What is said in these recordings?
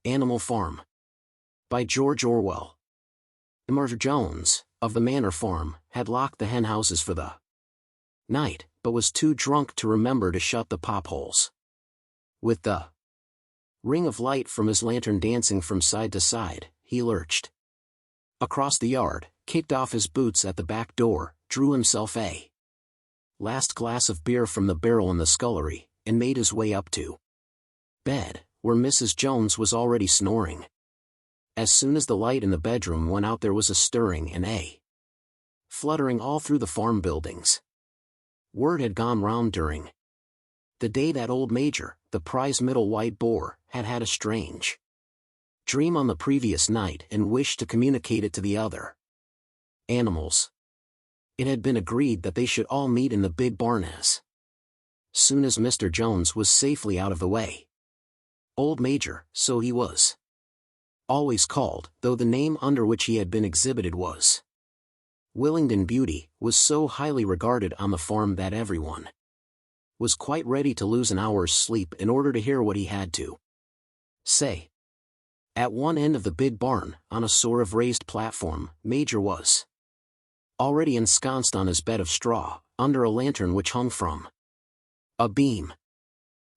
Animal Farm. By George Orwell. Mr. Jones, of the Manor Farm, had locked the hen houses for the night, but was too drunk to remember to shut the pop-holes. With the ring of light from his lantern dancing from side to side, he lurched across the yard, kicked off his boots at the back door, drew himself a last glass of beer from the barrel in the scullery, and made his way up to bed, where Mrs. Jones was already snoring. As soon as the light in the bedroom went out, there was a stirring and a fluttering all through the farm buildings. Word had gone round during the day that old Major, the prize middle white boar, had had a strange dream on the previous night and wished to communicate it to the other animals. It had been agreed that they should all meet in the big barn as soon as Mr. Jones was safely out of the way. Old Major, so he was always called, though the name under which he had been exhibited was Willingdon Beauty, was so highly regarded on the farm that everyone was quite ready to lose an hour's sleep in order to hear what he had to say. At one end of the big barn, on a sort of raised platform, Major was already ensconced on his bed of straw, under a lantern which hung from a beam.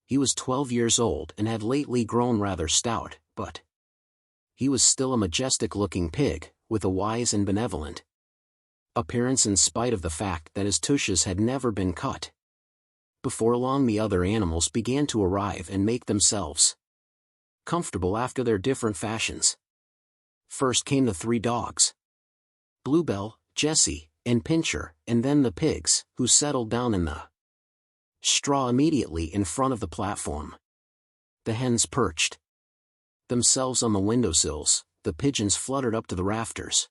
He was 12 years old and had lately grown rather stout, but he was still a majestic-looking pig, with a wise and benevolent appearance in spite of the fact that his tushes had never been cut. Before long the other animals began to arrive and make themselves comfortable after their different fashions. First came the 3 dogs, Bluebell, Jessie, and Pincher, and then the pigs, who settled down in the straw immediately in front of the platform. The hens perched themselves on the windowsills, the pigeons fluttered up to the rafters.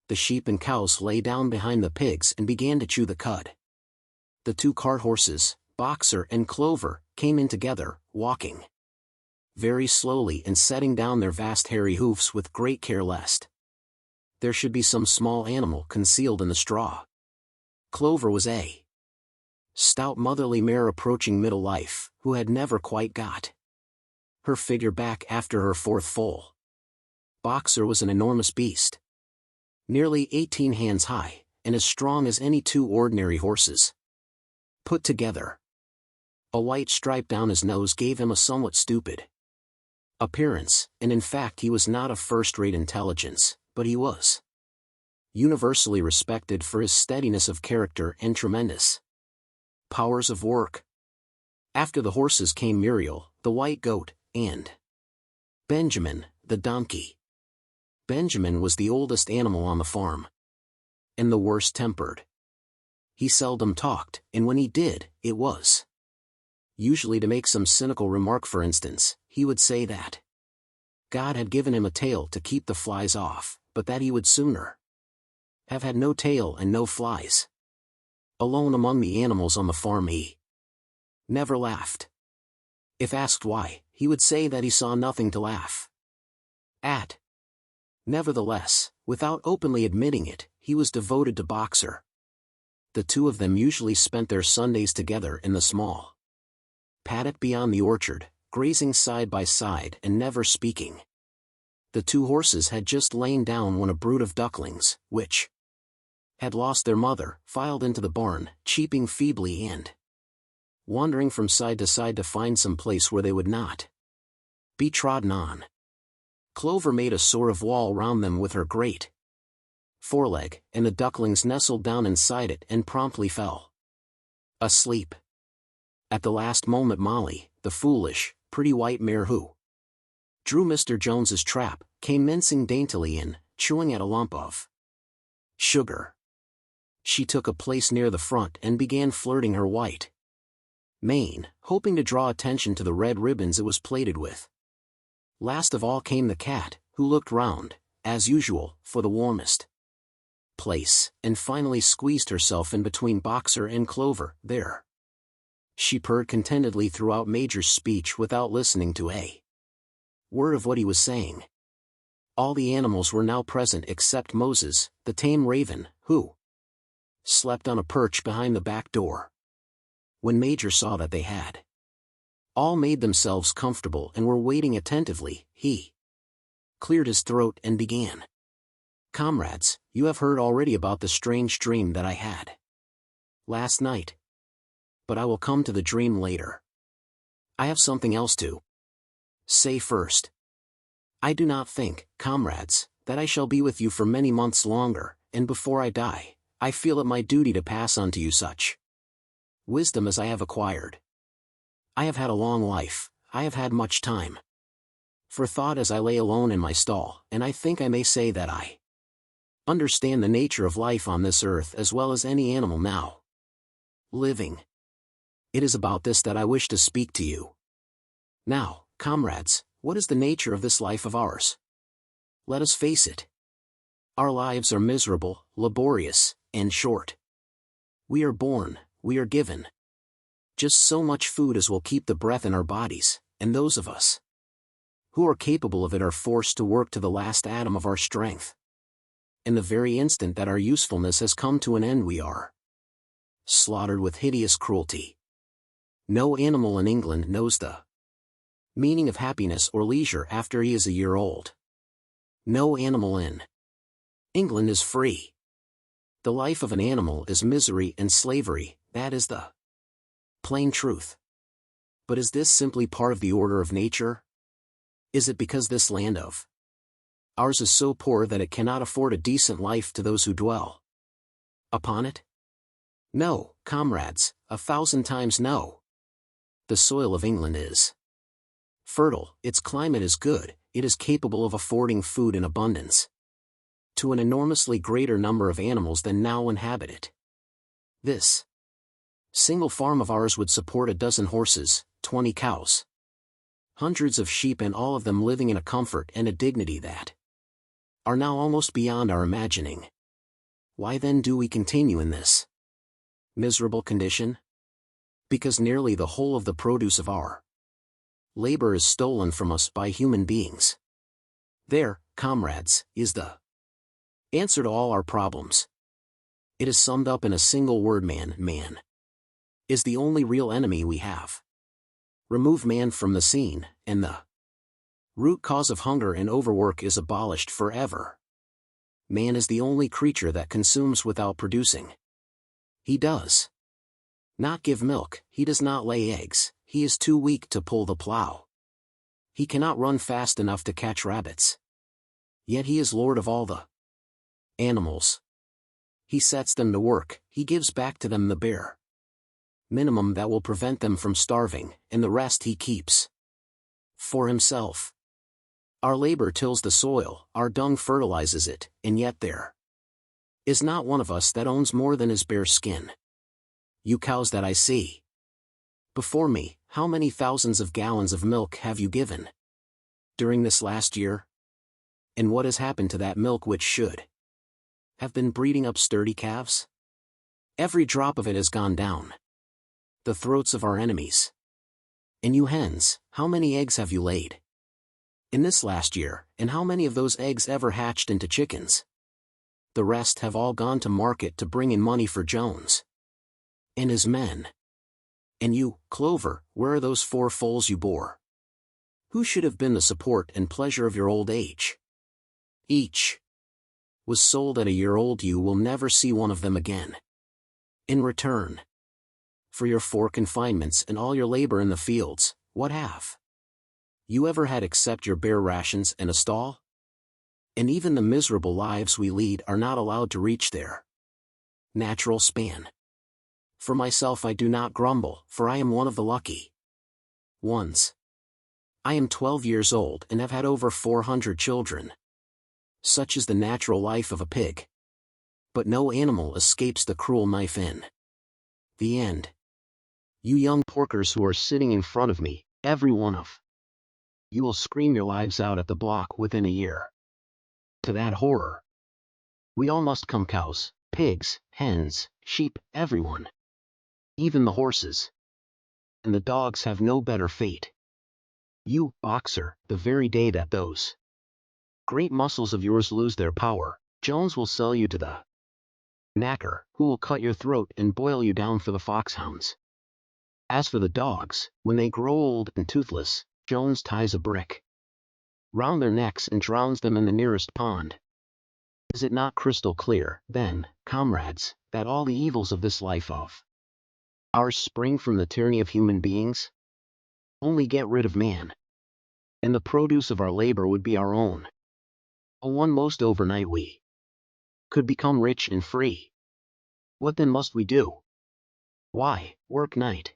The sheep and cows lay down behind the pigs and began to chew the cud. The 2 cart horses, Boxer and Clover, came in together, walking very slowly and setting down their vast hairy hoofs with great care lest there should be some small animal concealed in the straw. Clover was a stout motherly mare approaching middle life, who had never quite got her figure back after her 4th foal. Boxer was an enormous beast, nearly 18 hands high, and as strong as any 2 ordinary horses put together. A white stripe down his nose gave him a somewhat stupid appearance, and in fact he was not of first-rate intelligence, but he was universally respected for his steadiness of character and tremendous powers of work. After the horses came Muriel, the white goat, and Benjamin, the donkey. Benjamin was the oldest animal on the farm, and the worst-tempered. He seldom talked, and when he did, it was usually to make some cynical remark. For instance, he would say that God had given him a tail to keep the flies off, but that he would sooner have had no tail and no flies. Alone among the animals on the farm, he never laughed. If asked why, he would say that he saw nothing to laugh at. Nevertheless, without openly admitting it, he was devoted to Boxer. The 2 of them usually spent their Sundays together in the small paddock beyond the orchard, grazing side by side and never speaking. The 2 horses had just lain down when a brood of ducklings, which had lost their mother, filed into the barn, cheeping feebly and wandering from side to side to find some place where they would not be trodden on. Clover made a sort of wall round them with her great foreleg, and the ducklings nestled down inside it and promptly fell asleep. At the last moment Molly, the foolish, pretty white mare who drew Mr. Jones's trap, came mincing daintily in, chewing at a lump of sugar. She took a place near the front and began flirting her white mane, hoping to draw attention to the red ribbons it was plaited with. Last of all came the cat, who looked round, as usual, for the warmest place, and finally squeezed herself in between Boxer and Clover. There she purred contentedly throughout Major's speech without listening to a word of what he was saying. All the animals were now present except Moses, the tame raven, who slept on a perch behind the back door. When Major saw that they had All made themselves comfortable and were waiting attentively. He cleared his throat and began. Comrades, you have heard already about the strange dream that I had last night. But I will come to the dream later. I have something else to say first. I do not think, comrades, that I shall be with you for many months longer, and before I die, I feel it my duty to pass on to you such wisdom as I have acquired. I have had a long life, I have had much time for thought as I lay alone in my stall, and I think I may say that I understand the nature of life on this earth as well as any animal now living. It is about this that I wish to speak to you. Now, comrades, what is the nature of this life of ours? Let us face it. Our lives are miserable, laborious, and short. We are born, we are given just so much food as will keep the breath in our bodies, and those of us who are capable of it are forced to work to the last atom of our strength. In the very instant that our usefulness has come to an end we are slaughtered with hideous cruelty. No animal in England knows the meaning of happiness or leisure after he is a year old. No animal in England is free. The life of an animal is misery and slavery, that is the plain truth. But is this simply part of the order of nature? Is it because this land of ours is so poor that it cannot afford a decent life to those who dwell upon it? No, comrades, 1,000 times no. The soil of England is fertile, its climate is good, it is capable of affording food in abundance to an enormously greater number of animals than now inhabit it. This single farm of ours would support a dozen horses, 20 cows, hundreds of sheep, and all of them living in a comfort and a dignity that are now almost beyond our imagining. Why then do we continue in this miserable condition? Because nearly the whole of the produce of our labor is stolen from us by human beings. There, comrades, is the answer to all our problems. It is summed up in a single word: man. Man is the only real enemy we have. Remove man from the scene, and the root cause of hunger and overwork is abolished forever. Man is the only creature that consumes without producing. He does not give milk, he does not lay eggs, he is too weak to pull the plow. He cannot run fast enough to catch rabbits. Yet he is lord of all the animals. He sets them to work, he gives back to them the bare minimum that will prevent them from starving, and the rest he keeps for himself. Our labor tills the soil, our dung fertilizes it, and yet there is not one of us that owns more than his bare skin. You cows that I see before me, how many thousands of gallons of milk have you given during this last year? And what has happened to that milk which should have been breeding up sturdy calves? Every drop of it has gone down the throats of our enemies. And you hens, how many eggs have you laid in this last year, and how many of those eggs ever hatched into chickens? The rest have all gone to market to bring in money for Jones and his men. And you, Clover, where are those 4 foals you bore? Who should have been the support and pleasure of your old age? Each was sold at a year old. You will never see one of them again. In return for your 4 confinements and all your labor in the fields, what have you ever had except your bare rations and a stall? And even the miserable lives we lead are not allowed to reach their natural span. For myself I do not grumble, for I am one of the lucky ones. I am 12 years old and have had over 400 children. Such is the natural life of a pig. But no animal escapes the cruel knife in the end. You young porkers who are sitting in front of me, every one of you will scream your lives out at the block within a year. To that horror we all must come: cows, pigs, hens, sheep, everyone. Even the horses and the dogs have no better fate. You, boxer, the very day that those great muscles of yours lose their power, Jones will sell you to the knacker, who will cut your throat and boil you down for the foxhounds. As for the dogs, when they grow old and toothless, Jones ties a brick round their necks and drowns them in the nearest pond. Is it not crystal clear, then, comrades, that all the evils of this life of ours spring from the tyranny of human beings? Only get rid of man, and the produce of our labor would be our own. One most overnight we could become rich and free. What then must we do? Why, work night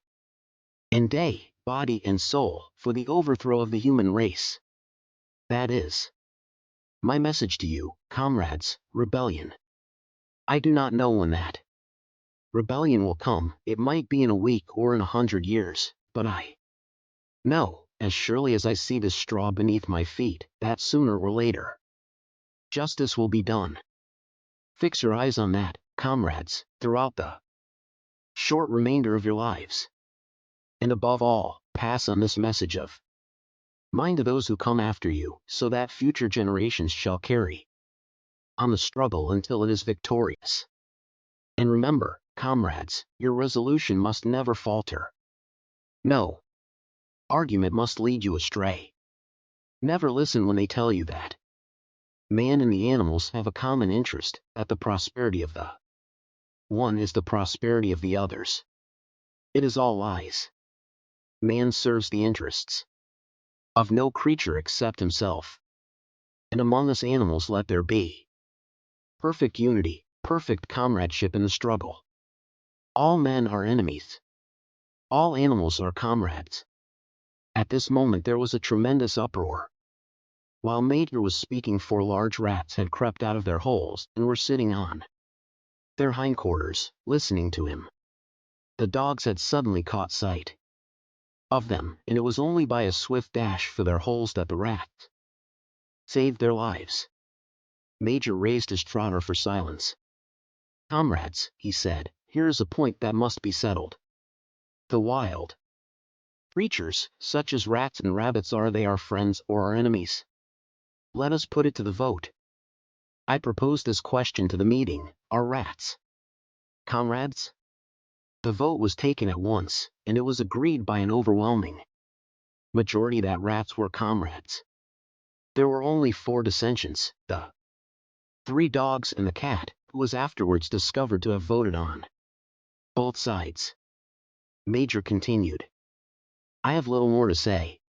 and day, body and soul, for the overthrow of the human race. That is my message to you, comrades. Rebellion. I do not know when that rebellion will come. It might be in a week or in 100 years, but I know, as surely as I see this straw beneath my feet, that sooner or later justice will be done. Fix your eyes on that, comrades, throughout the short remainder of your lives. And above all, pass on this message of mine to those who come after you, so that future generations shall carry on the struggle until it is victorious. And remember, comrades, your resolution must never falter. No argument must lead you astray. Never listen when they tell you that man and the animals have a common interest, that the prosperity of the one is the prosperity of the others. It is all lies. Man serves the interests of no creature except himself. And among us animals let there be perfect unity, perfect comradeship in the struggle. All men are enemies. All animals are comrades. At this moment there was a tremendous uproar. While Major was speaking, 4 large rats had crept out of their holes and were sitting on their hindquarters, listening to him. The dogs had suddenly caught sight of them, and it was only by a swift dash for their holes that the rats saved their lives. Major raised his trotter for silence. Comrades, he said, here is a point that must be settled. The wild creatures, such as rats and rabbits, are they our friends or our enemies? Let us put it to the vote. I propose this question to the meeting: are rats comrades? The vote was taken at once, and it was agreed by an overwhelming majority that rats were comrades. There were only 4 dissensions: the 3 dogs and the cat, who was afterwards discovered to have voted on both sides. Major continued. I have little more to say.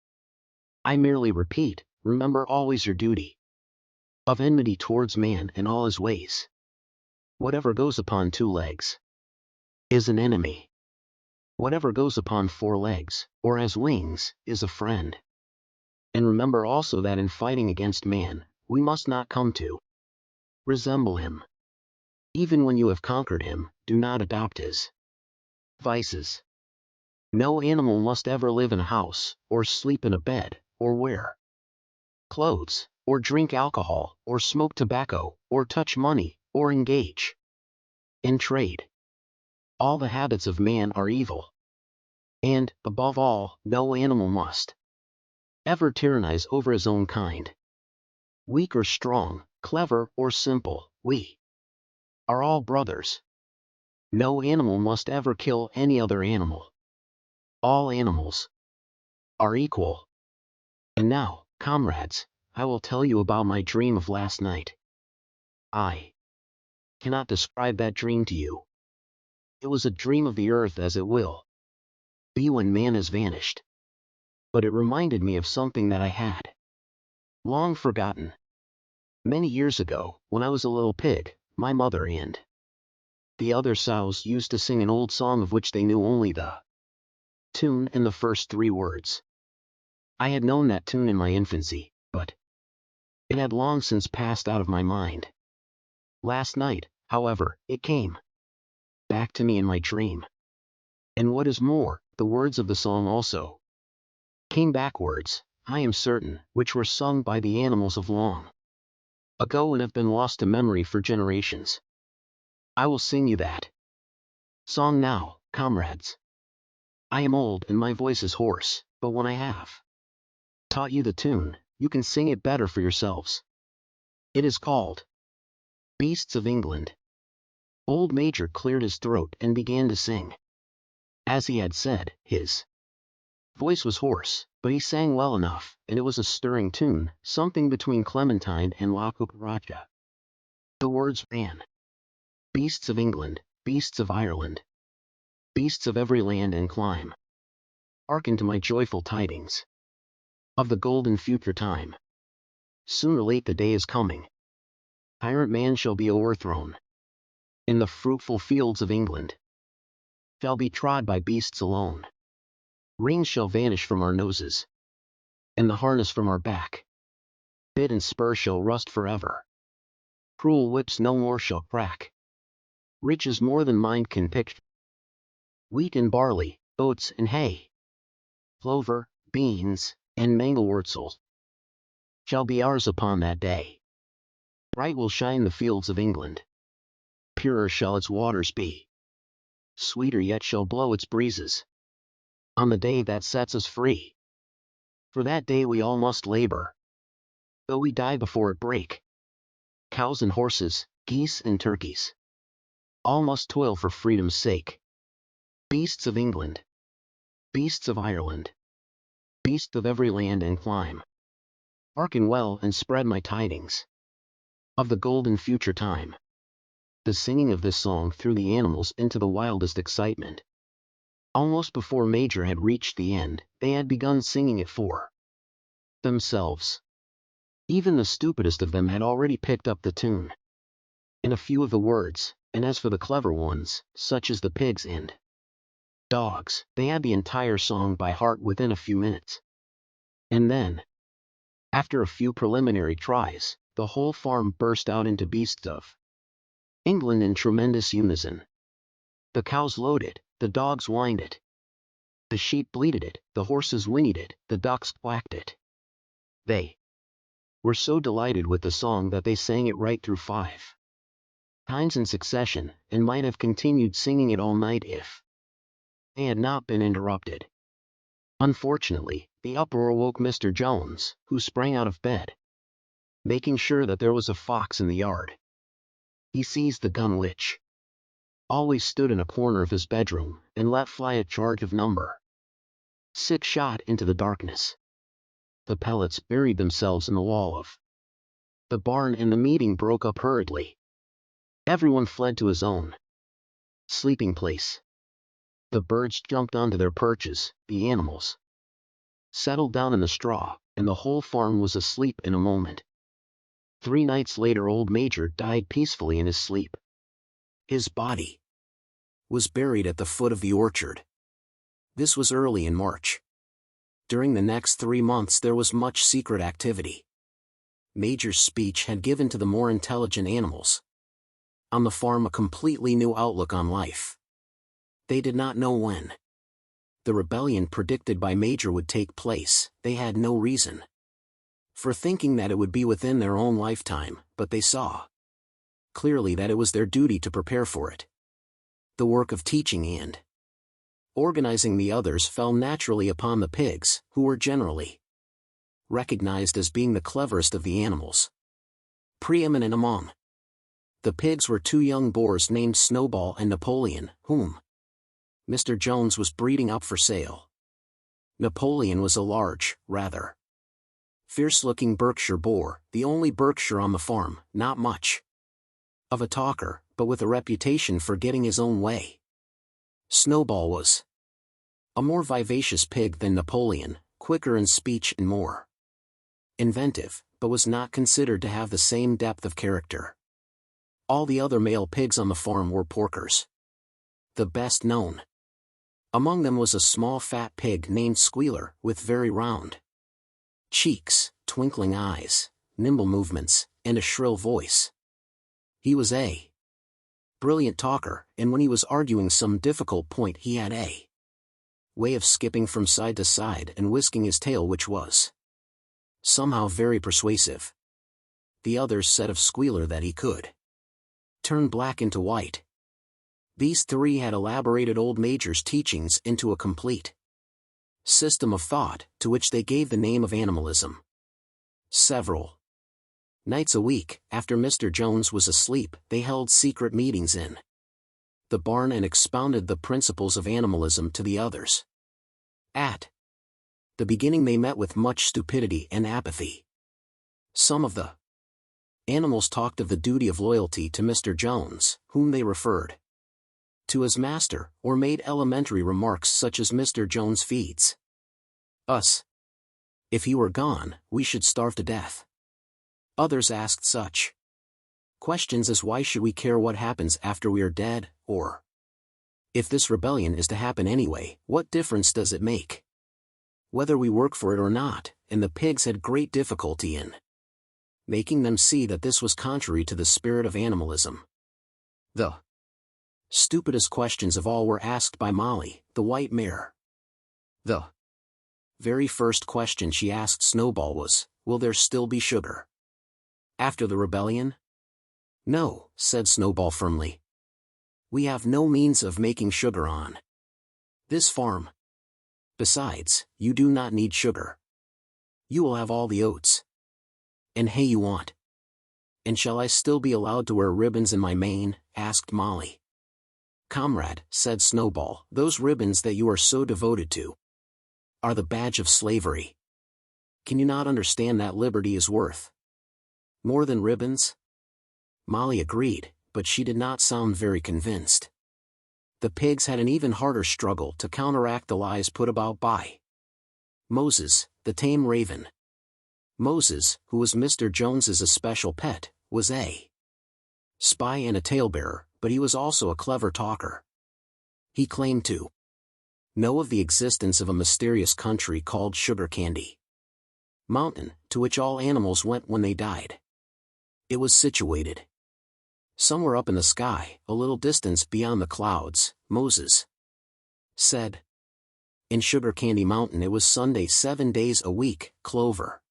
I merely repeat, remember always your duty of enmity towards man and all his ways. Whatever goes upon 2 legs is an enemy. Whatever goes upon 4 legs, or has wings, is a friend. And remember also that in fighting against man, we must not come to resemble him. Even when you have conquered him, do not adopt his vices. No animal must ever live in a house, or sleep in a bed, or wear clothes, or drink alcohol, or smoke tobacco, or touch money, or engage in trade. All the habits of man are evil. And, above all, no animal must ever tyrannize over his own kind. Weak or strong, clever or simple, we are all brothers. No animal must ever kill any other animal. All animals are equal. And now, comrades, I will tell you about my dream of last night. I cannot describe that dream to you. It was a dream of the earth as it will be when man has vanished. But it reminded me of something that I had long forgotten. Many years ago, when I was a little pig, my mother and the other sows used to sing an old song of which they knew only the tune and the first 3 words. I had known that tune in my infancy, but it had long since passed out of my mind. Last night, however, it came back to me in my dream. And what is more, the words of the song also came backwards, I am certain, which were sung by the animals of long ago and have been lost to memory for generations. I will sing you that song now, comrades. I am old and my voice is hoarse, but when I have taught you the tune, you can sing it better for yourselves. It is called Beasts of England. Old Major cleared his throat and began to sing. As he had said, his voice was hoarse, but he sang well enough, and it was a stirring tune, something between Clementine and La Cucaracha. The words ran: "Beasts of England, beasts of Ireland, beasts of every land and clime, hearken to my joyful tidings of the golden future time. Soon or late the day is coming. Tyrant man shall be o'erthrown. In the fruitful fields of England shall be trod by beasts alone. Reins shall vanish from our noses, and the harness from our back. Bit and spur shall rust forever. Cruel whips no more shall crack. Riches more than mind can picture. Wheat and barley, oats and hay, clover, beans, and mangel-wurzels shall be ours upon that day. Bright will shine the fields of England. Purer shall its waters be. Sweeter yet shall blow its breezes on the day that sets us free. For that day we all must labor, though we die before it break. Cows and horses, geese and turkeys, all must toil for freedom's sake. Beasts of England, beasts of Ireland, beasts of every land and clime, hearken well and spread my tidings of the golden future time." The singing of this song threw the animals into the wildest excitement. Almost before Major had reached the end, they had begun singing it for themselves. Even the stupidest of them had already picked up the tune and a few of the words, and as for the clever ones, such as the pigs and dogs, they had the entire song by heart within a few minutes. And then, after a few preliminary tries, the whole farm burst out into Beasts of England in tremendous unison. The cows lowed it, the dogs whined it, the sheep bleated it, the horses whinnied it, the ducks quacked it. They were so delighted with the song that they sang it right through 5 times in succession, and might have continued singing it all night if they had not been interrupted. Unfortunately, the uproar woke Mr. Jones, who sprang out of bed, making sure that there was a fox in the yard. He seized the gun which always stood in a corner of his bedroom, and let fly a charge of number 6 shot into the darkness. The pellets buried themselves in the wall of the barn, and the meeting broke up hurriedly. Everyone fled to his own sleeping place. The birds jumped onto their perches, the animals settled down in the straw, and the whole farm was asleep in a moment. 3 nights later old Major died peacefully in his sleep. His body was buried at the foot of the orchard. This was early in March. During the next 3 months there was much secret activity. Major's speech had given to the more intelligent animals on the farm a completely new outlook on life. They did not know when the rebellion predicted by Major would take place. They had no reason for thinking that it would be within their own lifetime, but they saw clearly that it was their duty to prepare for it. The work of teaching and organizing the others fell naturally upon the pigs, who were generally recognized as being the cleverest of the animals. Preeminent among the pigs were 2 young boars named Snowball and Napoleon, whom Mr. Jones was breeding up for sale. Napoleon was a large, rather fierce-looking Berkshire boar, the only Berkshire on the farm, not much of a talker, but with a reputation for getting his own way. Snowball was a more vivacious pig than Napoleon, quicker in speech and more inventive, but was not considered to have the same depth of character. All the other male pigs on the farm were porkers. The best known among them was a small fat pig named Squealer, with very round cheeks, twinkling eyes, nimble movements, and a shrill voice. He was a brilliant talker, and when he was arguing some difficult point he had a way of skipping from side to side and whisking his tail which was somehow very persuasive. The others said of Squealer that he could turn black into white. These 3 had elaborated old Major's teachings into a complete system of thought, to which they gave the name of animalism. Several nights a week, after Mr. Jones was asleep, they held secret meetings in the barn and expounded the principles of animalism to the others. At the beginning they met with much stupidity and apathy. Some of the animals talked of the duty of loyalty to Mr. Jones, whom they referred to as master, or made elementary remarks such as Mr. Jones feeds us. If he were gone, we should starve to death. Others asked such questions as why should we care what happens after we are dead, or if this rebellion is to happen anyway, what difference does it make whether we work for it or not, and the pigs had great difficulty in making them see that this was contrary to the spirit of animalism. The stupidest questions of all were asked by Molly, the white mare. The very first question she asked Snowball was, "Will there still be sugar after the rebellion?" "No," said Snowball firmly. "We have no means of making sugar on this farm. Besides, you do not need sugar. You will have all the oats and hay you want." "And shall I still be allowed to wear ribbons in my mane?" asked Molly. "Comrade," said Snowball, "those ribbons that you are so devoted to are the badge of slavery. Can you not understand that liberty is worth more than ribbons?" Molly agreed, but she did not sound very convinced. The pigs had an even harder struggle to counteract the lies put about by Moses, the tame raven. Moses, who was Mr. Jones's especial pet, was a spy and a talebearer, but he was also a clever talker. He claimed to know of the existence of a mysterious country called Sugar Candy Mountain, to which all animals went when they died. It was situated somewhere up in the sky, a little distance beyond the clouds, Moses said. In Sugar Candy Mountain it was Sunday 7 days a week, clover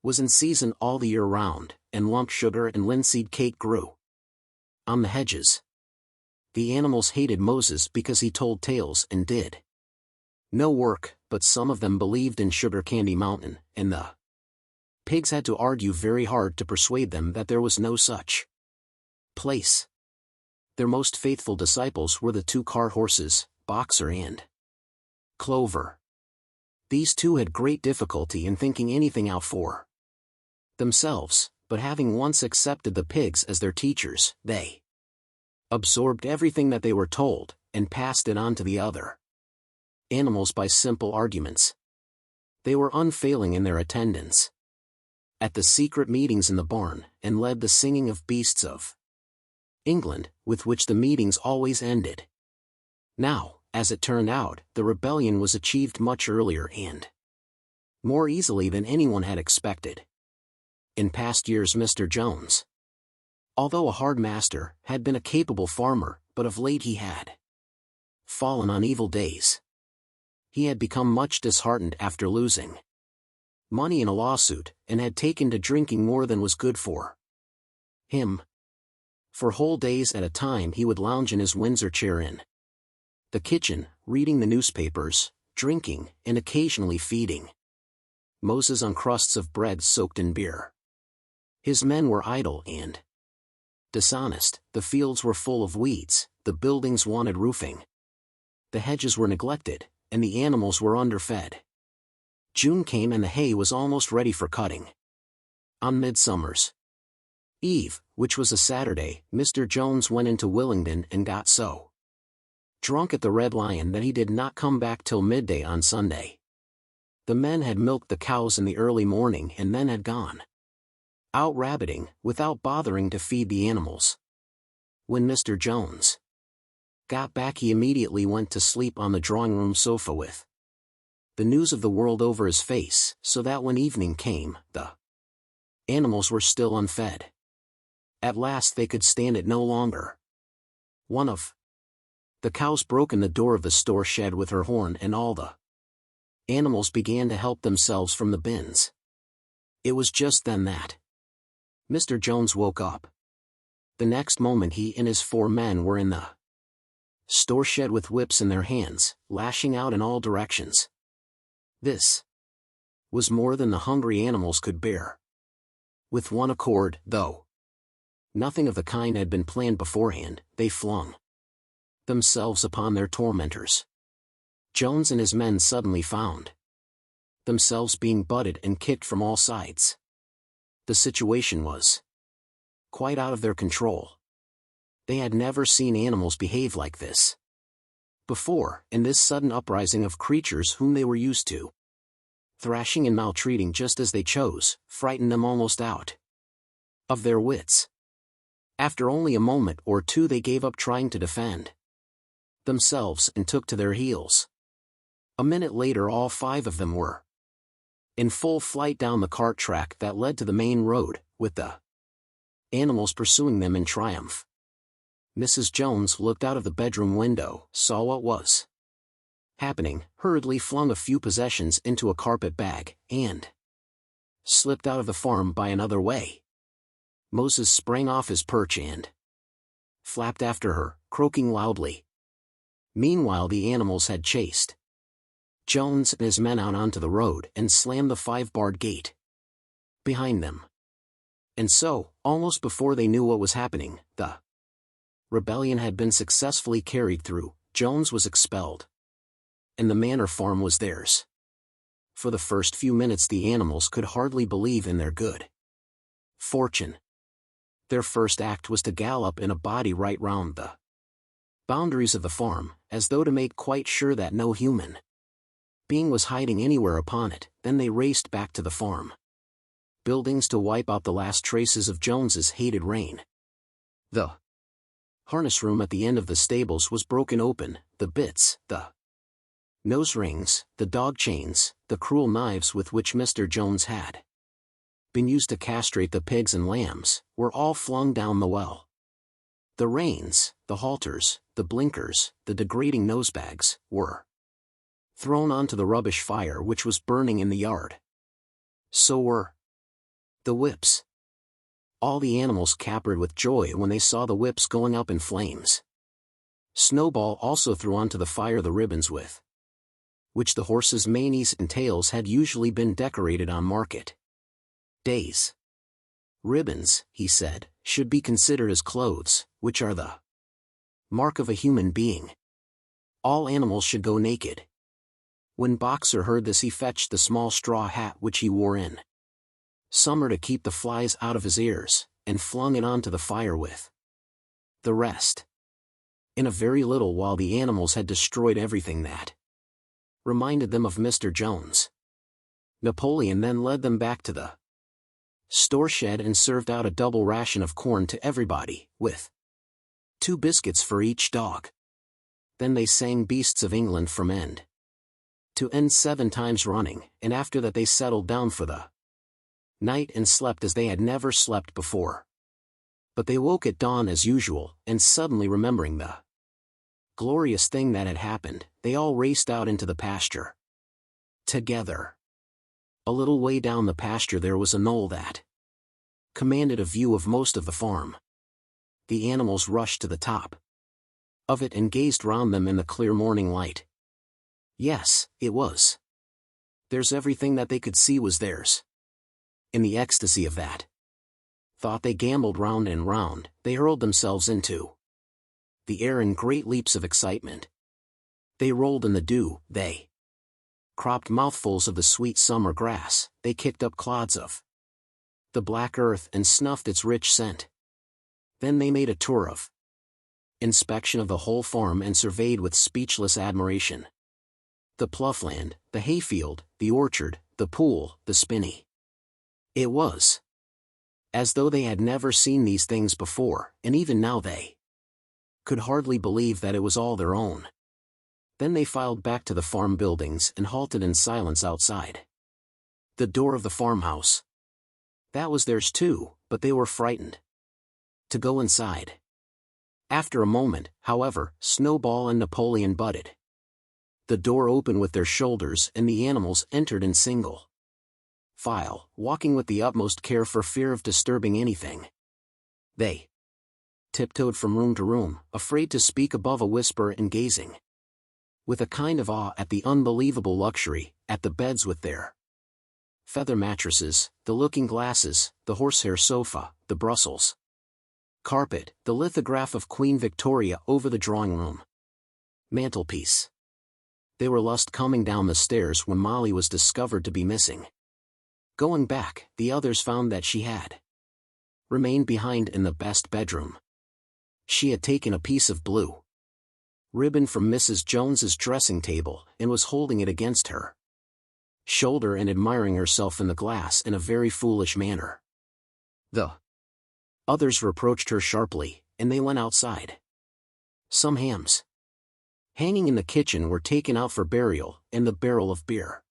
was in season all the year round, and lump sugar and linseed cake grew on the hedges. The animals hated Moses because he told tales and did no work, but some of them believed in Sugar Candy Mountain, and the pigs had to argue very hard to persuade them that there was no such place. Their most faithful disciples were the 2 cart horses, Boxer and Clover. These two had great difficulty in thinking anything out for themselves, but having once accepted the pigs as their teachers, they absorbed everything that they were told, and passed it on to the other animals by simple arguments. They were unfailing in their attendance at the secret meetings in the barn, and led the singing of beasts of England, with which the meetings always ended. Now, as it turned out, the rebellion was achieved much earlier and more easily than anyone had expected. In past years Mr. Jones, although a hard master, had been a capable farmer, but of late he had fallen on evil days. He had become much disheartened after losing money in a lawsuit, and had taken to drinking more than was good for him. For whole days at a time he would lounge in his Windsor chair in the kitchen, reading the newspapers, drinking, and occasionally feeding Moses on crusts of bread soaked in beer. His men were idle and dishonest, the fields were full of weeds, the buildings wanted roofing, the hedges were neglected, and the animals were underfed. June came and the hay was almost ready for cutting. On Midsummer's Eve, which was a Saturday, Mr. Jones went into Willingdon and got so drunk at the Red Lion that he did not come back till midday on Sunday. The men had milked the cows in the early morning and then had gone out rabbiting, without bothering to feed the animals. When Mr. Jones got back he immediately went to sleep on the drawing-room sofa with the news of the world over his face, so that when evening came, the animals were still unfed. At last they could stand it no longer. One of the cows broke in the door of the store shed with her horn, and all the animals began to help themselves from the bins. It was just then that Mr. Jones woke up. The next moment he and his 4 men were in the store shed with whips in their hands, lashing out in all directions. This was more than the hungry animals could bear. With one accord, though nothing of the kind had been planned beforehand, they flung themselves upon their tormentors. Jones and his men suddenly found themselves being butted and kicked from all sides. The situation was quite out of their control. They had never seen animals behave like this before, and this sudden uprising of creatures whom they were used to thrashing and maltreating just as they chose, frightened them almost out of their wits. After only a moment or two they gave up trying to defend themselves and took to their heels. A minute later all 5 of them were in full flight down the cart track that led to the main road, with the animals pursuing them in triumph. Mrs. Jones looked out of the bedroom window, saw what was happening, hurriedly flung a few possessions into a carpet bag, and slipped out of the farm by another way. Moses sprang off his perch and flapped after her, croaking loudly. Meanwhile the animals had chased Jones and his men out onto the road and slammed the 5-barred gate behind them. And so, almost before they knew what was happening, the rebellion had been successfully carried through, Jones was expelled, and the manor farm was theirs. For the first few minutes the animals could hardly believe in their good fortune. Their first act was to gallop in a body right round the boundaries of the farm, as though to make quite sure that no human being was hiding anywhere upon it. Then they raced back to the farm buildings to wipe out the last traces of Jones's hated reign. The harness room at the end of the stables was broken open, the bits, the nose rings, the dog chains, the cruel knives with which Mr. Jones had been used to castrate the pigs and lambs, were all flung down the well. The reins, the halters, the blinkers, the degrading nosebags, were thrown onto the rubbish fire which was burning in the yard. So were the whips. All the animals capered with joy when they saw the whips going up in flames. Snowball also threw onto the fire the ribbons with which the horses' manes and tails had usually been decorated on market days. Ribbons, he said, should be considered as clothes, which are the mark of a human being. All animals should go naked. When Boxer heard this he fetched the small straw hat which he wore in summer to keep the flies out of his ears, and flung it onto the fire with the rest. In a very little while the animals had destroyed everything that reminded them of Mr. Jones. Napoleon then led them back to the store shed and served out a double ration of corn to everybody, with 2 biscuits for each dog. Then they sang Beasts of England from end to end 7 times running, and after that they settled down for the night and slept as they had never slept before. But they woke at dawn as usual, and suddenly remembering the glorious thing that had happened, they all raced out into the pasture together. A little way down the pasture there was a knoll that commanded a view of most of the farm. The animals rushed to the top of it and gazed round them in the clear morning light. Yes, it was theirs. Everything that they could see was theirs. In the ecstasy of that thought they gambled round and round, they hurled themselves into the air in great leaps of excitement. They rolled in the dew, they cropped mouthfuls of the sweet summer grass, they kicked up clods of the black earth and snuffed its rich scent. Then they made a tour of inspection of the whole farm and surveyed with speechless admiration the ploughland, the hayfield, the orchard, the pool, the spinney. It was as though they had never seen these things before, and even now they could hardly believe that it was all their own. Then they filed back to the farm buildings and halted in silence outside the door of the farmhouse. That was theirs too, but they were frightened to go inside. After a moment, however, Snowball and Napoleon butted the door open with their shoulders and the animals entered in single file, walking with the utmost care for fear of disturbing anything. They tiptoed from room to room, afraid to speak above a whisper and gazing with a kind of awe at the unbelievable luxury, at the beds with their feather mattresses, the looking-glasses, the horsehair sofa, the Brussels carpet, the lithograph of Queen Victoria over the drawing-room, Mantelpiece. They were just coming down the stairs when Molly was discovered to be missing. Going back, the others found that she had remained behind in the best bedroom. She had taken a piece of blue ribbon from Mrs. Jones's dressing table and was holding it against her shoulder and admiring herself in the glass in a very foolish manner. The others reproached her sharply, and they went outside. Some hams hanging in the kitchen were taken out for burial, and the barrel of beer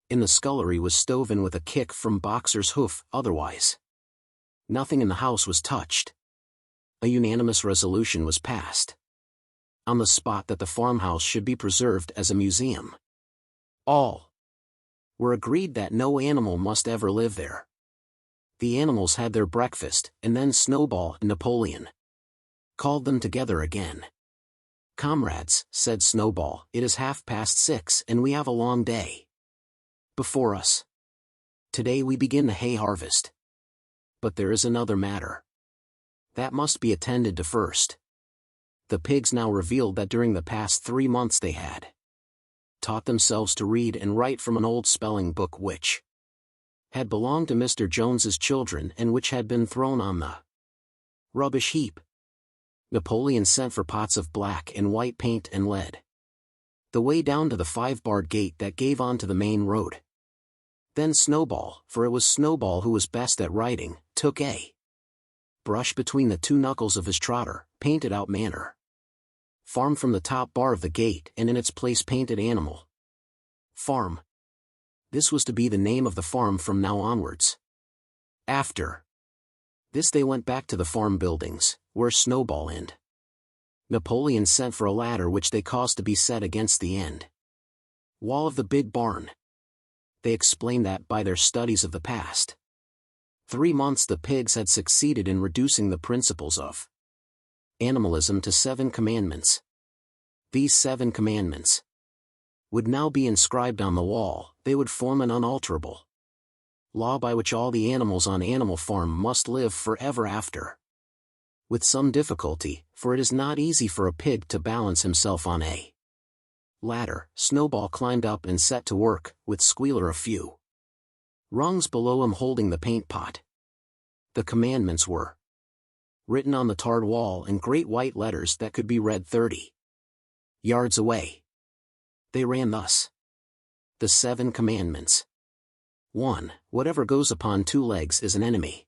in the scullery was stove in with a kick from Boxer's hoof. Otherwise, nothing in the house was touched. A unanimous resolution was passed on the spot that the farmhouse should be preserved as a museum. All were agreed that no animal must ever live there. The animals had their breakfast, and then Snowball and Napoleon called them together again. "Comrades," said Snowball, "it is 6:30 and we have a long day before us. Today we begin the hay harvest. But there is another matter that must be attended to first." The pigs now revealed that during the past 3 months they had taught themselves to read and write from an old spelling book which had belonged to Mr. Jones's children and which had been thrown on the rubbish heap. Napoleon sent for pots of black and white paint and led the way down to the 5-barred gate that gave onto the main road. Then Snowball, for it was Snowball who was best at writing, took a brush between the 2 knuckles of his trotter, painted out Manor Farm from the top bar of the gate, and in its place painted Animal Farm. This was to be the name of the farm from now onwards. After this they went back to the farm buildings, where Snowball and Napoleon sent for a ladder which they caused to be set against the end wall of the big barn. They explained that by their studies of the past 3 months the pigs had succeeded in reducing the principles of animalism to 7 commandments. These 7 commandments would now be inscribed on the wall. They would form an unalterable law by which all the animals on Animal Farm must live forever after. With some difficulty, for it is not easy for a pig to balance himself on a ladder, Snowball climbed up and set to work, with Squealer a few rungs below him holding the paint pot. The commandments were written on the tarred wall in great white letters that could be read 30 yards away. They ran thus: The 7 commandments. 1. Whatever goes upon 2 legs is an enemy.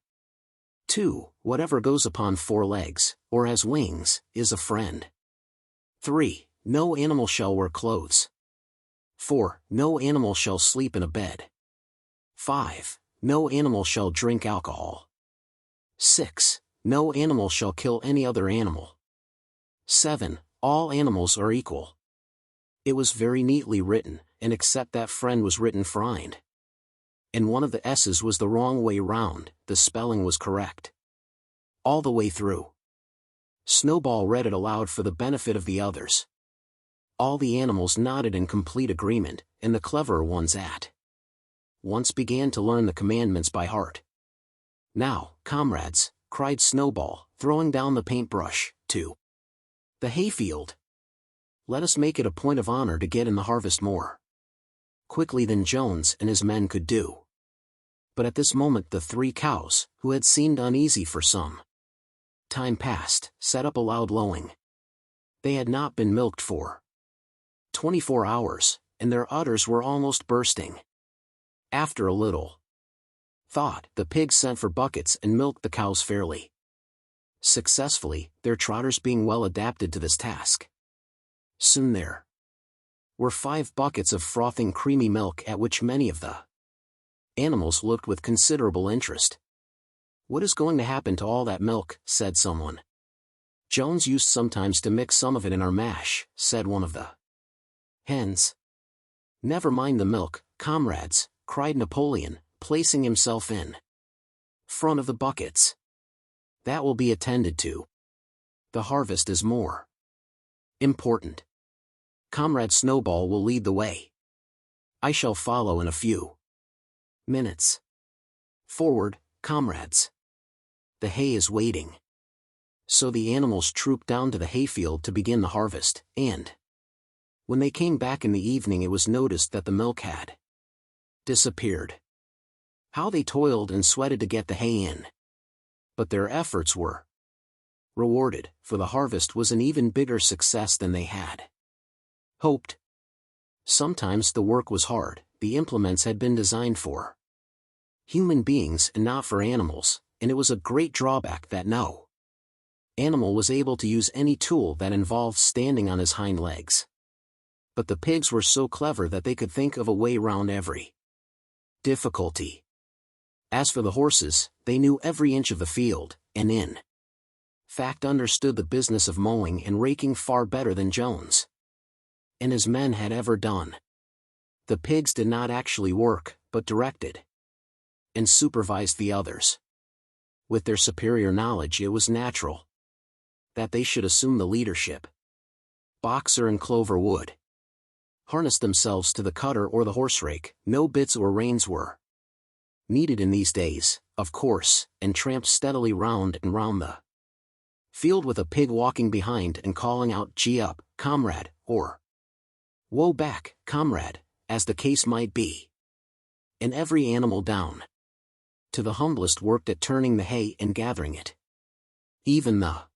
2. Whatever goes upon 4 legs, or has wings, is a friend. 3. No animal shall wear clothes. 4. No animal shall sleep in a bed. 5. No animal shall drink alcohol. 6. No animal shall kill any other animal. 7. All animals are equal. It was very neatly written, and except that friend was written friend. And one of the S's was the wrong way round, the spelling was correct all the way through. Snowball read it aloud for the benefit of the others. All the animals nodded in complete agreement, and the cleverer ones at once began to learn the commandments by heart. "Now, comrades," cried Snowball, throwing down the paintbrush, "to the hayfield. Let us make it a point of honor to get in the harvest more quickly than Jones and his men could do." But at this moment the 3 cows, who had seemed uneasy for some time past, set up a loud lowing. They had not been milked for 24 hours, and their udders were almost bursting. After a little thought, the pigs sent for buckets and milked the cows fairly successfully, their trotters being well adapted to this task. Soon there were 5 buckets of frothing creamy milk, at which many of the animals looked with considerable interest. "What is going to happen to all that milk?" said someone. "Jones used sometimes to mix some of it in our mash," said one of the hens. "Never mind the milk, comrades," cried Napoleon, placing himself in front of the buckets. "That will be attended to. The harvest is more important. Comrade Snowball will lead the way. I shall follow in a few minutes. Forward, comrades. The hay is waiting." So the animals trooped down to the hayfield to begin the harvest, and When they came back in the evening, it was noticed that the milk had disappeared. How they toiled and sweated to get the hay in. But their efforts were rewarded, for the harvest was an even bigger success than they had hoped. Sometimes the work was hard. The implements had been designed for human beings and not for animals, and it was a great drawback that no animal was able to use any tool that involved standing on his hind legs. But the pigs were so clever that they could think of a way round every difficulty. As for the horses, they knew every inch of the field, and in fact understood the business of mowing and raking far better than Jones and his men had ever done. The pigs did not actually work, but directed and supervised the others. With their superior knowledge, it was natural that they should assume the leadership. Boxer and Clover would harness themselves to the cutter or the horse rake. No bits or reins were needed in these days, of course, and tramped steadily round and round the field with a pig walking behind and calling out, "Gee up, comrade," or "Woe back, comrade," as the case might be. And every animal down to the humblest worked at turning the hay and gathering it. Even the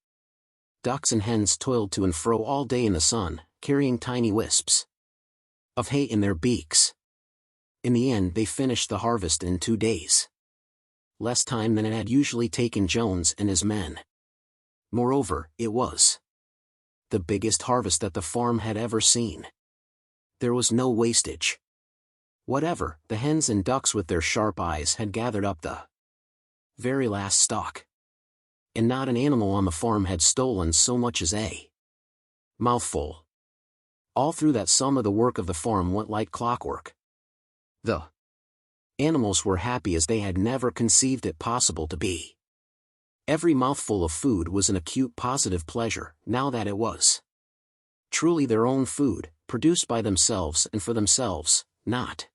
ducks and hens toiled to and fro all day in the sun, carrying tiny wisps of hay in their beaks. In the end, they finished the harvest in 2 days. Less time than it had usually taken Jones and his men. Moreover, it was the biggest harvest that the farm had ever seen. There was no wastage whatever. The hens and ducks with their sharp eyes had gathered up the very last stalk. And not an animal on the farm had stolen so much as a mouthful. All through that summer the work of the farm went like clockwork. The animals were happy as they had never conceived it possible to be. Every mouthful of food was an acute positive pleasure, now that it was truly their own food, produced by themselves and for themselves, not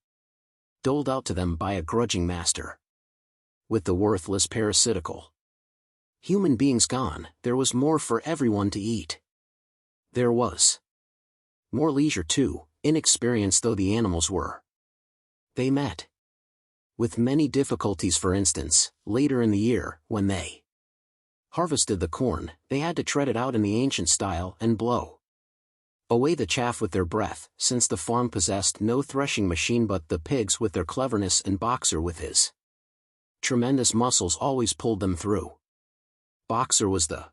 doled out to them by a grudging master. With the worthless parasitical human beings gone, there was more for everyone to eat. There was more leisure too, inexperienced though the animals were. They met with many difficulties. For instance, later in the year, when they harvested the corn, they had to tread it out in the ancient style and blow away the chaff with their breath, since the farm possessed no threshing machine. But the pigs, with their cleverness, and Boxer with his tremendous muscles, always pulled them through. Boxer was the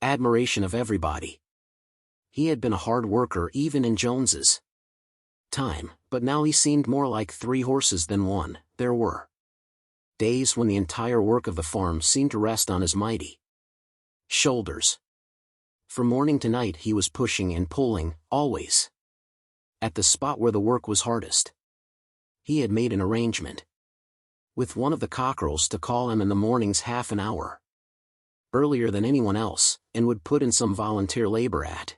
admiration of everybody. He had been a hard worker even in Jones's time, but now he seemed more like 3 horses than one. There were days when the entire work of the farm seemed to rest on his mighty shoulders. From morning to night he was pushing and pulling, always at the spot where the work was hardest. He had made an arrangement with one of the cockerels to call him in the mornings half an hour earlier than anyone else, and would put in some volunteer labor at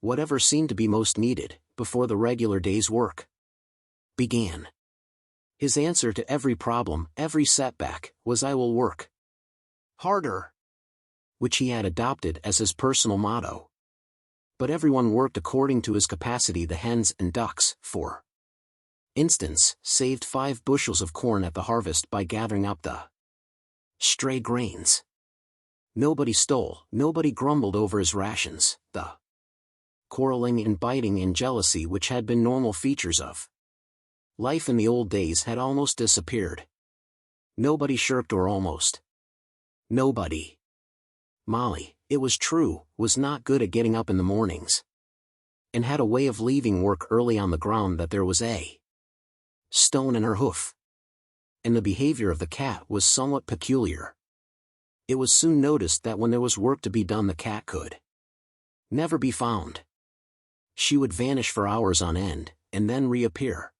whatever seemed to be most needed, before the regular day's work began. His answer to every problem, every setback, was, "I will work harder," which he had adopted as his personal motto. But everyone worked according to his capacity. The hens and ducks, for instance, saved 5 bushels of corn at the harvest by gathering up the stray grains. Nobody stole, nobody grumbled over his rations. The quarreling and biting and jealousy, which had been normal features of life in the old days, had almost disappeared. Nobody shirked, or almost nobody. Molly, it was true, was not good at getting up in the mornings, and had a way of leaving work early on the ground that there was a stone in her hoof. And the behavior of the cat was somewhat peculiar. It was soon noticed that when there was work to be done, the cat could never be found. She would vanish for hours on end, and then reappear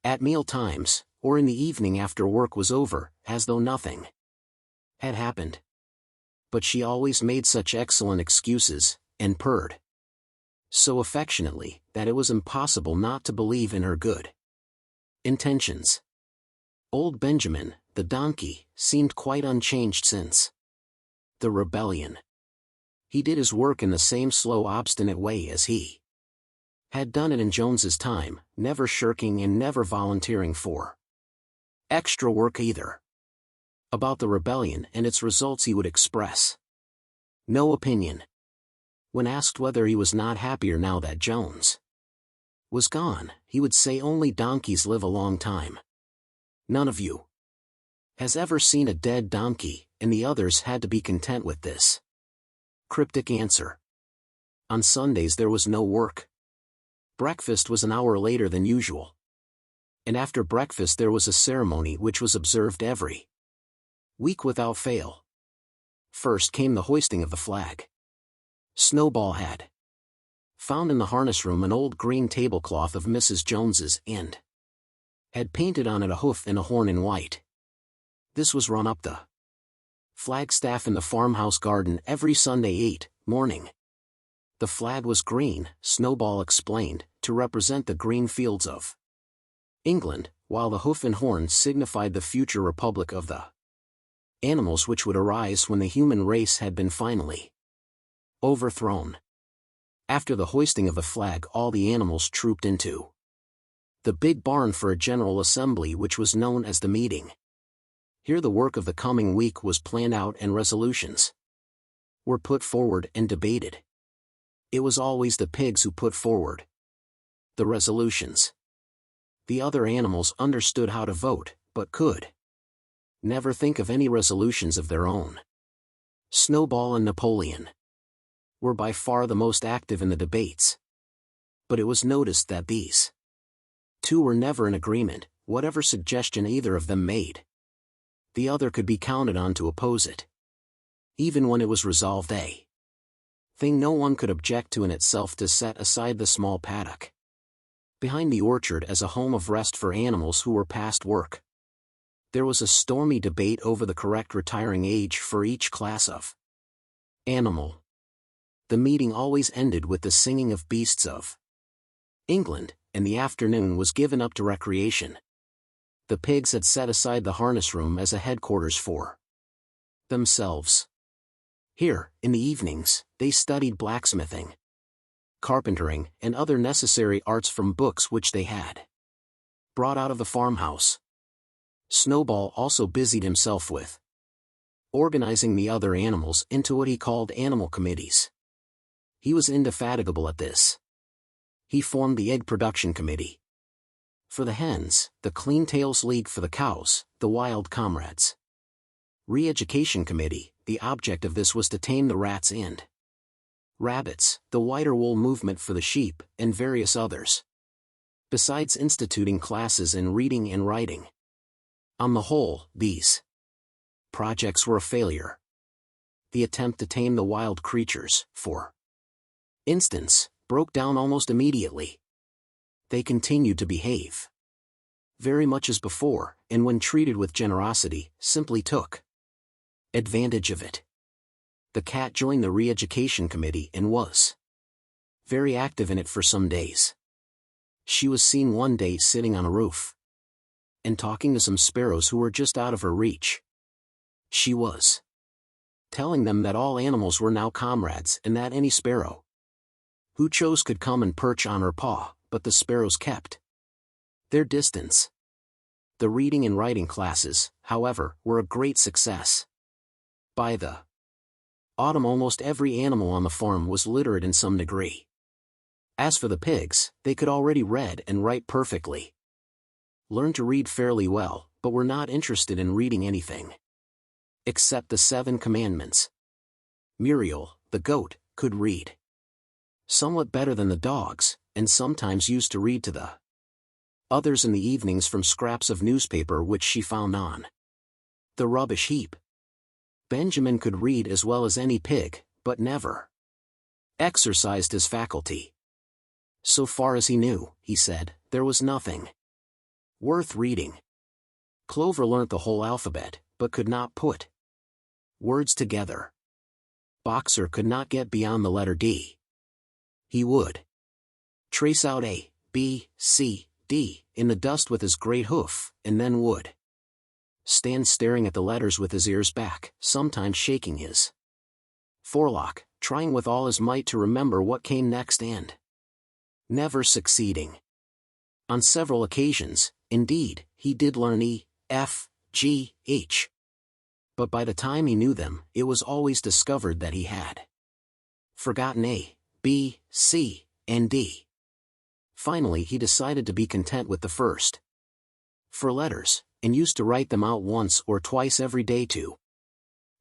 at meal times, or in the evening after work was over, as though nothing had happened. But she always made such excellent excuses, and purred so affectionately, that it was impossible not to believe in her good intentions. Old Benjamin, the donkey, seemed quite unchanged since the rebellion. He did his work in the same slow, obstinate way as he Had done it in Jones's time, never shirking and never volunteering for extra work either. About the rebellion and its results he would express no opinion. When asked whether he was not happier now that Jones was gone, he would say only donkeys live a long time. None of you has ever seen a dead donkey, and the others had to be content with this cryptic answer. On Sundays there was no work. Breakfast was an hour later than usual. And after breakfast there was a ceremony which was observed every week without fail. First came the hoisting of the flag. Snowball had found in the harness room an old green tablecloth of Mrs. Jones's and had painted on it a hoof and a horn in white. This was run up the flagstaff in the farmhouse garden every Sunday morning. The flag was green, Snowball explained, to represent the green fields of England, while the hoof and horn signified the future republic of the animals which would arise when the human race had been finally overthrown. After the hoisting of the flag all the animals trooped into the big barn for a general assembly which was known as the meeting. Here the work of the coming week was planned out and resolutions were put forward and debated. It was always the pigs who put forward the resolutions. The other animals understood how to vote, but could never think of any resolutions of their own. Snowball and Napoleon were by far the most active in the debates. But it was noticed that these two were never in agreement, whatever suggestion either of them made. The other could be counted on to oppose it. Even when it was resolved a thing no one could object to in itself to set aside the small paddock behind the orchard as a home of rest for animals who were past work. There was a stormy debate over the correct retiring age for each class of animal. The meeting always ended with the singing of beasts of England, and the afternoon was given up to recreation. The pigs had set aside the harness room as a headquarters for themselves. Here, in the evenings, they studied blacksmithing, carpentering, and other necessary arts from books which they had brought out of the farmhouse. Snowball also busied himself with organizing the other animals into what he called animal committees. He was indefatigable at this. He formed the Egg Production Committee for the hens, the Clean Tails League for the cows, the Wild Comrades Re-Education Committee. The object of this was to tame the rats and rabbits, the Whiter Wool Movement for the sheep, and various others, besides instituting classes in reading and writing. On the whole, these projects were a failure. The attempt to tame the wild creatures, for instance, broke down almost immediately. They continued to behave very much as before, and when treated with generosity, simply took advantage of it. The cat joined the Re-Education Committee and was very active in it for some days. She was seen one day sitting on a roof and talking to some sparrows who were just out of her reach. She was telling them that all animals were now comrades and that any sparrow who chose could come and perch on her paw, but the sparrows kept their distance. The reading and writing classes, however, were a great success. By the autumn almost every animal on the farm was literate in some degree. As for the pigs, they could already read and write perfectly, learned to read fairly well, but were not interested in reading anything except the 7 Commandments. Muriel, the goat, could read somewhat better than the dogs, and sometimes used to read to the others in the evenings from scraps of newspaper which she found on the rubbish heap. Benjamin could read as well as any pig, but never exercised his faculty. So far as he knew, he said, there was nothing worth reading. Clover learnt the whole alphabet, but could not put words together. Boxer could not get beyond the letter D. He would trace out A, B, C, D in the dust with his great hoof, and then would stand staring at the letters with his ears back, sometimes shaking his forelock, trying with all his might to remember what came next and never succeeding. On several occasions, indeed, he did learn E, F, G, H. But by the time he knew them, it was always discovered that he had forgotten A, B, C, and D. Finally he decided to be content with the first 4 letters, and used to write them out once or twice every day to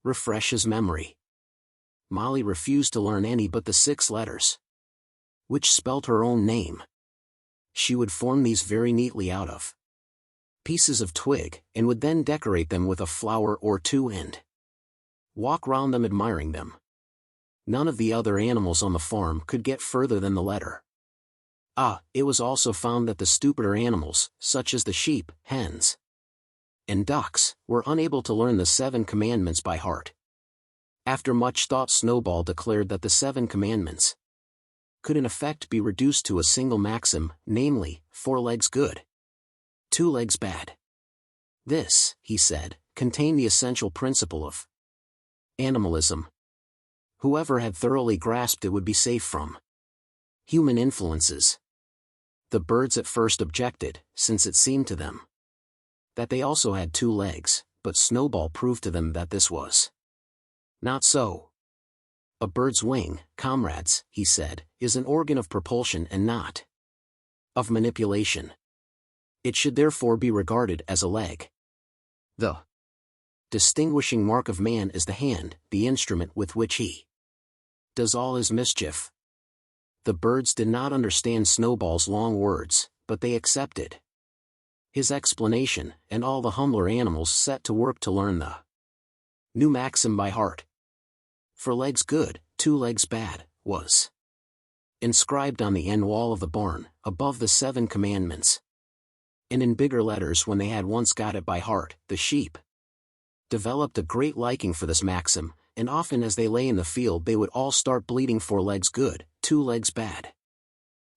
refresh his memory. Molly refused to learn any but the 6 letters, which spelt her own name. She would form these very neatly out of pieces of twig, and would then decorate them with a flower or 2 and walk round them admiring them. None of the other animals on the farm could get further than the letter. It was also found that the stupider animals, such as the sheep, hens, and ducks, were unable to learn the 7 commandments by heart. After much thought, Snowball declared that the 7 commandments could in effect be reduced to a single maxim, namely, 4 legs good, 2 legs bad. This, he said, contained the essential principle of animalism. Whoever had thoroughly grasped it would be safe from human influences. The birds at first objected, since it seemed to them that they also had 2 legs, but Snowball proved to them that this was not so. A bird's wing, comrades, he said, is an organ of propulsion and not of manipulation. It should therefore be regarded as a leg. The distinguishing mark of man is the hand, the instrument with which he does all his mischief. The birds did not understand Snowball's long words, but they accepted his explanation, and all the humbler animals set to work to learn the new maxim by heart. 4 legs good, 2 legs bad, was inscribed on the end wall of the barn, above the 7 commandments. And in bigger letters when they had once got it by heart, the sheep developed a great liking for this maxim, and often as they lay in the field they would all start bleating 4 legs good, 2 legs bad.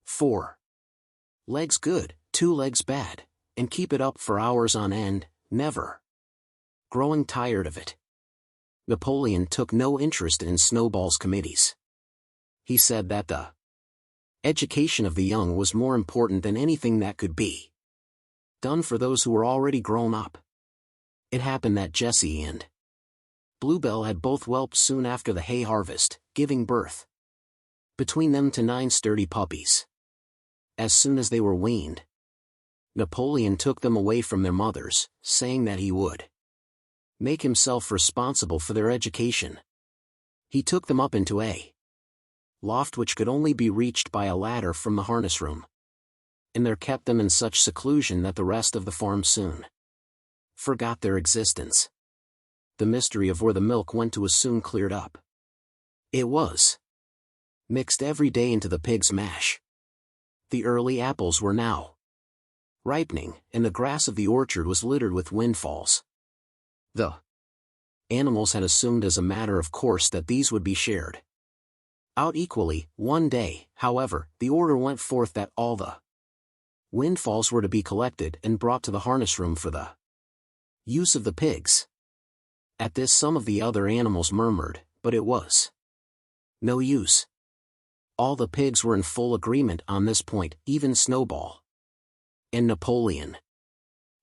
4 legs good, 2 legs bad, and keep it up for hours on end, never growing tired of it. Napoleon took no interest in Snowball's committees. He said that the education of the young was more important than anything that could be done for those who were already grown up. It happened that Jessie and Bluebell had both whelped soon after the hay harvest, giving birth between them to 9 sturdy puppies. As soon as they were weaned, Napoleon took them away from their mothers, saying that he would make himself responsible for their education. He took them up into a loft which could only be reached by a ladder from the harness room, and there kept them in such seclusion that the rest of the farm soon forgot their existence. The mystery of where the milk went to was soon cleared up. It was mixed every day into the pig's mash. The early apples were now ripening, and the grass of the orchard was littered with windfalls. The animals had assumed as a matter of course that these would be shared out equally. One day, however, the order went forth that all the windfalls were to be collected and brought to the harness room for the use of the pigs. At this some of the other animals murmured, but it was no use. All the pigs were in full agreement on this point, even Snowball and Napoleon.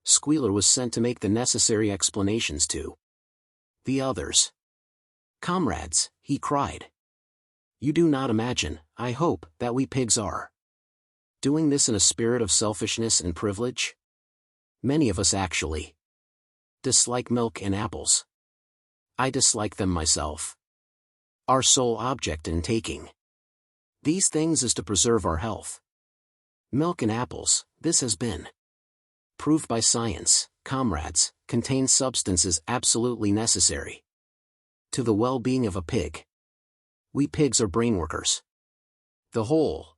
Squealer was sent to make the necessary explanations to the others. "Comrades," he cried, "you do not imagine, I hope, that we pigs are doing this in a spirit of selfishness and privilege? Many of us actually dislike milk and apples. I dislike them myself. Our sole object in taking these things is to preserve our health. Milk and apples, this has been proved by science, comrades, contain substances absolutely necessary to the well-being of a pig. We pigs are brain workers. The whole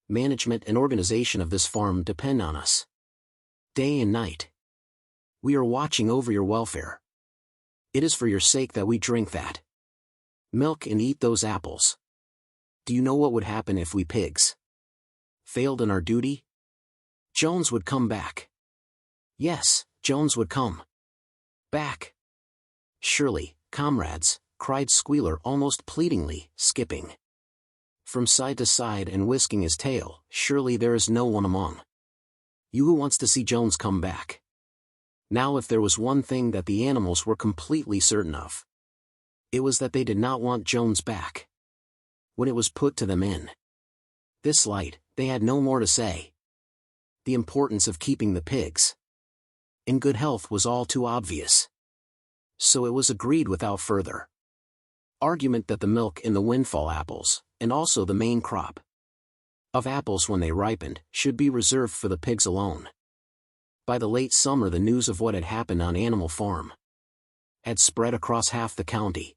management and organization of this farm depend on us. Day and night. We are watching over your welfare. It is for your sake that we drink that milk and eat those apples. Do you know what would happen if we pigs failed in our duty? Jones would come back. Yes, Jones would come back. Surely, comrades, cried Squealer almost pleadingly, skipping from side to side and whisking his tail. Surely there is no one among you who wants to see Jones come back. Now if there was one thing that the animals were completely certain of, it was that they did not want Jones back. When it was put to them in this light, they had no more to say. The importance of keeping the pigs in good health was all too obvious. So it was agreed without further argument that the milk in the windfall apples, and also the main crop of apples when they ripened, should be reserved for the pigs alone. By the late summer the news of what had happened on Animal Farm had spread across half the county.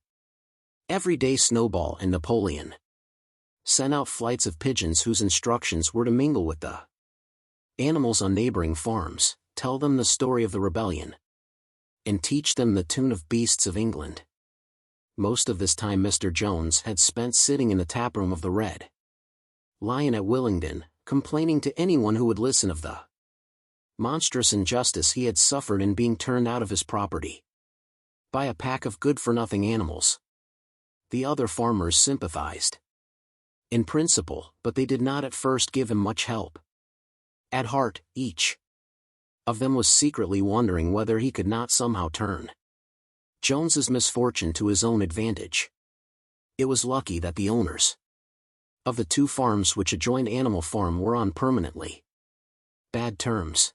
Every day Snowball and Napoleon sent out flights of pigeons whose instructions were to mingle with the animals on neighboring farms, tell them the story of the rebellion, and teach them the tune of Beasts of England. Most of this time Mr. Jones had spent sitting in the taproom of the Red Lion at Willingdon, complaining to anyone who would listen of the monstrous injustice he had suffered in being turned out of his property by a pack of good-for-nothing animals. The other farmers sympathized in principle, but they did not at first give him much help. At heart, each of them was secretly wondering whether he could not somehow turn Jones's misfortune to his own advantage. It was lucky that the owners of the two farms which adjoined Animal Farm were on permanently bad terms.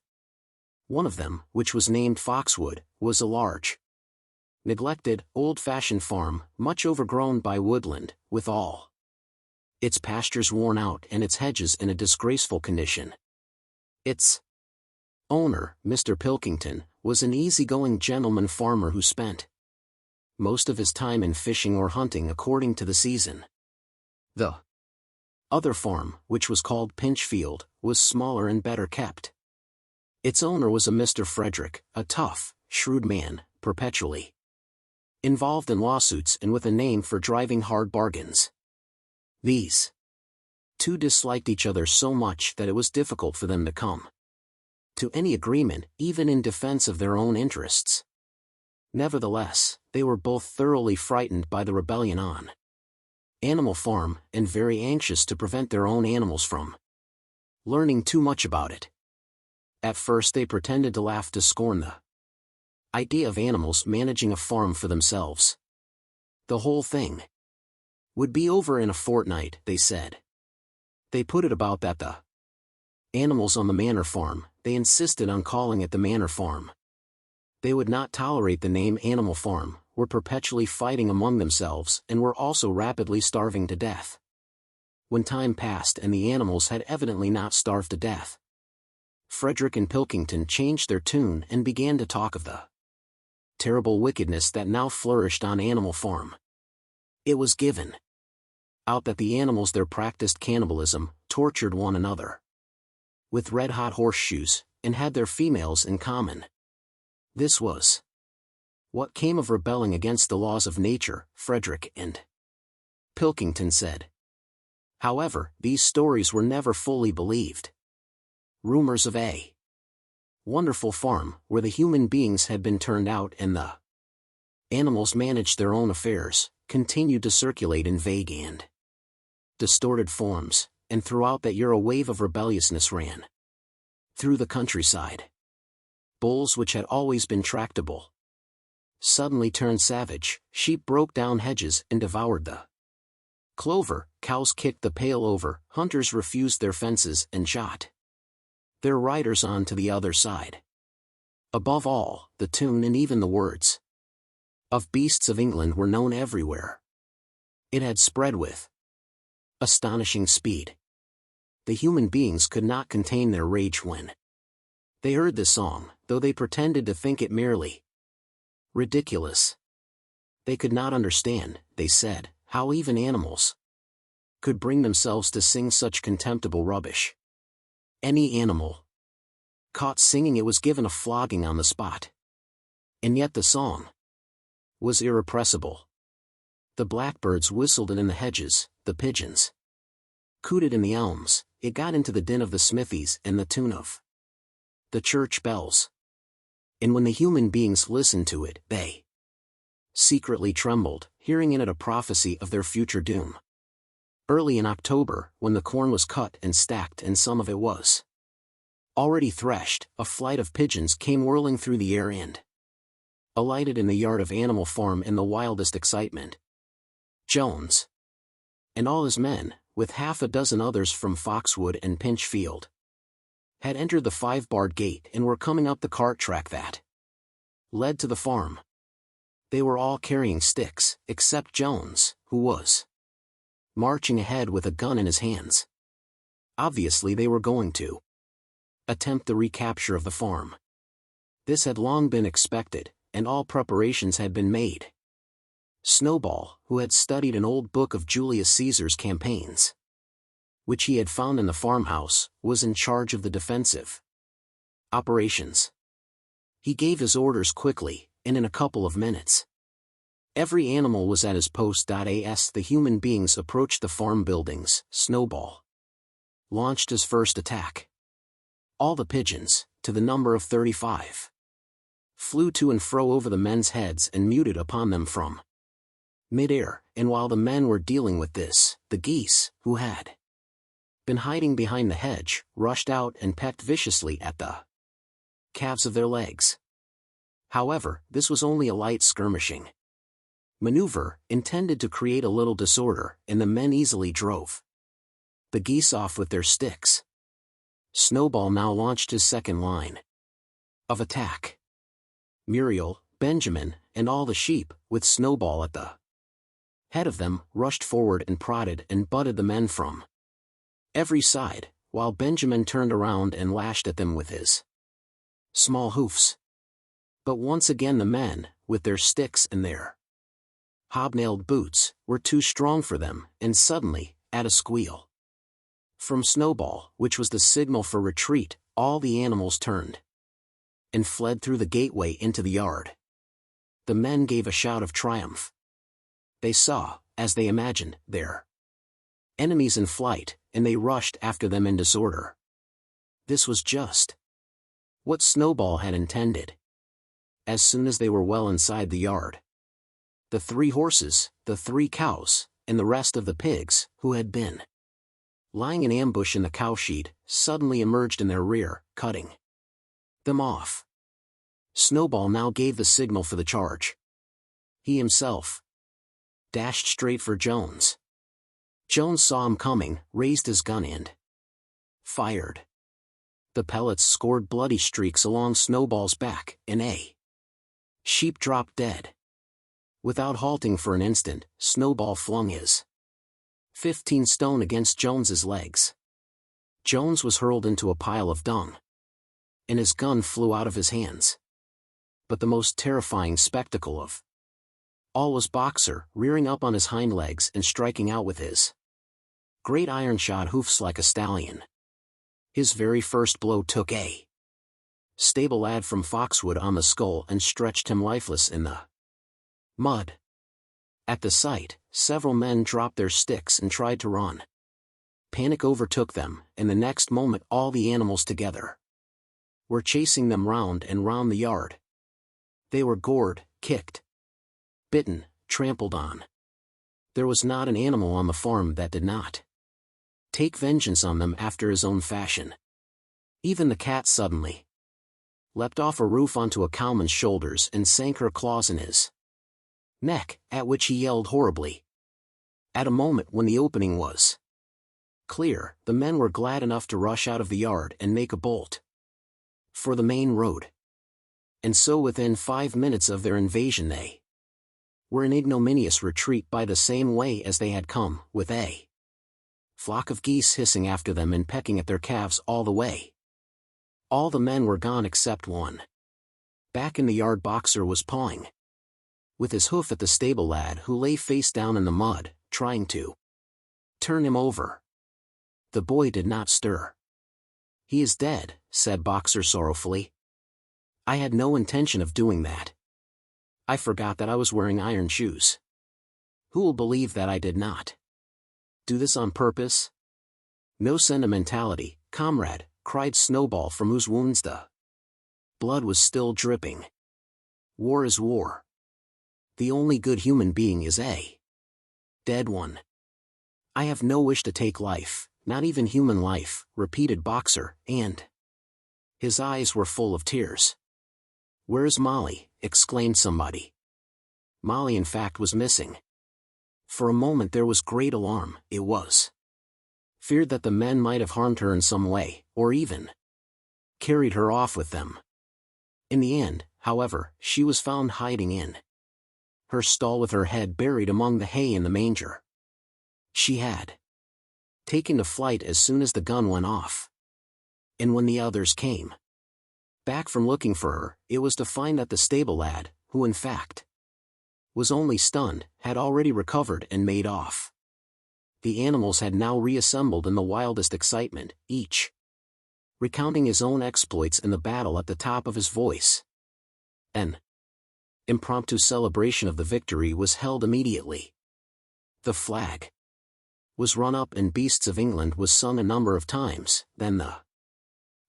One of them, which was named Foxwood, was a large, neglected, old-fashioned farm, much overgrown by woodland, with all its pastures worn out and its hedges in a disgraceful condition. Its owner, Mr. Pilkington, was an easy-going gentleman farmer who spent most of his time in fishing or hunting according to the season. The other farm, which was called Pinchfield, was smaller and better kept. Its owner was a Mr. Frederick, a tough, shrewd man, perpetually involved in lawsuits and with a name for driving hard bargains. These two disliked each other so much that it was difficult for them to come to any agreement, even in defense of their own interests. Nevertheless, they were both thoroughly frightened by the rebellion on Animal Farm, and very anxious to prevent their own animals from learning too much about it. At first they pretended to laugh to scorn the idea of animals managing a farm for themselves. The whole thing would be over in a fortnight, they said. They put it about that the animals on the Manor Farm, they insisted on calling it the Manor Farm. They would not tolerate the name Animal Farm, were perpetually fighting among themselves and were also rapidly starving to death. When time passed and the animals had evidently not starved to death, Frederick and Pilkington changed their tune and began to talk of the terrible wickedness that now flourished on Animal Farm. It was given out that the animals there practiced cannibalism, tortured one another with red-hot horseshoes, and had their females in common. This was what came of rebelling against the laws of nature, Frederick and Pilkington said. However, these stories were never fully believed. Rumors of a wonderful farm, where the human beings had been turned out and the animals managed their own affairs, continued to circulate in vague and distorted forms, and throughout that year a wave of rebelliousness ran through the countryside. Bulls which had always been tractable suddenly turned savage, sheep broke down hedges and devoured the clover, cows kicked the pail over, hunters refused their fences and shot their riders on to the other side. Above all, the tune and even the words of Beasts of England were known everywhere. It had spread with astonishing speed. The human beings could not contain their rage when they heard the song, though they pretended to think it merely ridiculous. They could not understand, they said, how even animals could bring themselves to sing such contemptible rubbish. Any animal caught singing it was given a flogging on the spot. And yet the song was irrepressible. The blackbirds whistled it in the hedges, the pigeons cooted in the elms, it got into the din of the smithies and the tune of the church bells. And when the human beings listened to it, they secretly trembled, hearing in it a prophecy of their future doom. Early in October, when the corn was cut and stacked and some of it was already threshed, a flight of pigeons came whirling through the air and alighted in the yard of Animal Farm in the wildest excitement. Jones and all his men, with half a dozen others from Foxwood and Pinchfield, had entered the 5-barred gate and were coming up the cart track that led to the farm. They were all carrying sticks, except Jones, who was marching ahead with a gun in his hands. Obviously they were going to attempt the recapture of the farm. This had long been expected, and all preparations had been made. Snowball, who had studied an old book of Julius Caesar's campaigns, which he had found in the farmhouse, was in charge of the defensive operations. He gave his orders quickly, and in a couple of minutes, every animal was at his post. As the human beings approached the farm buildings, Snowball launched his first attack. All the pigeons, to the number of 35, flew to and fro over the men's heads and muted upon them from mid-air, and while the men were dealing with this, the geese, who had been hiding behind the hedge, rushed out and pecked viciously at the calves of their legs. However, this was only a light skirmishing maneuver, intended to create a little disorder, and the men easily drove the geese off with their sticks. Snowball now launched his second line of attack. Muriel, Benjamin, and all the sheep, with Snowball at the head of them, rushed forward and prodded and butted the men from every side, while Benjamin turned around and lashed at them with his small hoofs. But once again the men, with their sticks and their hobnailed boots, were too strong for them, and suddenly, at a squeal from Snowball, which was the signal for retreat, all the animals turned and fled through the gateway into the yard. The men gave a shout of triumph. They saw, as they imagined, their enemies in flight, and they rushed after them in disorder. This was just what Snowball had intended. As soon as they were well inside the yard, the 3 horses, the 3 cows, and the rest of the pigs, who had been lying in ambush in the cowshed, suddenly emerged in their rear, cutting them off. Snowball now gave the signal for the charge. He himself dashed straight for Jones. Jones saw him coming, raised his gun and fired. The pellets scored bloody streaks along Snowball's back, and a sheep dropped dead. Without halting for an instant, Snowball flung his 15-stone against Jones's legs. Jones was hurled into a pile of dung, and his gun flew out of his hands. But the most terrifying spectacle of all was Boxer, rearing up on his hind legs and striking out with his great iron-shod hoofs like a stallion. His very first blow took a stable lad from Foxwood on the skull and stretched him lifeless in the mud. At the sight, several men dropped their sticks and tried to run. Panic overtook them, and the next moment all the animals together were chasing them round and round the yard. They were gored, kicked, bitten, trampled on. There was not an animal on the farm that did not take vengeance on them after his own fashion. Even the cat suddenly leapt off a roof onto a cowman's shoulders and sank her claws in his neck, at which he yelled horribly. At a moment when the opening was clear, the men were glad enough to rush out of the yard and make a bolt for the main road. And so within 5 minutes of their invasion they were in ignominious retreat by the same way as they had come, with a flock of geese hissing after them and pecking at their calves all the way. All the men were gone except one. Back in the yard, Boxer was pawing with his hoof at the stable lad who lay face down in the mud, trying to turn him over. The boy did not stir. "He is dead," said Boxer sorrowfully. "I had no intention of doing that. I forgot that I was wearing iron shoes. Who will believe that I did not do this on purpose?" "No sentimentality, comrade," cried Snowball, from whose wounds the blood was still dripping. "War is war. The only good human being is a dead one. I have no wish to take life, not even human life, repeated Boxer, and his eyes were full of tears. Where's Molly? Exclaimed somebody. Molly in fact was missing. For a moment there was great alarm. It was feared that the men might have harmed her in some way, or even carried her off with them. In the end, however, she was found hiding in her stall with her head buried among the hay in the manger. She had taken to flight as soon as the gun went off. And when the others came back from looking for her, it was to find that the stable lad, who in fact was only stunned, had already recovered and made off. The animals had now reassembled in the wildest excitement, each recounting his own exploits in the battle at the top of his voice. An impromptu celebration of the victory was held immediately. The flag was run up and Beasts of England was sung a number of times. Then the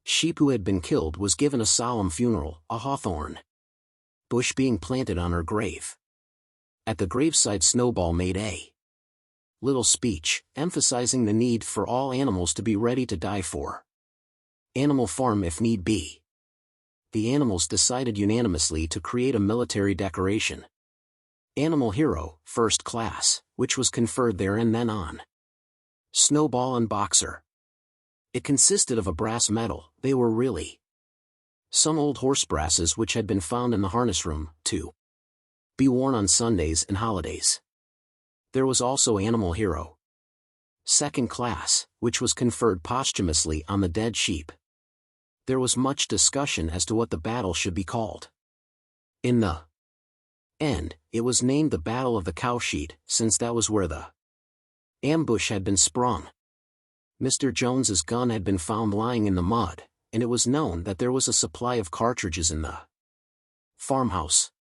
sheep who had been killed was given a solemn funeral, a hawthorn bush being planted on her grave. At the graveside Snowball made a little speech, emphasizing the need for all animals to be ready to die for Animal Farm if need be. The animals decided unanimously to create a military decoration, Animal Hero, First Class, which was conferred there and then on Snowball and Boxer. It consisted of a brass medal. They were really some old horse brasses which had been found in the harness room, to be worn on Sundays and holidays. There was also Animal Hero, Second Class, which was conferred posthumously on the dead sheep. There was much discussion as to what the battle should be called. In the end, it was named the Battle of the Cowshed, since that was where the ambush had been sprung. Mr. Jones's gun had been found lying in the mud, and it was known that there was a supply of cartridges in the farmhouse.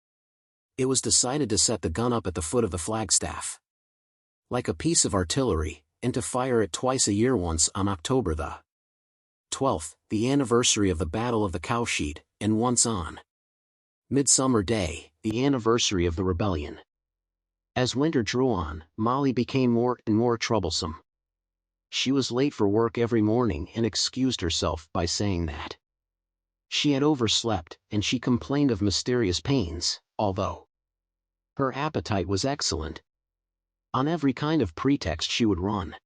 It was decided to set the gun up at the foot of the flagstaff, like a piece of artillery, and to fire it twice a year, once on October the 12th, the anniversary of the Battle of the Cowshed, and once on Midsummer Day, the anniversary of the rebellion. As winter drew on, Molly became more and more troublesome. She was late for work every morning and excused herself by saying that she had overslept, and she complained of mysterious pains, although her appetite was excellent. On every kind of pretext she would run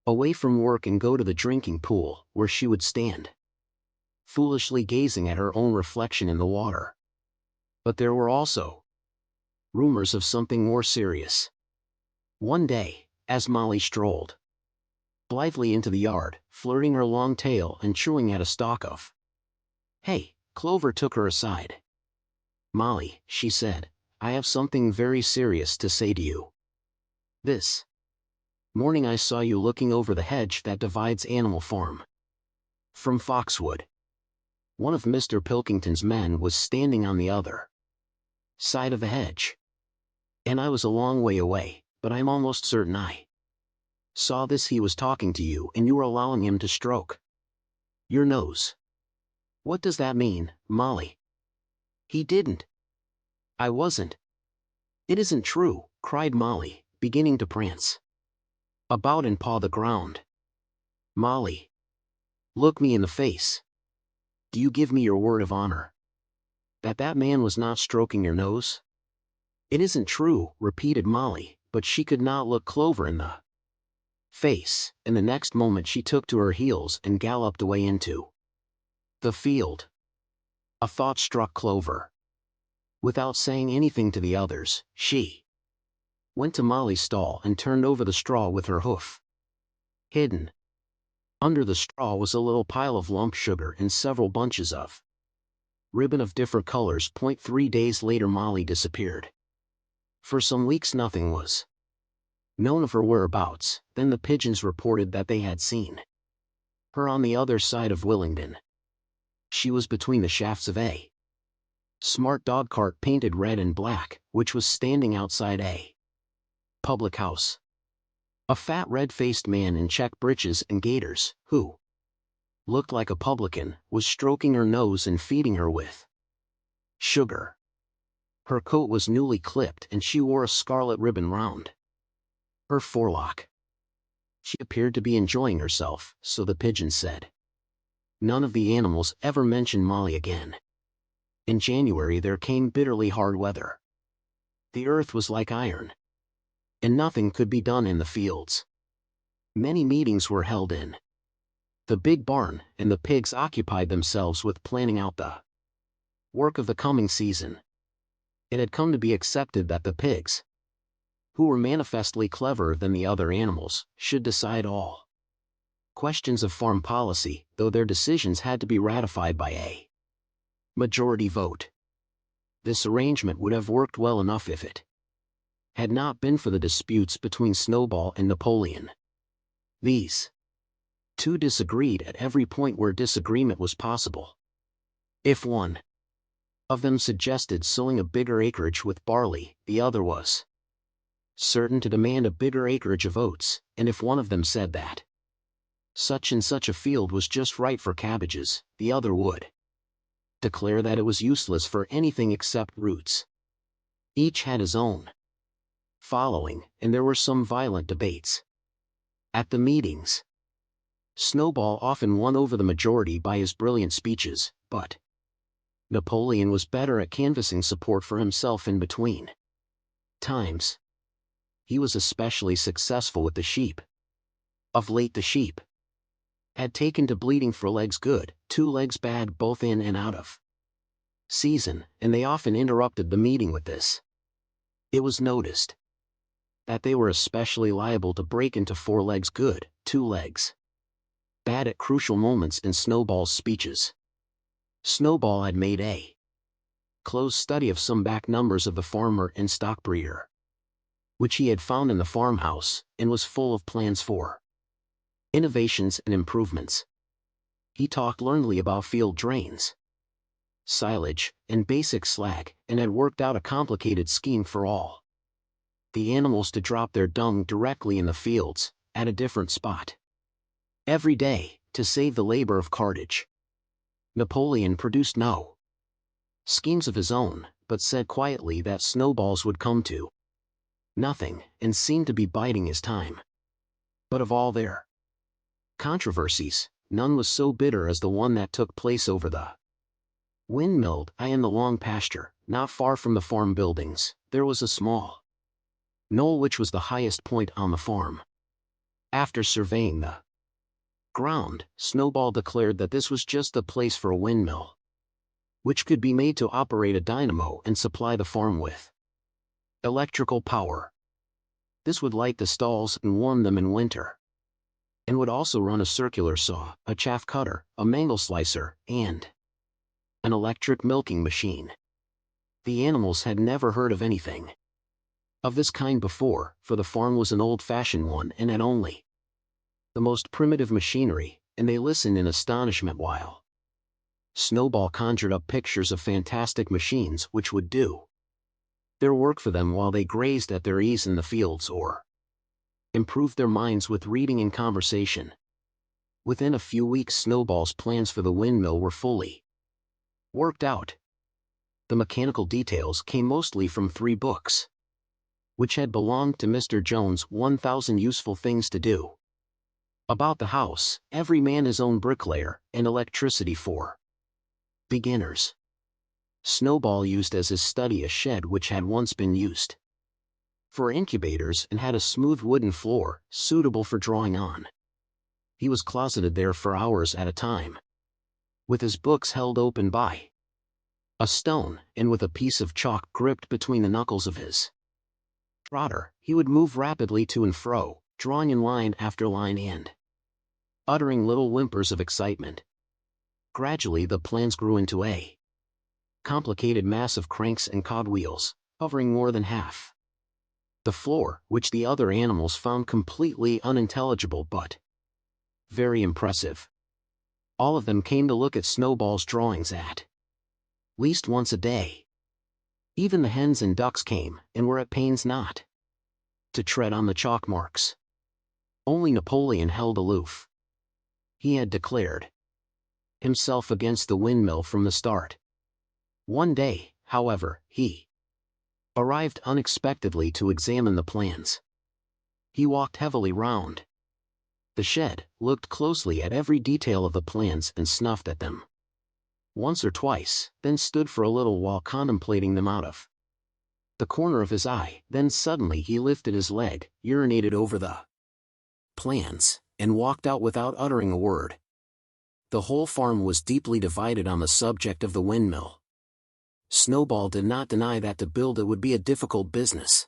away from work and go to the drinking pool, where she would stand foolishly gazing at her own reflection in the water. But there were also rumors of something more serious. One day, as Molly strolled blithely into the yard, flirting her long tail and chewing at a stalk of hay, Clover took her aside. "Molly," she said, "I have something very serious to say to you. This morning I saw you looking over the hedge that divides Animal Farm from Foxwood. One of Mr. Pilkington's men was standing on the other side of the hedge, and I was a long way away, but I'm almost certain I saw this. He was talking to you, and you were allowing him to stroke your nose." "What does that mean, Molly?" "He didn't. I wasn't." "It isn't true," cried Molly, beginning to prance about and paw the ground. "Molly, look me in the face. Do you give me your word of honor that that man was not stroking your nose?" "It isn't true," repeated Molly, but she could not look Clover in the face, and the next moment she took to her heels and galloped away into the field. A thought struck Clover. Without saying anything to the others, she went to Molly's stall and turned over the straw with her hoof. Hidden under the straw was a little pile of lump sugar and several bunches of ribbon of different colors. 3 days later Molly disappeared. For some weeks nothing was known of her whereabouts. Then the pigeons reported that they had seen her on the other side of Willingdon. She was between the shafts of a smart dog cart painted red and black, which was standing outside a public house. A fat red-faced man in check breeches and gaiters, who looked like a publican, was stroking her nose and feeding her with sugar. Her coat was newly clipped and she wore a scarlet ribbon round her forelock. She appeared to be enjoying herself, so the pigeons said. None of the animals ever mentioned Molly again. In January there came bitterly hard weather. The earth was like iron, and nothing could be done in the fields. Many meetings were held in the big barn, and the pigs occupied themselves with planning out the work of the coming season. It had come to be accepted that the pigs, who were manifestly cleverer than the other animals, should decide all questions of farm policy, though their decisions had to be ratified by a majority vote. This arrangement would have worked well enough if it had not been for the disputes between Snowball and Napoleon. These two disagreed at every point where disagreement was possible. If one of them suggested sowing a bigger acreage with barley, the other was certain to demand a bigger acreage of oats, and if one of them said that such and such a field was just right for cabbages, the other would declare that it was useless for anything except roots. Each had his own following, and there were some violent debates. At the meetings, Snowball often won over the majority by his brilliant speeches, but Napoleon was better at canvassing support for himself in between times. He was especially successful with the sheep. Of late the sheep had taken to bleating for legs good, 2 legs bad, both in and out of season, and they often interrupted the meeting with this. It was noticed that they were especially liable to break into 4 legs good, 2 legs bad at crucial moments in Snowball's speeches. Snowball had made a close study of some back numbers of the Farmer and Stock Breeder, which he had found in the farmhouse, and was full of plans for innovations and improvements. He talked learnedly about field drains, silage, and basic slag, and had worked out a complicated scheme for all the animals to drop their dung directly in the fields, at a different spot every day, to save the labor of cartage. Napoleon produced no schemes of his own, but said quietly that Snowballs would come to nothing, and seemed to be biding his time. But of all their controversies, none was so bitter as the one that took place over the windmill. In the long pasture, not far from the farm buildings, there was a small knoll which was the highest point on the farm. After surveying the ground, Snowball declared that this was just the place for a windmill, which could be made to operate a dynamo and supply the farm with electrical power. This would light the stalls and warm them in winter, and would also run a circular saw, a chaff cutter, a mangle slicer, and an electric milking machine. The animals had never heard of anything of this kind before, for the farm was an old-fashioned one and had only the most primitive machinery, and they listened in astonishment while Snowball conjured up pictures of fantastic machines which would do their work for them while they grazed at their ease in the fields or improved their minds with reading and conversation. Within a few weeks Snowball's plans for the windmill were fully worked out. The mechanical details came mostly from 3 books, which had belonged to Mr. Jones' 1,000 Useful Things to Do, About the House, Every Man His Own Bricklayer, and Electricity for Beginners. Snowball used as his study a shed which had once been used for incubators and had a smooth wooden floor, suitable for drawing on. He was closeted there for hours at a time, with his books held open by a stone, and with a piece of chalk gripped between the knuckles of his trotter. He would move rapidly to and fro, drawing in line after line and uttering little whimpers of excitement. Gradually the plans grew into a complicated mass of cranks and cogwheels, covering more than half the floor, which the other animals found completely unintelligible but very impressive. All of them came to look at Snowball's drawings at least once a day. Even the hens and ducks came, and were at pains not to tread on the chalk marks. Only Napoleon held aloof. He had declared himself against the windmill from the start. One day, however, he arrived unexpectedly to examine the plans. He walked heavily round The shed looked closely at every detail of the plans and snuffed at them once or twice, then stood for a little while contemplating them out of the corner of his eye. Then suddenly he lifted his leg, urinated over the plans, and walked out without uttering a word. The whole farm was deeply divided on the subject of the windmill. Snowball did not deny that to build it would be a difficult business.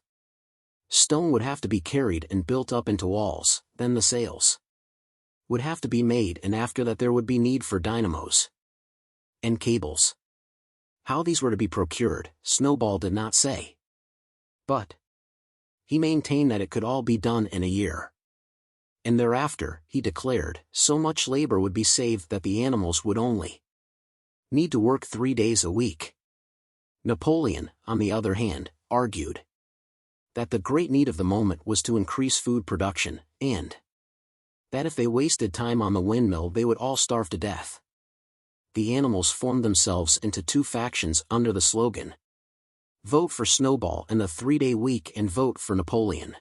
Stone would have to be carried and built up into walls, then the sails would have to be made, and after that there would be need for dynamos and cables. How these were to be procured, Snowball did not say. But he maintained that it could all be done in a year. And thereafter, he declared, so much labor would be saved that the animals would only need to work 3 days a week. Napoleon, on the other hand, argued that the great need of the moment was to increase food production, and that if they wasted time on the windmill they would all starve to death. The animals formed themselves into 2 factions under the slogan, "Vote for Snowball and the 3-day week and vote for Napoleon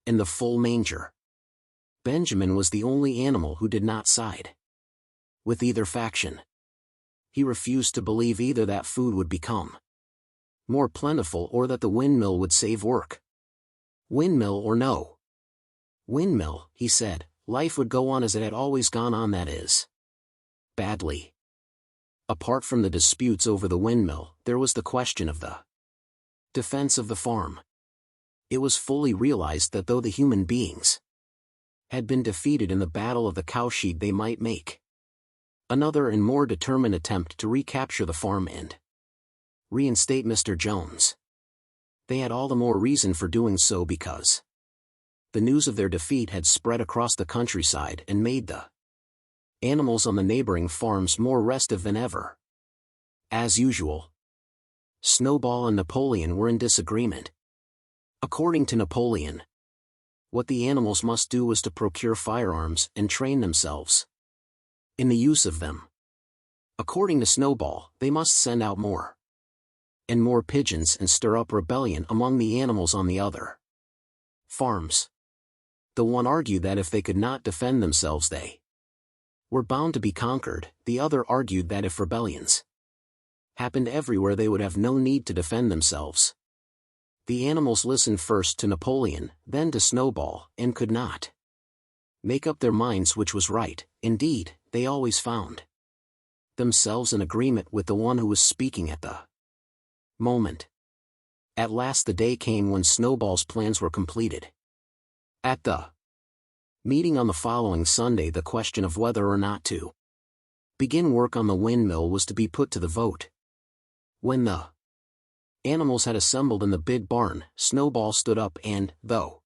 and the full manger." Benjamin was the only animal who did not side with either faction. He refused to believe either that food would become more plentiful or that the windmill would save work. Windmill or no windmill, he said, life would go on as it had always gone on, that is, badly. Apart from the disputes over the windmill, there was the question of the defense of the farm. It was fully realized that though the human beings had been defeated in the battle of the cowshed, they might make another and more determined attempt to recapture the farm and reinstate Mr. Jones. They had all the more reason for doing so because the news of their defeat had spread across the countryside and made the animals on the neighboring farms more restive than ever. As usual, Snowball and Napoleon were in disagreement. According to Napoleon, what the animals must do was to procure firearms and train themselves in the use of them. According to Snowball, they must send out more and more pigeons and stir up rebellion among the animals on the other farms. The one argued that if they could not defend themselves they were bound to be conquered. The other argued that if rebellions happened everywhere they would have no need to defend themselves. The animals listened first to Napoleon, then to Snowball, and could not make up their minds which was right. Indeed, they always found themselves in agreement with the one who was speaking at the moment. At last the day came when Snowball's plans were completed. At the meeting on the following Sunday, the question of whether or not to begin work on the windmill was to be put to the vote. When the animals had assembled in the big barn, Snowball stood up and, though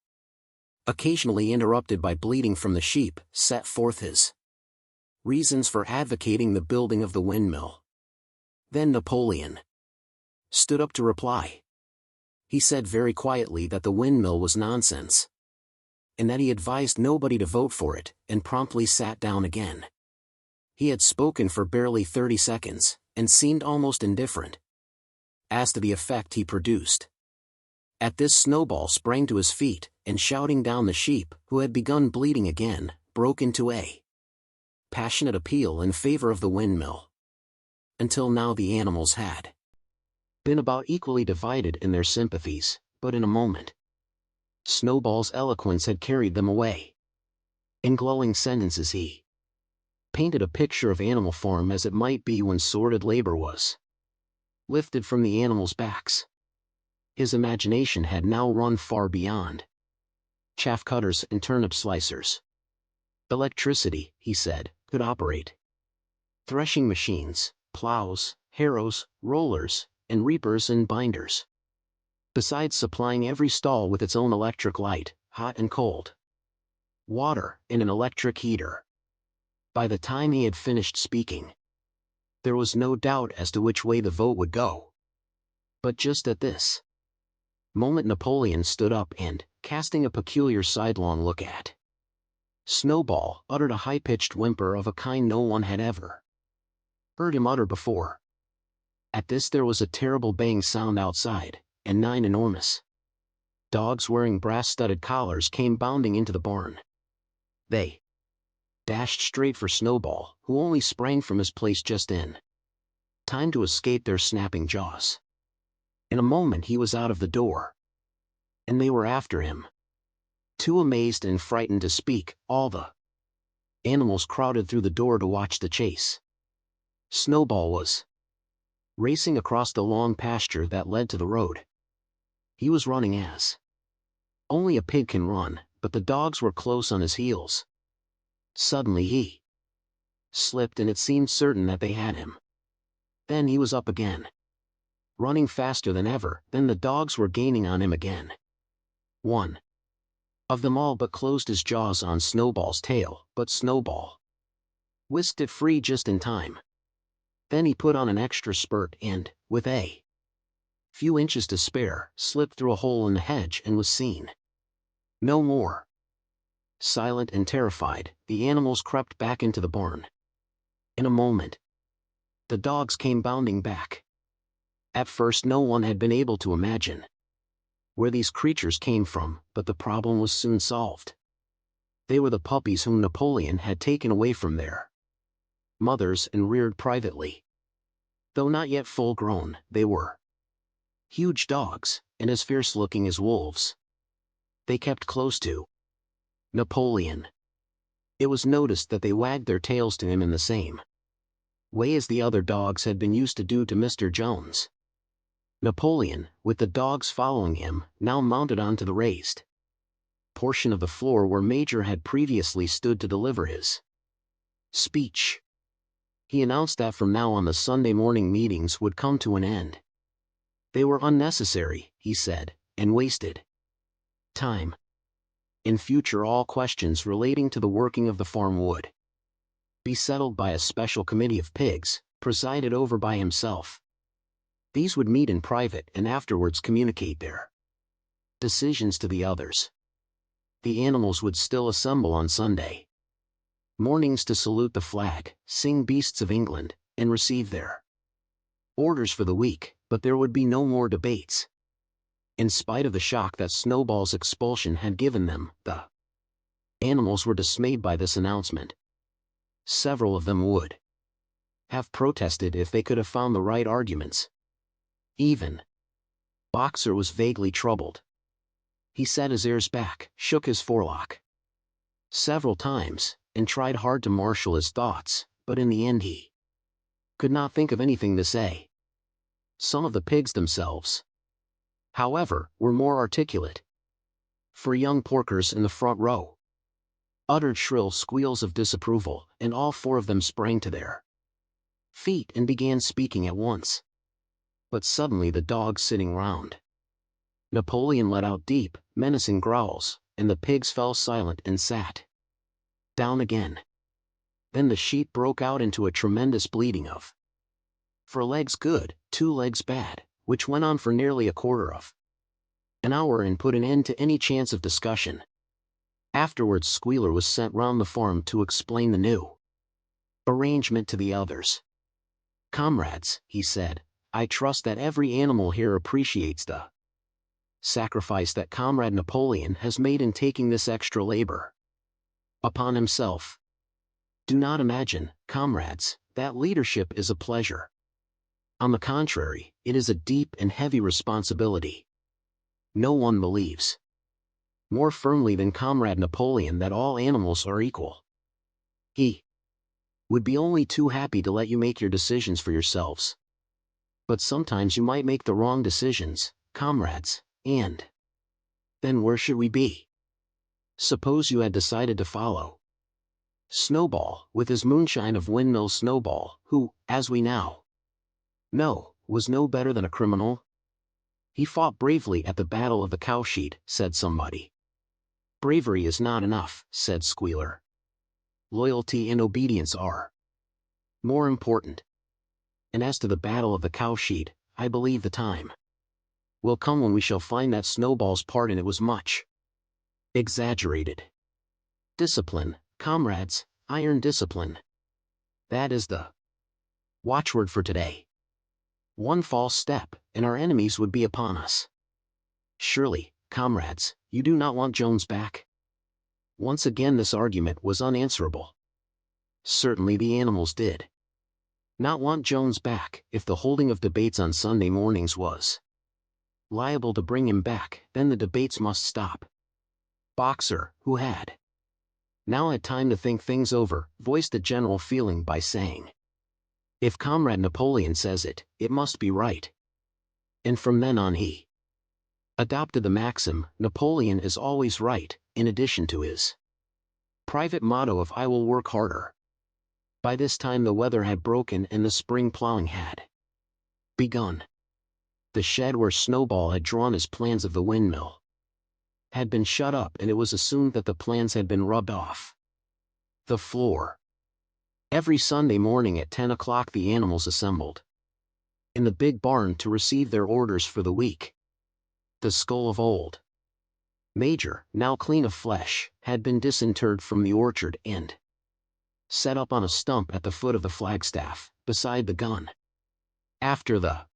occasionally interrupted by bleating from the sheep, set forth his reasons for advocating the building of the windmill. Then Napoleon stood up to reply. He said very quietly that the windmill was nonsense, and that he advised nobody to vote for it, and promptly sat down again. He had spoken for barely 30 seconds, and seemed almost indifferent as to the effect he produced. At this, Snowball sprang to his feet, and shouting down the sheep, who had begun bleating again, broke into a passionate appeal in favor of the windmill. Until now the animals had been about equally divided in their sympathies, but in a moment Snowball's eloquence had carried them away. In glowing sentences he painted a picture of Animal Farm as it might be when sordid labor was lifted from the animals' backs. His imagination had now run far beyond chaff cutters and turnip slicers. Electricity, he said, could operate threshing machines, plows, harrows, rollers, and reapers and binders, besides supplying every stall with its own electric light, hot and cold water, and an electric heater. By the time he had finished speaking, there was no doubt as to which way the vote would go. But just at this moment Napoleon stood up and, casting a peculiar sidelong look at Snowball, uttered a high-pitched whimper of a kind no one had ever heard him utter before. At this there was a terrible bang sound outside, and 9 enormous dogs wearing brass-studded collars came bounding into the barn. They dashed straight for Snowball, who only sprang from his place just in time to escape their snapping jaws. In a moment he was out of the door, and they were after him. Too amazed and frightened to speak, all the animals crowded through the door to watch the chase. Snowball was racing across the long pasture that led to the road. He was running as only a pig can run, but the dogs were close on his heels. Suddenly he slipped and it seemed certain that they had him. Then he was up again, running faster than ever. Then the dogs were gaining on him again. One of them all but closed his jaws on Snowball's tail, but Snowball whisked it free just in time. Then he put on an extra spurt and, with a few inches to spare, slipped through a hole in the hedge and was seen no more. Silent and terrified, the animals crept back into the barn. In a moment, the dogs came bounding back. At first no one had been able to imagine where these creatures came from, but the problem was soon solved. They were the puppies whom Napoleon had taken away from their mothers and reared privately. Though not yet full grown, they were huge dogs, and as fierce-looking as wolves. They kept close to Napoleon. It was noticed that they wagged their tails to him in the same way as the other dogs had been used to do to Mr. Jones. Napoleon, with the dogs following him, now mounted onto the raised portion of the floor where Major had previously stood to deliver his speech. He announced that from now on the Sunday morning meetings would come to an end. They were unnecessary, he said, and wasted time. In future all questions relating to the working of the farm would be settled by a special committee of pigs, presided over by himself. These would meet in private and afterwards communicate their decisions to the others. The animals would still assemble on Sunday mornings to salute the flag, sing Beasts of England, and receive their orders for the week, but there would be no more debates. In spite of the shock that Snowball's expulsion had given them, the animals were dismayed by this announcement. Several of them would have protested if they could have found the right arguments. Even Boxer was vaguely troubled. He set his ears back, shook his forelock several times, and tried hard to marshal his thoughts, but in the end he could not think of anything to say. Some of the pigs themselves, however, were more articulate. For young porkers in the front row uttered shrill squeals of disapproval, and all four of them sprang to their feet and began speaking at once. But suddenly the dogs sitting round Napoleon let out deep, menacing growls, and the pigs fell silent and sat down again. Then the sheep broke out into a tremendous bleating of 4 legs good, 2 legs bad, which went on for nearly a quarter of an hour and put an end to any chance of discussion. Afterwards Squealer was sent round the farm to explain the new arrangement to the others. "Comrades," he said, "I trust that every animal here appreciates the sacrifice that Comrade Napoleon has made in taking this extra labor upon himself. Do not imagine, comrades, that leadership is a pleasure. On the contrary, it is a deep and heavy responsibility. No one believes more firmly than Comrade Napoleon that all animals are equal. He would be only too happy to let you make your decisions for yourselves. But sometimes you might make the wrong decisions, comrades, and then where should we be? Suppose you had decided to follow Snowball, with his moonshine of Windmill Snowball, who, as we now know, was no better than a criminal? He fought bravely at the Battle of the Cowshed, said somebody. Bravery is not enough, said Squealer. Loyalty and obedience are more important. And as to the Battle of the Cowshed, I believe the time will come when we shall find that Snowball's part in it was much exaggerated. Discipline, comrades, iron discipline. That is the watchword for today. One false step, and our enemies would be upon us. Surely, comrades, you do not want Jones back? Once again this argument was unanswerable. Certainly the animals did not want Jones back. If the holding of debates on Sunday mornings was liable to bring him back, then the debates must stop. Boxer, who had now had time to think things over, voiced a general feeling by saying, "If Comrade Napoleon says it, it must be right." And from then on he adopted the maxim, "Napoleon is always right," in addition to his private motto of "I will work harder." By this time the weather had broken and the spring plowing had begun. The shed where Snowball had drawn his plans of the windmill had been shut up, and it was assumed that the plans had been rubbed off the floor. Every Sunday morning at 10 o'clock the animals assembled in the big barn to receive their orders for the week. The skull of old Major, now clean of flesh, had been disinterred from the orchard and set up on a stump at the foot of the flagstaff, beside the gun. After the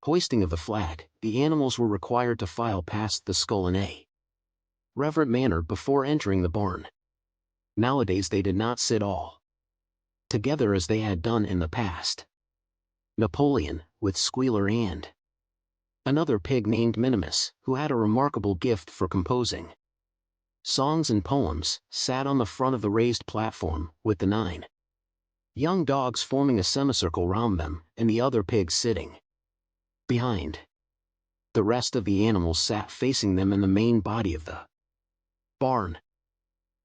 hoisting of the flag, the animals were required to file past the skull in a reverent manner before entering the barn. Nowadays they did not sit all together as they had done in the past. Napoleon, with Squealer and another pig named Minimus, who had a remarkable gift for composing songs and poems, sat on the front of the raised platform, with the 9 young dogs forming a semicircle round them, and the other pigs sitting behind. The rest of the animals sat facing them in the main body of the barn.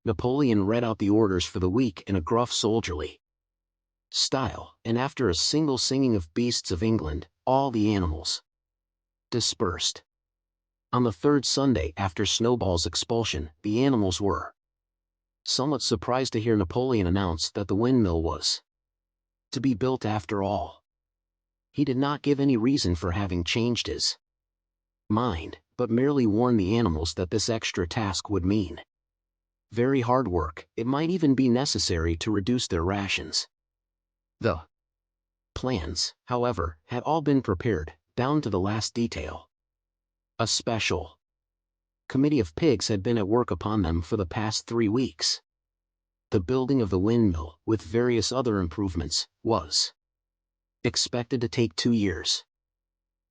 Napoleon read out the orders for the week in a gruff soldierly style, and after a single singing of Beasts of England, all the animals dispersed. On the third Sunday after Snowball's expulsion, the animals were somewhat surprised to hear Napoleon announce that the windmill was to be built after all. He did not give any reason for having changed his mind, but merely warned the animals that this extra task would mean very hard work. It might even be necessary to reduce their rations. The plans, however, had all been prepared, down to the last detail. A special committee of pigs had been at work upon them for the past 3 weeks. The building of the windmill, with various other improvements, was expected to take 2 years.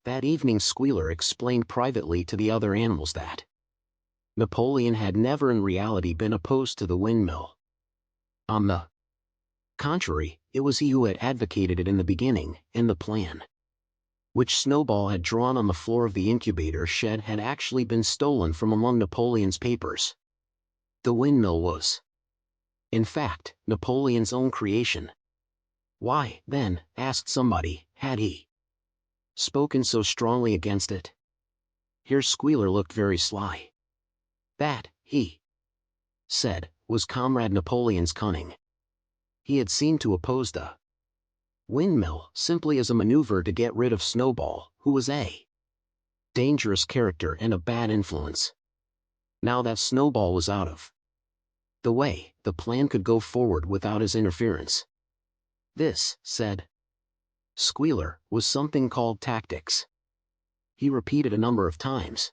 That evening Squealer explained privately to the other animals that Napoleon had never in reality been opposed to the windmill. On the contrary, it was he who had advocated it in the beginning, and the plan which Snowball had drawn on the floor of the incubator shed had actually been stolen from among Napoleon's papers. The windmill was, in fact, Napoleon's own creation. Why, then, asked somebody, had he spoken so strongly against it? Here Squealer looked very sly. That, he said, was Comrade Napoleon's cunning. He had seemed to oppose the windmill simply as a maneuver to get rid of Snowball, who was a dangerous character and a bad influence. Now that Snowball was out of the way, the plan could go forward without his interference. This, said Squealer, was something called tactics. He repeated a number of times.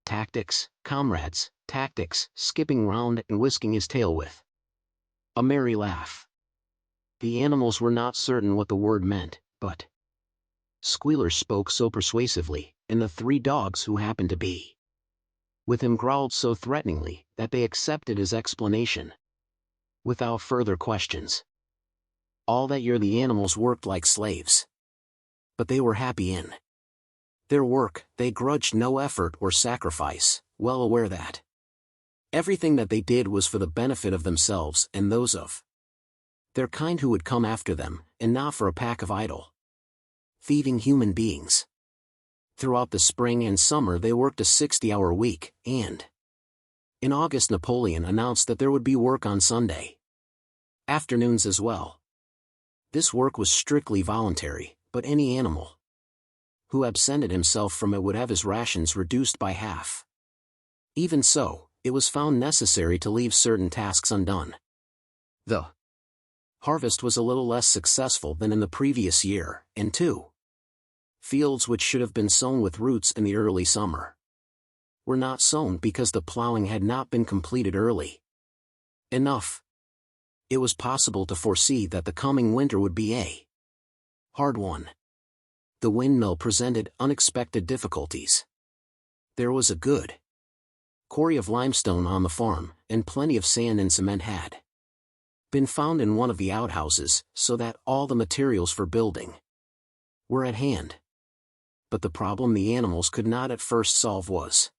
Tactics, comrades, tactics, skipping round and whisking his tail with a merry laugh. The animals were not certain what the word meant, but Squealer spoke so persuasively, and the 3 dogs who happened to be with him growled so threateningly, that they accepted his explanation without further questions. All that year the animals worked like slaves. But they were happy in their work, they grudged no effort or sacrifice, well aware that everything that they did was for the benefit of themselves and those of their kind who would come after them, and not for a pack of idle, thieving human beings. Throughout the spring and summer they worked a 60-hour week, and in August Napoleon announced that there would be work on Sunday afternoons as well. This work was strictly voluntary, but any animal who absented himself from it would have his rations reduced by half. Even so, it was found necessary to leave certain tasks undone. The harvest was a little less successful than in the previous year, and 2 fields which should have been sown with roots in the early summer were not sown because the plowing had not been completed early enough. It was possible to foresee that the coming winter would be a hard one. The windmill presented unexpected difficulties. There was a good quarry of limestone on the farm, and plenty of sand and cement had been found in one of the outhouses, so that all the materials for building were at hand. But the problem the animals could not at first solve was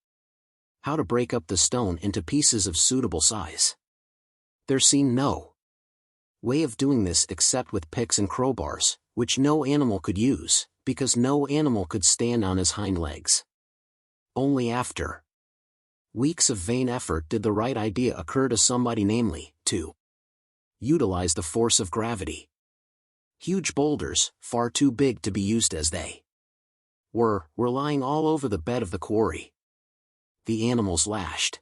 how to break up the stone into pieces of suitable size. There seemed no way of doing this except with picks and crowbars, which no animal could use, because no animal could stand on his hind legs. Only after weeks of vain effort did the right idea occur to somebody, namely, to utilize the force of gravity. Huge boulders, far too big to be used as they were lying all over the bed of the quarry. The animals lashed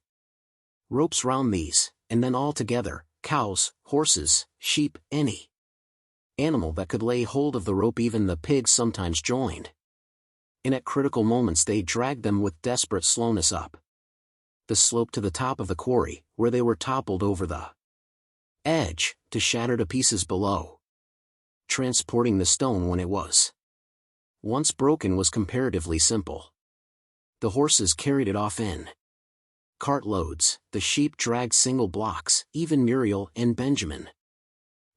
ropes round these, and then all together, cows, horses, sheep, any animal that could lay hold of the rope, even the pigs sometimes joined. And at critical moments they dragged them with desperate slowness up the slope to the top of the quarry, where they were toppled over the edge, to shatter to pieces below. Transporting the stone when it was once broken was comparatively simple. The horses carried it off in cartloads, the sheep dragged single blocks, even Muriel and Benjamin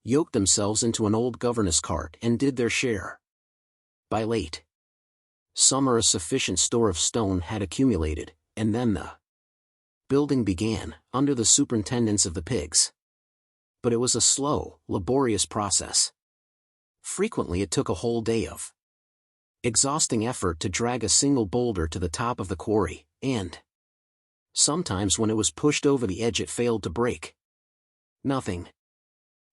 yoked themselves into an old governess cart and did their share. By late summer a sufficient store of stone had accumulated, and then the building began, under the superintendence of the pigs. But it was a slow, laborious process. Frequently it took a whole day of exhausting effort to drag a single boulder to the top of the quarry, and sometimes when it was pushed over the edge it failed to break. Nothing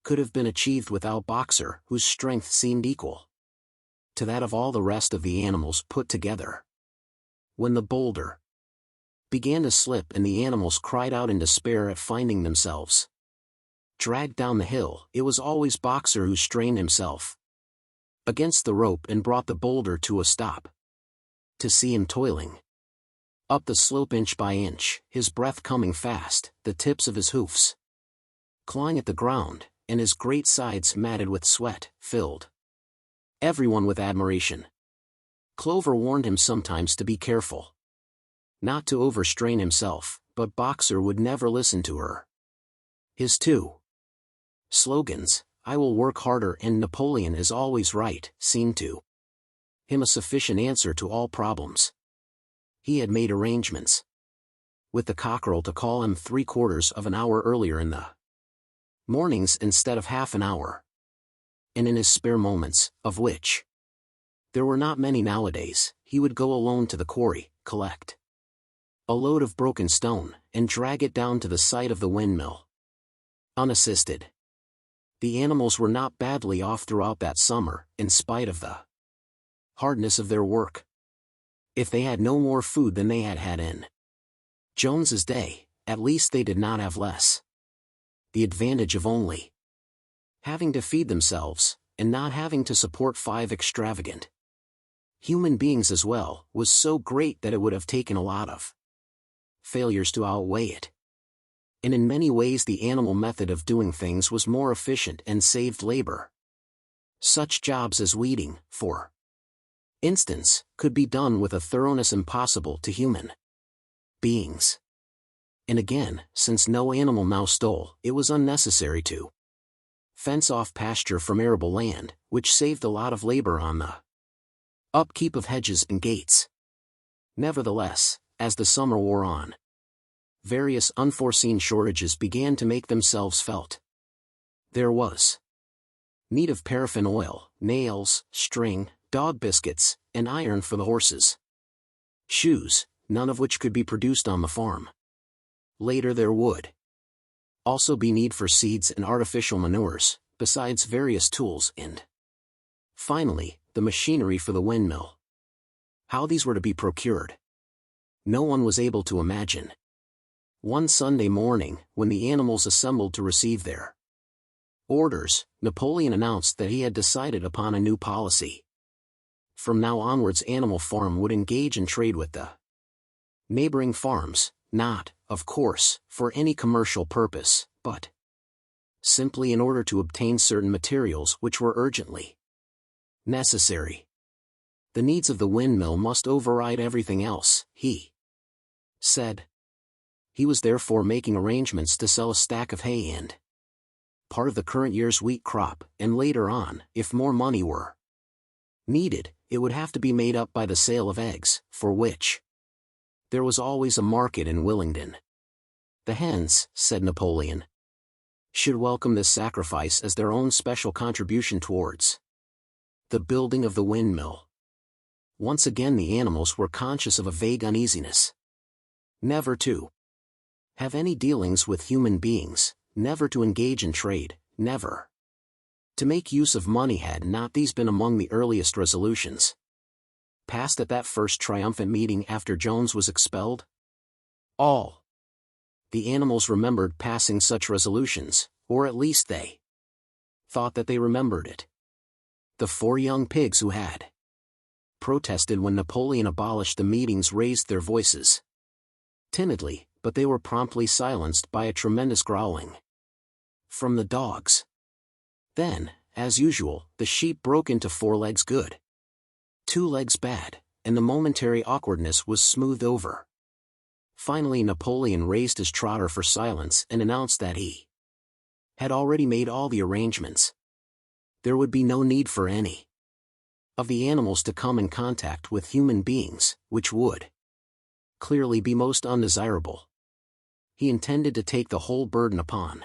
could have been achieved without Boxer, whose strength seemed equal to that of all the rest of the animals put together. When the boulder began to slip and the animals cried out in despair at finding themselves dragged down the hill, it was always Boxer who strained himself against the rope and brought the boulder to a stop. To see him toiling up the slope inch by inch, his breath coming fast, the tips of his hoofs clawing at the ground, and his great sides matted with sweat, filled everyone with admiration. Clover warned him sometimes to be careful not to overstrain himself, but Boxer would never listen to her. His two slogans, "I will work harder" and "Napoleon is always right," seemed to him a sufficient answer to all problems. He had made arrangements with the cockerel to call him 3/4 of an hour earlier in the mornings instead of half an hour. And in his spare moments, of which there were not many nowadays, he would go alone to the quarry, collect a load of broken stone, and drag it down to the site of the windmill. Unassisted, the animals were not badly off throughout that summer, in spite of the hardness of their work. If they had no more food than they had had in Jones's day, at least they did not have less. The advantage of only having to feed themselves, and not having to support 5 extravagant human beings as well, was so great that it would have taken a lot of failures to outweigh it. And in many ways the animal method of doing things was more efficient and saved labor. Such jobs as weeding, for instance, could be done with a thoroughness impossible to human beings. And again, since no animal now stole, it was unnecessary to fence off pasture from arable land, which saved a lot of labor on the upkeep of hedges and gates. Nevertheless, as the summer wore on, various unforeseen shortages began to make themselves felt. There was need of paraffin oil, nails, string, dog biscuits, and iron for the horses' shoes, none of which could be produced on the farm. Later there would also be need for seeds and artificial manures, besides various tools and, finally, the machinery for the windmill. How these were to be procured, no one was able to imagine. One Sunday morning, when the animals assembled to receive their orders, Napoleon announced that he had decided upon a new policy. From now onwards Animal Farm would engage in trade with the neighboring farms, not, of course, for any commercial purpose, but simply in order to obtain certain materials which were urgently necessary. The needs of the windmill must override everything else, he said. He was therefore making arrangements to sell a stack of hay and part of the current year's wheat crop, and later on, if more money were needed, it would have to be made up by the sale of eggs, for which there was always a market in Willingdon. The hens, said Napoleon, should welcome this sacrifice as their own special contribution towards the building of the windmill. Once again the animals were conscious of a vague uneasiness. Never to have any dealings with human beings, never to engage in trade, never to make use of money, had not these been among the earliest resolutions passed at that first triumphant meeting after Jones was expelled? All the animals remembered passing such resolutions, or at least they thought that they remembered it. The 4 young pigs who had protested when Napoleon abolished the meetings raised their voices timidly, but they were promptly silenced by a tremendous growling from the dogs. Then, as usual, the sheep broke into 4 legs good, 2 legs bad, and the momentary awkwardness was smoothed over. Finally Napoleon raised his trotter for silence and announced that he had already made all the arrangements. There would be no need for any of the animals to come in contact with human beings, which would clearly be most undesirable. He intended to take the whole burden upon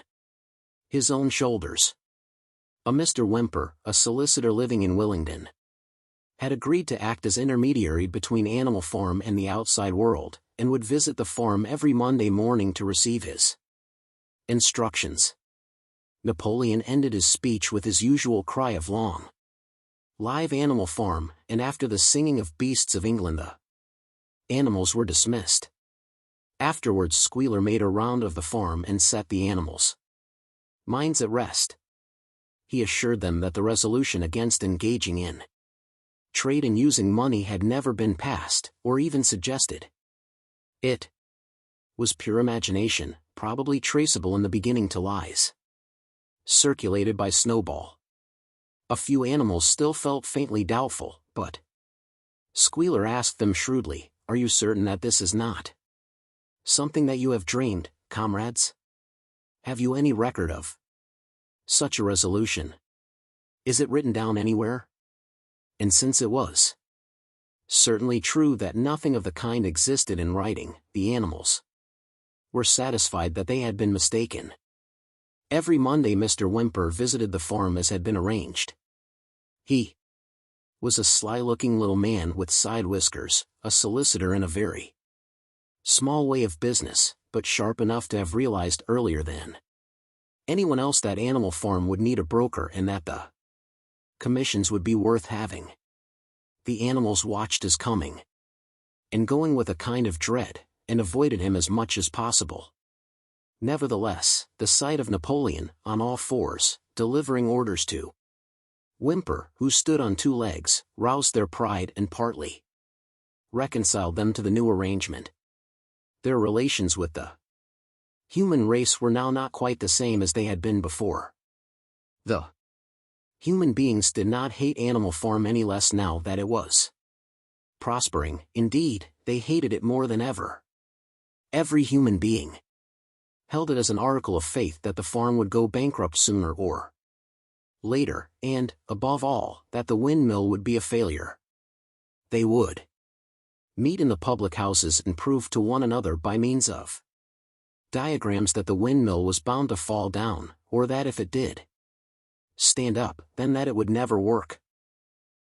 his own shoulders. A Mr. Whymper, a solicitor living in Willingdon, had agreed to act as intermediary between Animal Farm and the outside world, and would visit the farm every Monday morning to receive his instructions. Napoleon ended his speech with his usual cry of "Long live Animal Farm," and after the singing of Beasts of England the animals were dismissed. Afterwards Squealer made a round of the farm and set the animals' minds at rest. He assured them that the resolution against engaging in trade and using money had never been passed, or even suggested. It was pure imagination, probably traceable in the beginning to lies circulated by Snowball. A few animals still felt faintly doubtful, but Squealer asked them shrewdly, "Are you certain that this is not something that you have dreamed, comrades? Have you any record of such a resolution? Is it written down anywhere?" And since it was certainly true that nothing of the kind existed in writing, the animals were satisfied that they had been mistaken. Every Monday Mr. Whymper visited the farm as had been arranged. He was a sly-looking little man with side whiskers, a solicitor in a very small way of business, but sharp enough to have realized earlier than anyone else that Animal Farm would need a broker and that the commissions would be worth having. The animals watched his coming and going with a kind of dread, and avoided him as much as possible. Nevertheless, the sight of Napoleon, on all fours, delivering orders to Whymper, who stood on 2 legs, roused their pride and partly reconciled them to the new arrangement. Their relations with the human race were now not quite the same as they had been before. The human beings did not hate Animal Farm any less now that it was prospering. Indeed, they hated it more than ever. Every human being held it as an article of faith that the farm would go bankrupt sooner or later, and, above all, that the windmill would be a failure. They would meet in the public houses and prove to one another by means of diagrams that the windmill was bound to fall down, or that if it did stand up, then that it would never work.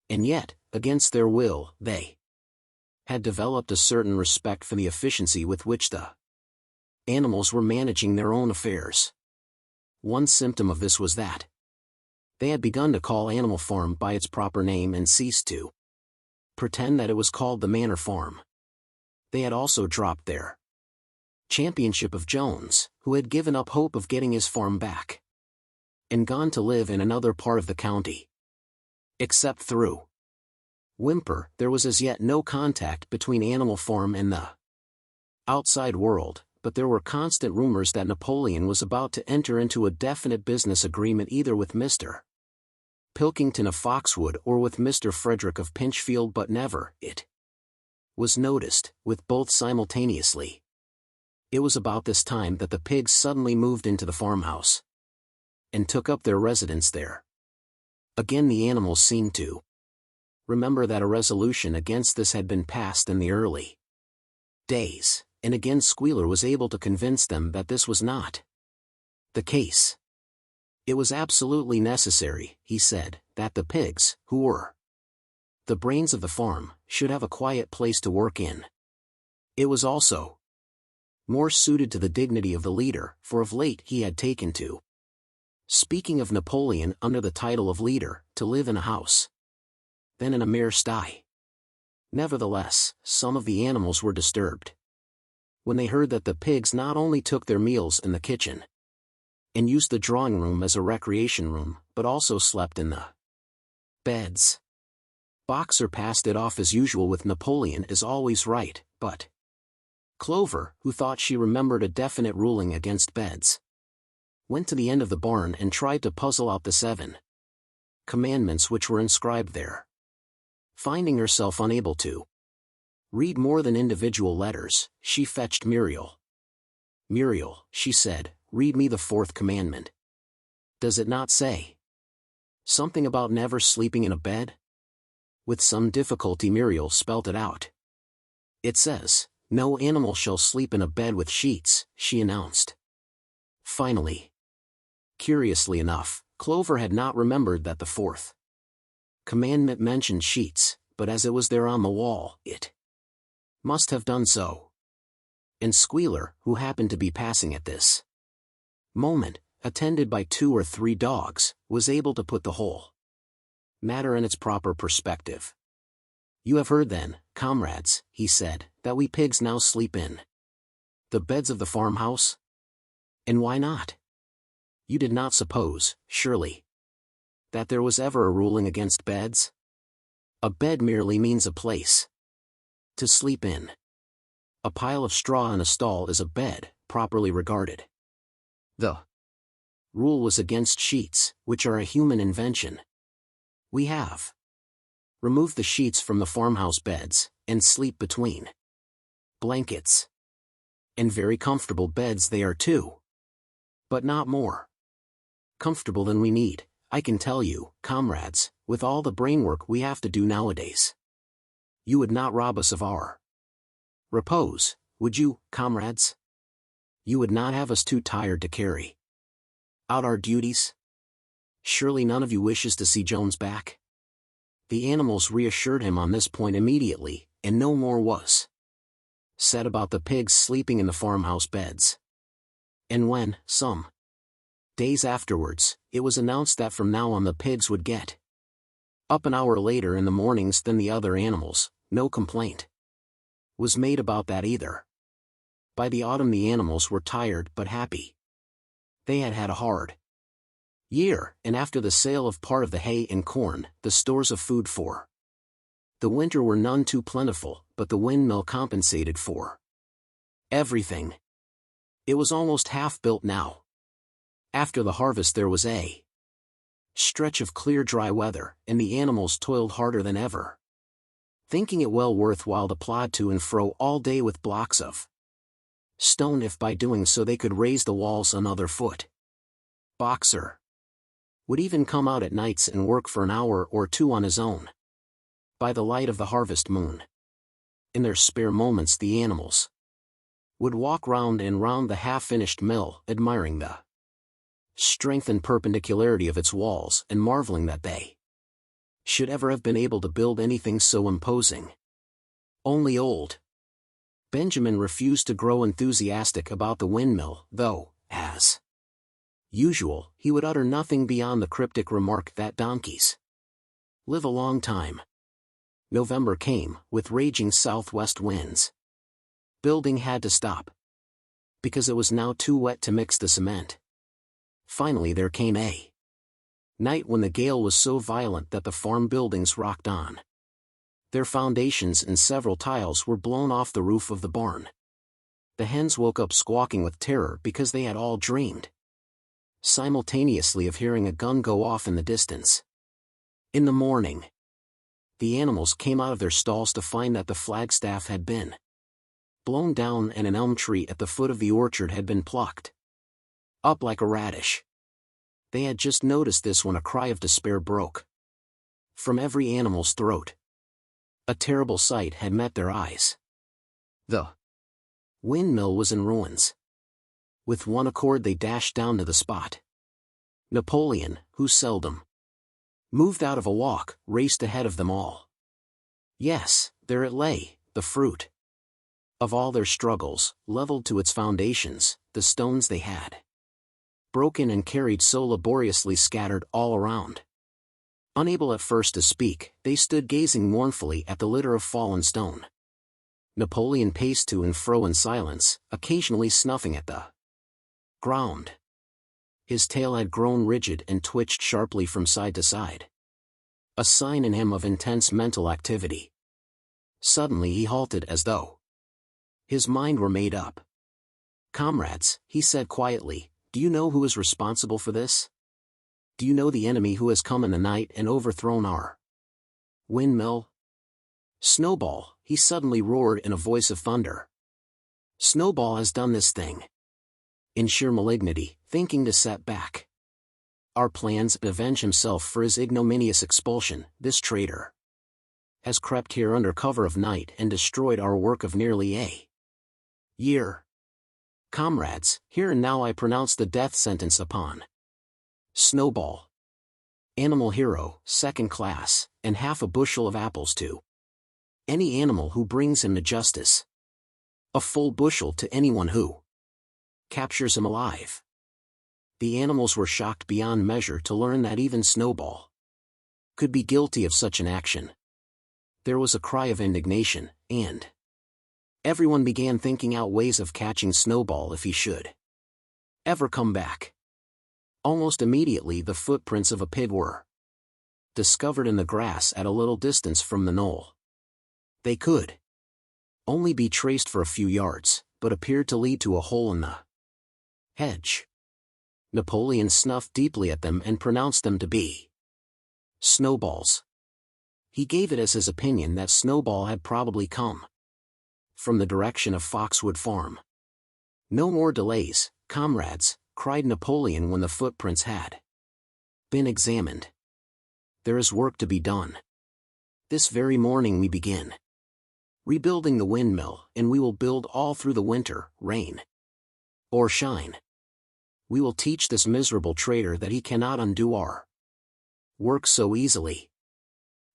And yet, against their will, they had developed a certain respect for the efficiency with which the animals were managing their own affairs. One symptom of this was that they had begun to call Animal Farm by its proper name and ceased to pretend that it was called the Manor Farm. They had also dropped their championship of Jones, who had given up hope of getting his farm back, and gone to live in another part of the county. Except through Whymper, there was as yet no contact between Animal Farm and the outside world, but there were constant rumors that Napoleon was about to enter into a definite business agreement either with Mr. Pilkington of Foxwood or with Mr. Frederick of Pinchfield, but never, it was noticed, with both simultaneously. It was about this time that the pigs suddenly moved into the farmhouse and took up their residence there. Again the animals seemed to remember that a resolution against this had been passed in the early days, and again Squealer was able to convince them that this was not the case. It was absolutely necessary, he said, that the pigs, who were the brains of the farm, should have a quiet place to work in. It was also more suited to the dignity of the leader, for of late he had taken to speaking of Napoleon under the title of leader, to live in a house than in a mere sty. Nevertheless, some of the animals were disturbed when they heard that the pigs not only took their meals in the kitchen and used the drawing room as a recreation room, but also slept in the beds. Boxer passed it off as usual with Napoleon is always right, but Clover, who thought she remembered a definite ruling against beds, went to the end of the barn and tried to puzzle out the 7 commandments which were inscribed there. Finding herself unable to read more than individual letters, she fetched Muriel. "Muriel," she said, "read me the 4th commandment. Does it not say something about never sleeping in a bed?" With some difficulty Muriel spelt it out. "It says, 'No animal shall sleep in a bed with sheets,'" she announced. Finally, curiously enough, Clover had not remembered that the 4th commandment mentioned sheets, but as it was there on the wall, it must have done so. And Squealer, who happened to be passing at this moment, attended by 2 or 3 dogs, was able to put the whole matter in its proper perspective. "You have heard then, comrades," he said, "that we pigs now sleep in the beds of the farmhouse? And why not? You did not suppose, surely, that there was ever a ruling against beds? A bed merely means a place to sleep in. A pile of straw in a stall is a bed, properly regarded. The rule was against sheets, which are a human invention. We have removed the sheets from the farmhouse beds, and sleep between blankets. And very comfortable beds they are too. But not more comfortable than we need, I can tell you, comrades, with all the brainwork we have to do nowadays. You would not rob us of our repose, would you, comrades? You would not have us too tired to carry out our duties? Surely none of you wishes to see Jones back?" The animals reassured him on this point immediately, and no more was said about the pigs sleeping in the farmhouse beds. And when, some days afterwards, it was announced that from now on the pigs would get up an hour later in the mornings than the other animals, no complaint was made about that either. By the autumn the animals were tired but happy. They had had a hard year, and after the sale of part of the hay and corn, the stores of food for the winter were none too plentiful, but the windmill compensated for everything. It was almost half built now. After the harvest there was a stretch of clear dry weather, and the animals toiled harder than ever, thinking it well worth while to plod to and fro all day with blocks of stone if by doing so they could raise the walls another foot. Boxer would even come out at nights and work for an hour or 2 on his own, by the light of the harvest moon. In their spare moments the animals would walk round and round the half-finished mill, admiring the strength and perpendicularity of its walls and marveling that they should ever have been able to build anything so imposing. Only old Benjamin refused to grow enthusiastic about the windmill, though, as usual, he would utter nothing beyond the cryptic remark that donkeys live a long time. November came, with raging southwest winds. Building had to stop, because it was now too wet to mix the cement. Finally there came a night when the gale was so violent that the farm buildings rocked on their foundations and several tiles were blown off the roof of the barn. The hens woke up squawking with terror because they had all dreamed simultaneously of hearing a gun go off in the distance. In the morning, the animals came out of their stalls to find that the flagstaff had been blown down and an elm tree at the foot of the orchard had been plucked up like a radish. They had just noticed this when a cry of despair broke from every animal's throat. A terrible sight had met their eyes. The windmill was in ruins. With one accord they dashed down to the spot. Napoleon, who seldom moved out of a walk, raced ahead of them all. Yes, there it lay, the fruit of all their struggles, leveled to its foundations, the stones they had broken and carried so laboriously scattered all around. Unable at first to speak, they stood gazing mournfully at the litter of fallen stone. Napoleon paced to and fro in silence, occasionally snuffing at the ground. His tail had grown rigid and twitched sharply from side to side, a sign in him of intense mental activity. Suddenly he halted as though his mind were made up. "Comrades," he said quietly, "do you know who is responsible for this? Do you know the enemy who has come in the night and overthrown our windmill?" "Snowball," he suddenly roared in a voice of thunder. "Snowball has done this thing in sheer malignity, thinking to set back our plans and avenge himself for his ignominious expulsion. This traitor has crept here under cover of night and destroyed our work of nearly a year. Comrades, here and now I pronounce the death sentence upon Snowball. Animal hero, second class, and half a bushel of apples to any animal who brings him to justice. A full bushel to anyone who captures him alive." The animals were shocked beyond measure to learn that even Snowball could be guilty of such an action. There was a cry of indignation, and everyone began thinking out ways of catching Snowball if he should ever come back. Almost immediately the footprints of a pig were discovered in the grass at a little distance from the knoll. They could only be traced for a few yards, but appeared to lead to a hole in the hedge. Napoleon snuffed deeply at them and pronounced them to be snowballs. He gave it as his opinion that Snowball had probably come from the direction of Foxwood Farm. "No more delays, comrades," cried Napoleon when the footprints had been examined. "There is work to be done. This very morning we begin rebuilding the windmill, and we will build all through the winter, rain or shine. We will teach this miserable traitor that he cannot undo our work so easily.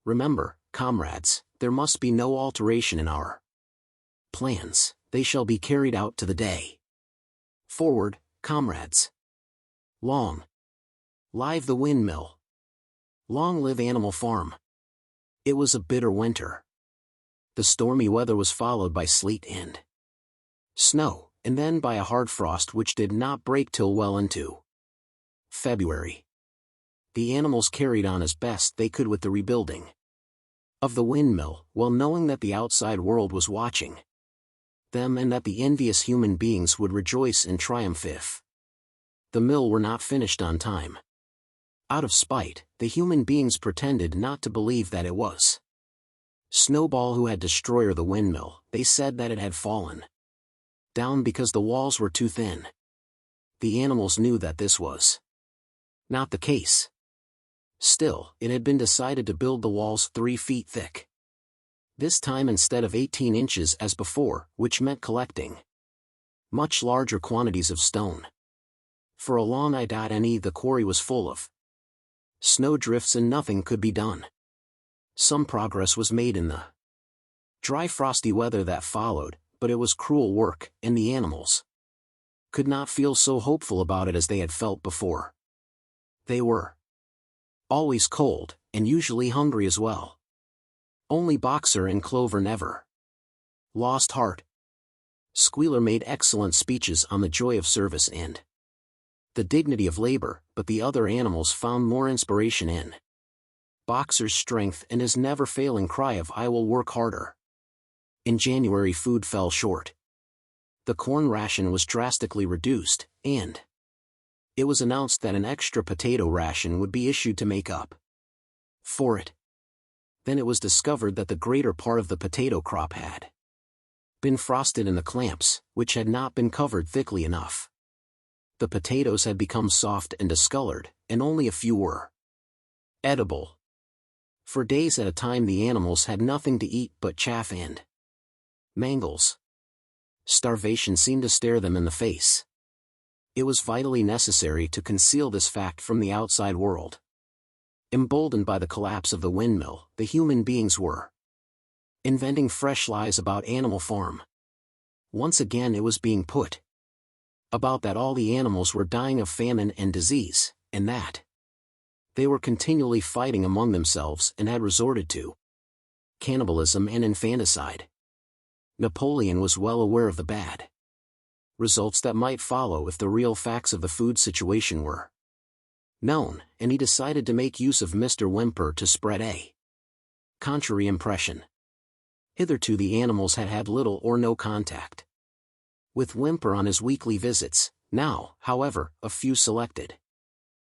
Remember, comrades, there must be no alteration in our plans, they shall be carried out to the day. Forward, comrades. Long live the windmill. Long live Animal Farm." It was a bitter winter. The stormy weather was followed by sleet and snow, and then by a hard frost which did not break till well into February. The animals carried on as best they could with the rebuilding of the windmill, well knowing that the outside world was watching them and that the envious human beings would rejoice and triumph if the mill were not finished on time. Out of spite, the human beings pretended not to believe that it was Snowball who had destroyed the windmill. They said that it had fallen down because the walls were too thin. The animals knew that this was not the case. Still, it had been decided to build the walls 3 feet thick. This time instead of 18 inches as before, which meant collecting much larger quantities of stone. For a long time the quarry was full of snowdrifts and nothing could be done. Some progress was made in the dry frosty weather that followed, but it was cruel work, and the animals could not feel so hopeful about it as they had felt before. They were always cold, and usually hungry as well. Only Boxer and Clover never lost heart. Squealer made excellent speeches on the joy of service and the dignity of labor, but the other animals found more inspiration in Boxer's strength and his never-failing cry of "I will work harder." In January food fell short. the corn ration was drastically reduced, and it was announced that an extra potato ration would be issued to make up for it. Then it was discovered that the greater part of the potato crop had been frosted in the clamps, which had not been covered thickly enough. The potatoes had become soft and discolored, and only a few were edible. For days at a time the animals had nothing to eat but chaff and mangles. Starvation seemed to stare them in the face. It was vitally necessary to conceal this fact from the outside world. Emboldened by the collapse of the windmill, the human beings were inventing fresh lies about Animal Farm. Once again it was being put about that all the animals were dying of famine and disease, and that they were continually fighting among themselves and had resorted to cannibalism and infanticide. Napoleon was well aware of the bad results that might follow if the real facts of the food situation were known, and he decided to make use of Mr. Whymper to spread a contrary impression. Hitherto the animals had had little or no contact with Whymper on his weekly visits. Now, however, a few selected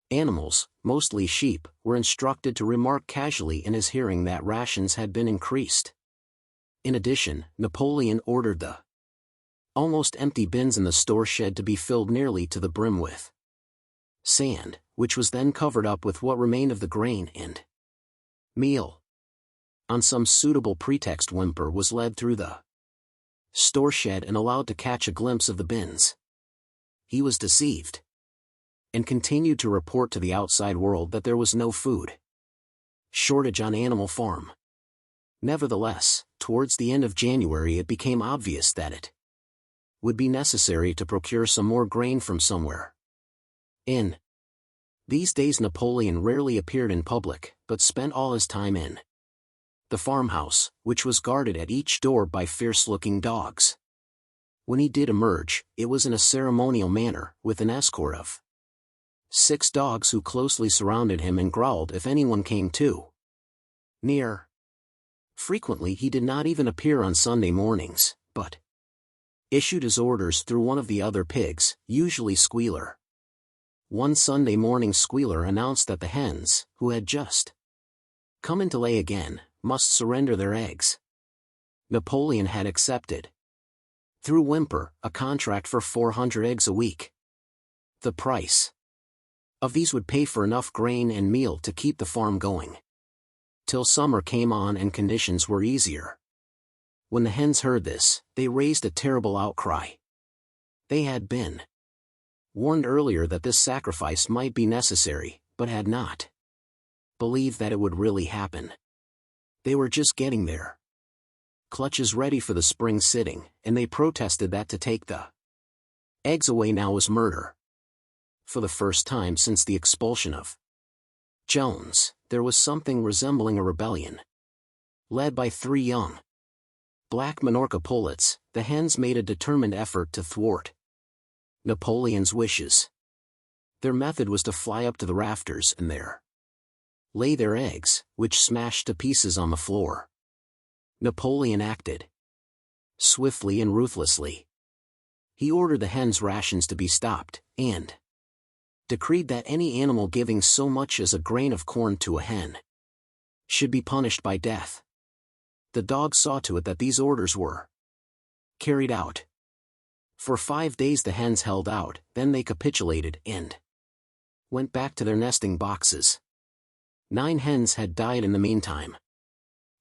animals, mostly sheep, were instructed to remark casually in his hearing that rations had been increased. In addition, Napoleon ordered the almost empty bins in the store shed to be filled nearly to the brim with sand, which was then covered up with what remained of the grain and meal. On some suitable pretext Whymper was led through the store shed and allowed to catch a glimpse of the bins. He was deceived, and continued to report to the outside world that there was no food shortage on Animal Farm. Nevertheless, towards the end of January it became obvious that it would be necessary to procure some more grain from somewhere. In these days Napoleon rarely appeared in public, but spent all his time in the farmhouse, which was guarded at each door by fierce-looking dogs. When he did emerge, it was in a ceremonial manner, with an escort of 6 dogs who closely surrounded him and growled if anyone came too near. Frequently he did not even appear on Sunday mornings, but issued his orders through one of the other pigs, usually Squealer. One Sunday morning Squealer announced that the hens, who had just come in to lay again, must surrender their eggs. Napoleon had accepted, through Whymper, a contract for 400 eggs a week. The price of these would pay for enough grain and meal to keep the farm going till summer came on and conditions were easier. When the hens heard this, they raised a terrible outcry. They had been warned earlier that this sacrifice might be necessary, but had not believed that it would really happen. They were just getting their clutches ready for the spring sitting, and they protested that to take the eggs away now was murder. For the first time since the expulsion of Jones, there was something resembling a rebellion. Led by 3 young black Minorca pullets, the hens made a determined effort to thwart Napoleon's wishes. Their method was to fly up to the rafters and there lay their eggs, which smashed to pieces on the floor. Napoleon acted swiftly and ruthlessly. He ordered the hens' rations to be stopped, and decreed that any animal giving so much as a grain of corn to a hen should be punished by death. The dogs saw to it that these orders were carried out. For 5 days the hens held out, then they capitulated and went back to their nesting boxes. 9 hens had died in the meantime.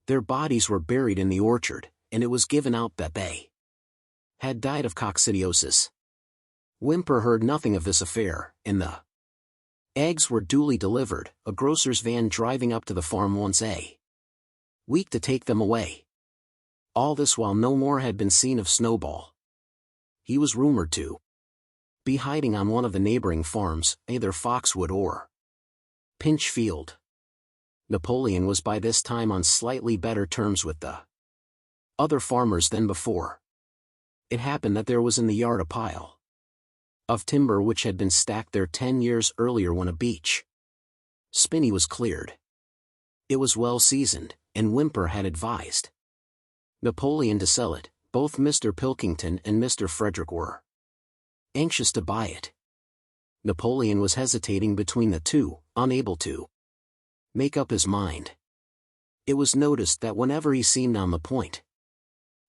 Their bodies were buried in the orchard, and it was given out that they had died of coccidiosis. Whymper heard nothing of this affair, and the eggs were duly delivered, a grocer's van driving up to the farm once a week to take them away. All this while no more had been seen of Snowball. He was rumored to be hiding on one of the neighboring farms, either Foxwood or Pinchfield. Napoleon was by this time on slightly better terms with the other farmers than before. It happened that there was in the yard a pile of timber which had been stacked there 10 years earlier when a beech spinney was cleared. It was well seasoned, and Whymper had advised Napoleon to sell it, both Mr. Pilkington and Mr. Frederick were anxious to buy it. Napoleon was hesitating between the two, unable to make up his mind. It was noticed that whenever he seemed on the point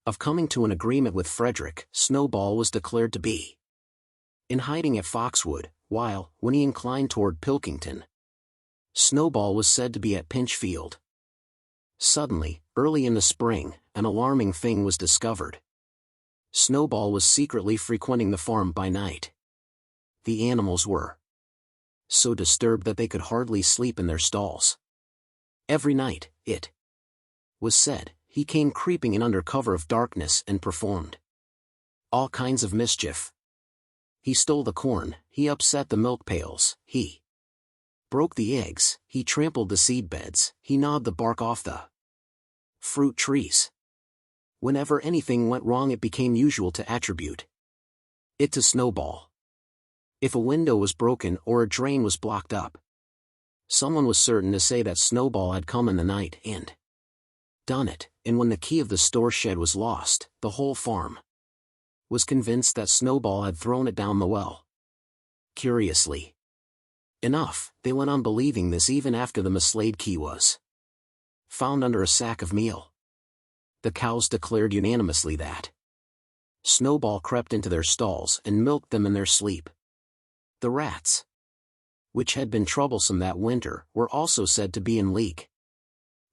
of coming to an agreement with Frederick, Snowball was declared to be in hiding at Foxwood, while, when he inclined toward Pilkington, Snowball was said to be at Pinchfield. Suddenly, early in the spring, an alarming thing was discovered. Snowball was secretly frequenting the farm by night. The animals were so disturbed that they could hardly sleep in their stalls. Every night, it was said, he came creeping in under cover of darkness and performed all kinds of mischief. He stole the corn, he upset the milk pails, he broke the eggs, he trampled the seed beds, he gnawed the bark off the fruit trees. Whenever anything went wrong, it became usual to attribute it to Snowball. If a window was broken or a drain was blocked up, someone was certain to say that Snowball had come in the night and done it, and when the key of the store shed was lost, the whole farm was convinced that Snowball had thrown it down the well. Curiously enough, they went on believing this even after the mislaid key was found under a sack of meal. The cows declared unanimously that Snowball crept into their stalls and milked them in their sleep. The rats, which had been troublesome that winter, were also said to be in league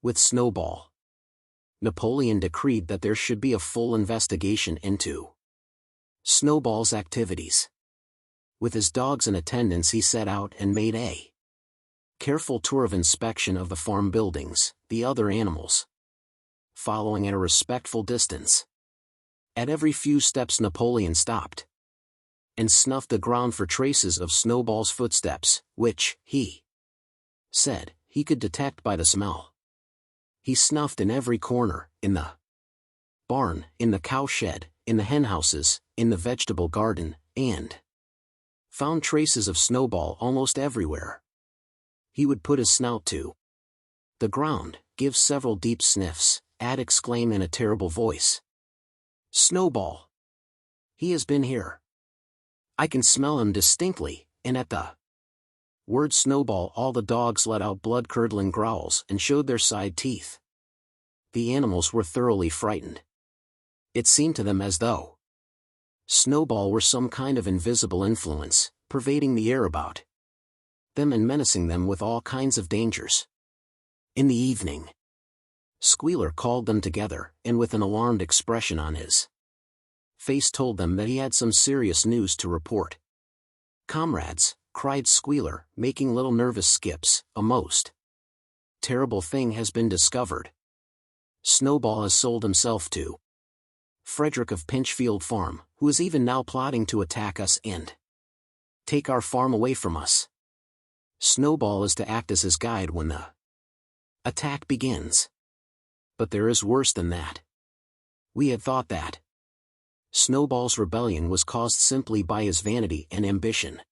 with Snowball. Napoleon decreed that there should be a full investigation into Snowball's activities. With his dogs in attendance, he set out and made a careful tour of inspection of the farm buildings, the other animals following at a respectful distance. At every few steps Napoleon stopped and snuffed the ground for traces of Snowball's footsteps, which, he said, he could detect by the smell. He snuffed in every corner, in the barn, in the cow shed, in the henhouses, in the vegetable garden, and found traces of Snowball almost everywhere. He would put his snout to the ground, give several deep sniffs, exclaim in a terrible voice, "Snowball! He has been here. I can smell him distinctly," and at the word Snowball all the dogs let out blood-curdling growls and showed their side teeth. The animals were thoroughly frightened. It seemed to them as though Snowball were some kind of invisible influence, pervading the air about them and menacing them with all kinds of dangers. In the evening, Squealer called them together, and with an alarmed expression on his face told them that he had some serious news to report. "Comrades," cried Squealer, making little nervous skips, "a most terrible thing has been discovered. Snowball has sold himself to Frederick of Pinchfield Farm, who is even now plotting to attack us and take our farm away from us. Snowball is to act as his guide when the attack begins. But there is worse than that. We had thought that Snowball's rebellion was caused simply by his vanity and ambition.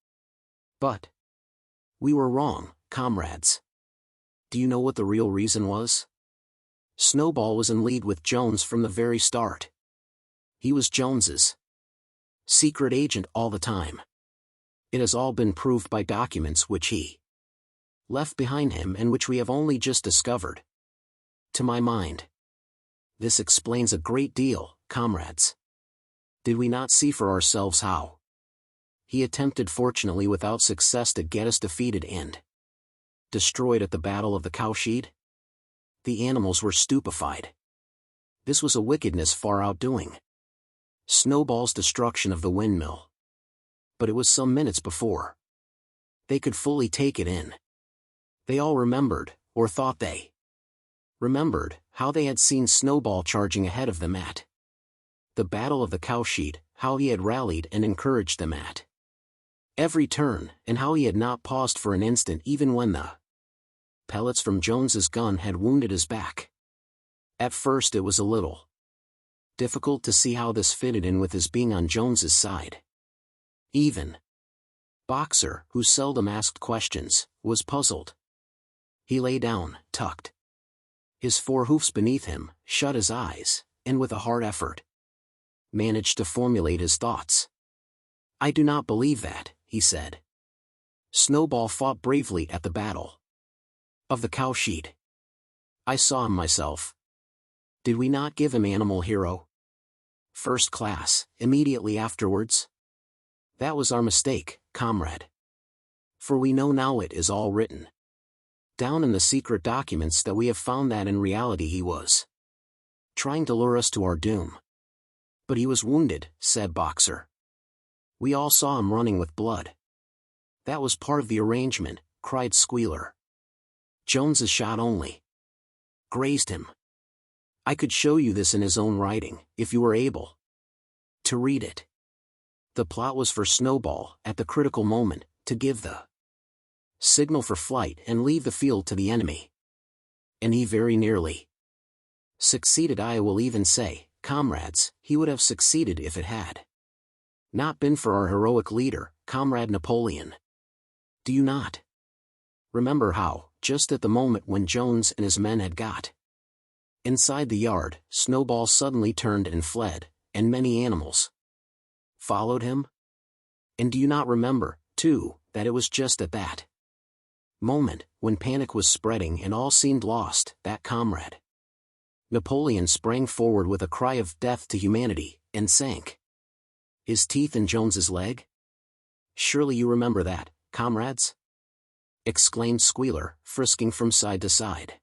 But we were wrong, comrades. Do you know what the real reason was? Snowball was in league with Jones from the very start. He was Jones's secret agent all the time. It has all been proved by documents which he left behind him and which we have only just discovered. To my mind, this explains a great deal, comrades. Did we not see for ourselves how he attempted, fortunately without success, to get us defeated and destroyed at the Battle of the Cowshed? The animals were stupefied. This was a wickedness far outdoing Snowball's destruction of the windmill. But it was some minutes before they could fully take it in. They all remembered, or thought they remembered, how they had seen Snowball charging ahead of them at the Battle of the Cowshed, how he had rallied and encouraged them at every turn, and how he had not paused for an instant even when the pellets from Jones's gun had wounded his back. At first it was a little difficult to see how this fitted in with his being on Jones's side. Even Boxer, who seldom asked questions, was puzzled. He lay down, tucked his four hoofs beneath him, shut his eyes, and with a hard effort managed to formulate his thoughts. "I do not believe that," he said. "Snowball fought bravely at the battle of the Cowshed. I saw him myself. Did we not give him animal hero first class immediately afterwards? That was our mistake, comrade. For we know now it is all written down in the secret documents that we have found that in reality he was trying to lure us to our doom." "But he was wounded," said Boxer. "We all saw him running with blood." "That was part of the arrangement," cried Squealer. "Jones's shot only grazed him. I could show you this in his own writing, if you were able to read it. The plot was for Snowball, at the critical moment, to give the signal for flight and leave the field to the enemy. And he very nearly succeeded. I will even say, comrades, he would have succeeded if it had not been for our heroic leader, Comrade Napoleon. Do you not remember how, just at the moment when Jones and his men had got inside the yard, Snowball suddenly turned and fled, and many animals followed him? And do you not remember, too, that it was just at that moment, when panic was spreading and all seemed lost, that Comrade Napoleon sprang forward with a cry of death to humanity, and sank his teeth in Jones's leg? Surely you remember that, comrades?" exclaimed Squealer, frisking from side to side.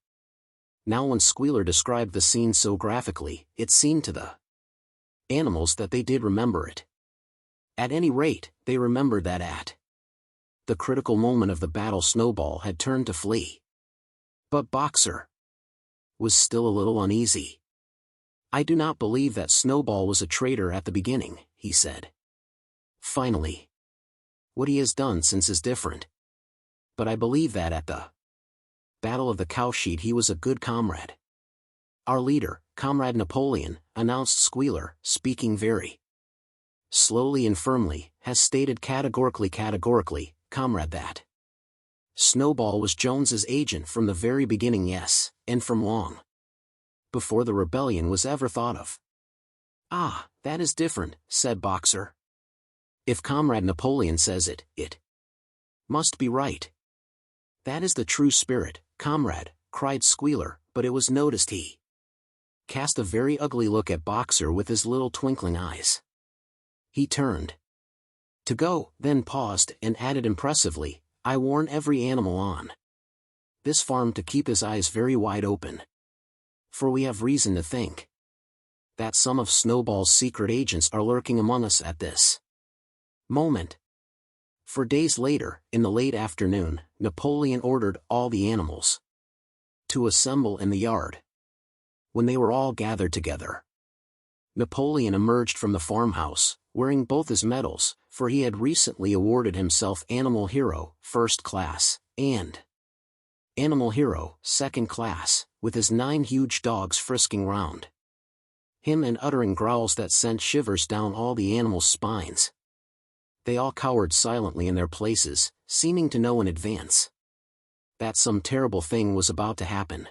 Now when Squealer described the scene so graphically, it seemed to the animals that they did remember it. At any rate, they remembered that at the critical moment of the battle Snowball had turned to flee. But Boxer was still a little uneasy. "I do not believe that Snowball was a traitor at the beginning," he said. "Finally, what he has done since is different. But I believe that at the Battle of the Cowshed he was a good comrade. Our leader, Comrade Napoleon," announced Squealer, speaking very slowly and firmly, "has stated categorically, comrade, that Snowball was Jones's agent from the very beginning, yes, and from long before the rebellion was ever thought of." "Ah, that is different," said Boxer. "If Comrade Napoleon says it, it must be right." "That is the true spirit, comrade," cried Squealer, but it was noticed he cast a very ugly look at Boxer with his little twinkling eyes. He turned to go, then paused and added impressively, "I warn every animal on this farm to keep his eyes very wide open. For we have reason to think that some of Snowball's secret agents are lurking among us at this moment." For days later, in the late afternoon, Napoleon ordered all the animals to assemble in the yard. When they were all gathered together, Napoleon emerged from the farmhouse, wearing both his medals, for he had recently awarded himself Animal Hero, First Class, and Animal Hero, Second Class, with his 9 huge dogs frisking round him and uttering growls that sent shivers down all the animals' spines. They all cowered silently in their places, seeming to know in advance that some terrible thing was about to happen.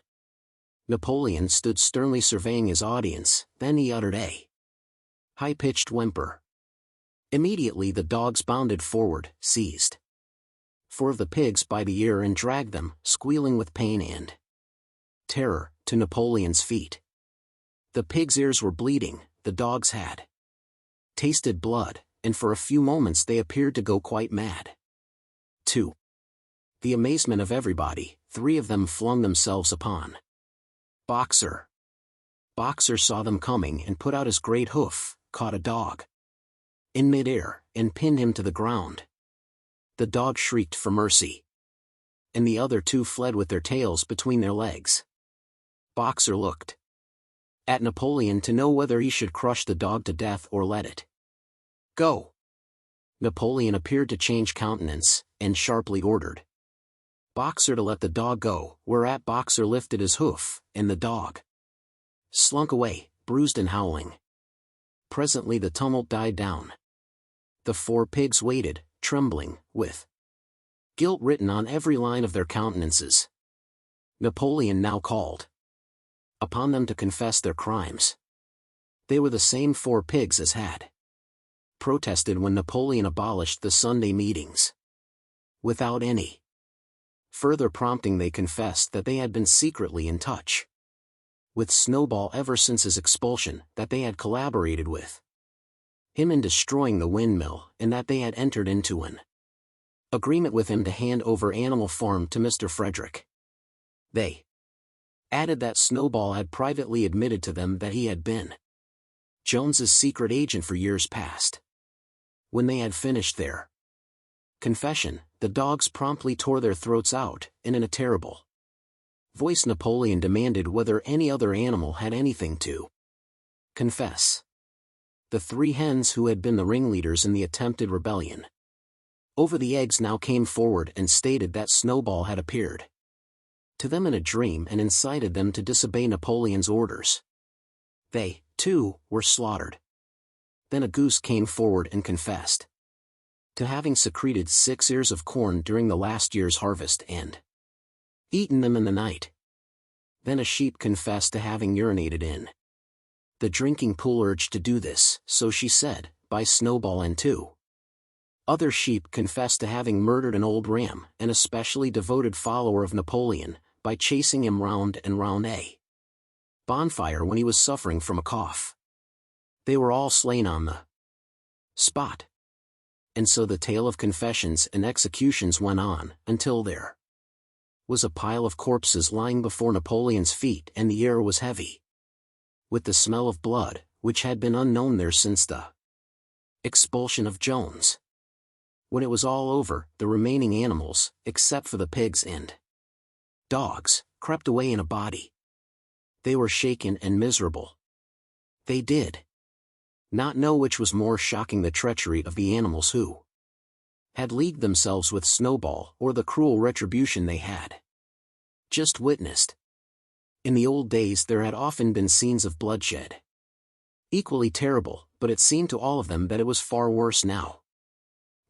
Napoleon stood sternly surveying his audience, then he uttered a high-pitched whimper. Immediately the dogs bounded forward, seized 4 of the pigs by the ear and dragged them, squealing with pain and terror, to Napoleon's feet. The pigs' ears were bleeding, the dogs had tasted blood, and for a few moments they appeared to go quite mad. To the amazement of everybody, 3 of them flung themselves upon Boxer. Boxer saw them coming and put out his great hoof, caught a dog in mid-air, and pinned him to the ground. The dog shrieked for mercy, and the other 2 fled with their tails between their legs. Boxer looked at Napoleon to know whether he should crush the dog to death or let it go. Napoleon appeared to change countenance, and sharply ordered Boxer to let the dog go, whereat Boxer lifted his hoof, and the dog slunk away, bruised and howling. Presently the tumult died down. The 4 pigs waited, trembling, with guilt written on every line of their countenances. Napoleon now called upon them to confess their crimes. They were the same 4 pigs as had protested when Napoleon abolished the Sunday meetings. Without any further prompting, they confessed that they had been secretly in touch with Snowball ever since his expulsion, that they had collaborated with him in destroying the windmill, and that they had entered into an agreement with him to hand over Animal Farm to Mr. Frederick. They added that Snowball had privately admitted to them that he had been Jones's secret agent for years past. When they had finished their confession, the dogs promptly tore their throats out, and in a terrible voice Napoleon demanded whether any other animal had anything to confess. The 3 hens who had been the ringleaders in the attempted rebellion over the eggs now came forward and stated that Snowball had appeared to them in a dream and incited them to disobey Napoleon's orders. They, too, were slaughtered. Then a goose came forward and confessed to having secreted 6 ears of corn during the last year's harvest and eaten them in the night. Then a sheep confessed to having urinated in the drinking pool, urged to do this, so she said, by Snowball, and 2 other sheep confessed to having murdered an old ram, an especially devoted follower of Napoleon, by chasing him round and round a bonfire when he was suffering from a cough. They were all slain on the spot. And so the tale of confessions and executions went on, until there was a pile of corpses lying before Napoleon's feet, and the air was heavy with the smell of blood, which had been unknown there since the expulsion of Jones. When it was all over, the remaining animals, except for the pigs and dogs, crept away in a body. They were shaken and miserable. They did not know which was more shocking, the treachery of the animals who had leagued themselves with Snowball, or the cruel retribution they had just witnessed. In the old days there had often been scenes of bloodshed equally terrible, but it seemed to all of them that it was far worse now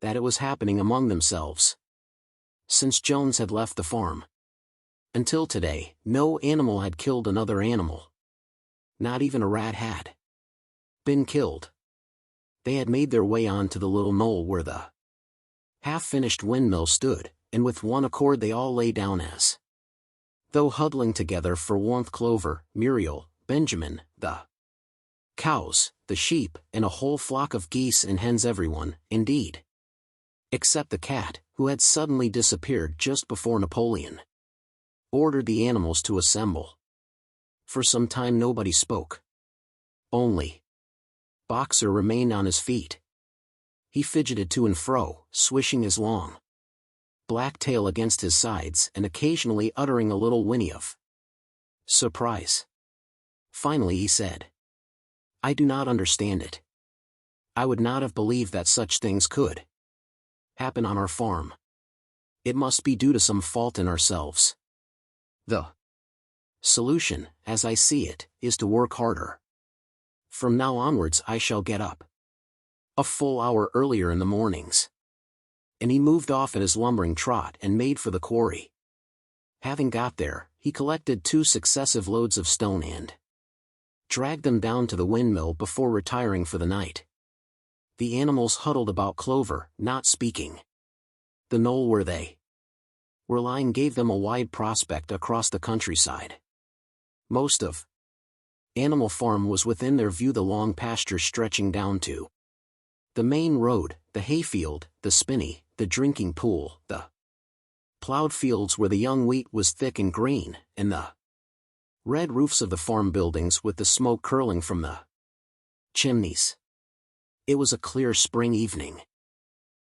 that it was happening among themselves. Since Jones had left the farm, until today, no animal had killed another animal. Not even a rat had been killed. They had made their way on to the little knoll where the half-finished windmill stood, and with one accord they all lay down as though huddling together for warmth. Clover, Muriel, Benjamin, the cows, the sheep, and a whole flock of geese and hens, everyone, indeed, except the cat, who had suddenly disappeared just before Napoleon ordered the animals to assemble. For some time nobody spoke. Only Boxer remained on his feet. He fidgeted to and fro, swishing his long black tail against his sides and occasionally uttering a little whinny of surprise. Finally he said, "I do not understand it. I would not have believed that such things could happen on our farm. It must be due to some fault in ourselves. The solution, as I see it, is to work harder. From now onwards I shall get up a full hour earlier in the mornings." And he moved off at his lumbering trot and made for the quarry. Having got there, he collected 2 successive loads of stone and dragged them down to the windmill before retiring for the night. The animals huddled about Clover, not speaking. The knoll where they were lying gave them a wide prospect across the countryside. Most of Animal Farm was within their view, the long pasture stretching down to the main road, the hayfield, the spinney, the drinking pool, the plowed fields where the young wheat was thick and green, and the red roofs of the farm buildings with the smoke curling from the chimneys. It was a clear spring evening.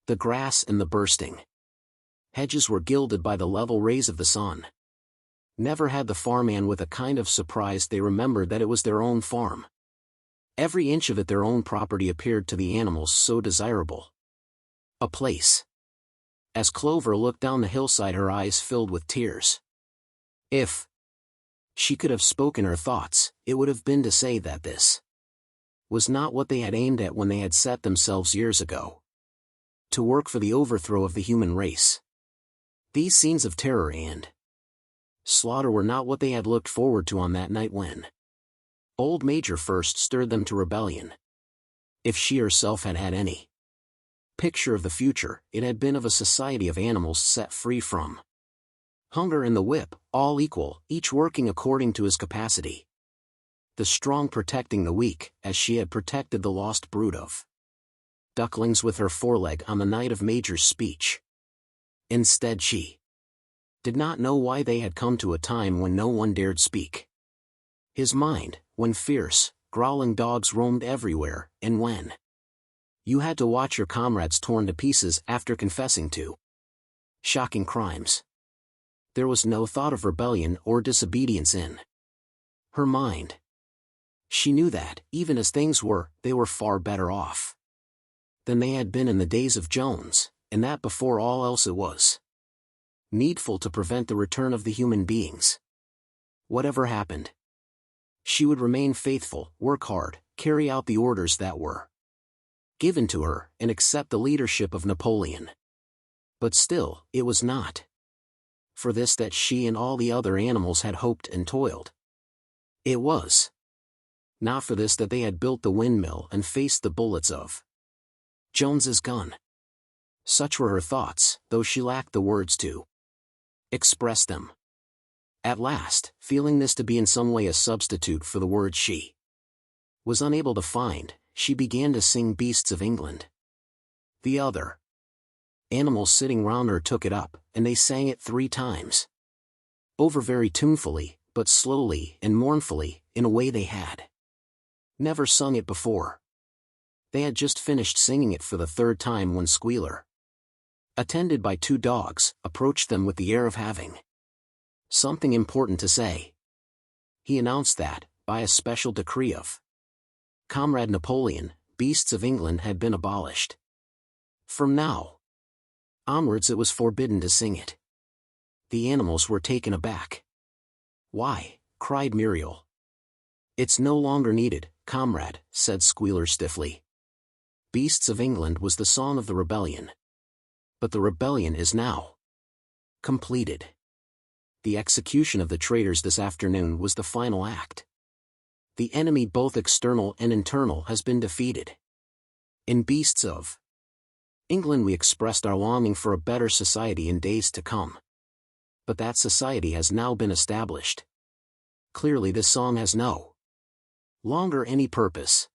The grass and the bursting hedges were gilded by the level rays of the sun. Never had the farmhand with a kind of surprise they remembered that it was their own farm. Every inch of it their own property appeared to the animals so desirable a place. As Clover looked down the hillside her eyes filled with tears. If she could have spoken her thoughts, it would have been to say that this was not what they had aimed at when they had set themselves years ago to work for the overthrow of the human race. These scenes of terror and slaughter were not what they had looked forward to on that night when Old Major first stirred them to rebellion. If she herself had had any picture of the future, it had been of a society of animals set free from hunger and the whip, all equal, each working according to his capacity. The strong protecting the weak, as she had protected the lost brood of ducklings with her foreleg on the night of Major's speech. Instead she did not know why they had come to a time when no one dared speak his mind, when fierce, growling dogs roamed everywhere, and when you had to watch your comrades torn to pieces after confessing to shocking crimes. There was no thought of rebellion or disobedience in her mind. She knew that, even as things were, they were far better off than they had been in the days of Jones, and that before all else it was needful to prevent the return of the human beings. Whatever happened, she would remain faithful, work hard, carry out the orders that were given to her, and accept the leadership of Napoleon. But still, it was not for this that she and all the other animals had hoped and toiled. It was not for this that they had built the windmill and faced the bullets of Jones's gun. Such were her thoughts, though she lacked the words to express them. At last, feeling this to be in some way a substitute for the words she was unable to find, she began to sing Beasts of England. The other animals sitting round her took it up, and they sang it 3 times. Over very tunefully, but slowly and mournfully, in a way they had never sung it before. They had just finished singing it for the 3rd time when Squealer, attended by 2 dogs, approached them with the air of having something important to say. He announced that, by a special decree of Comrade Napoleon, Beasts of England had been abolished. From now onwards it was forbidden to sing it. The animals were taken aback. "Why?" cried Muriel. "It's no longer needed, comrade," said Squealer stiffly. Beasts of England was the song of the rebellion. But the rebellion is now completed. The execution of the traitors this afternoon was the final act. The enemy both external and internal has been defeated. In Beasts of England we expressed our longing for a better society in days to come. But that society has now been established. Clearly this song has no longer any purpose.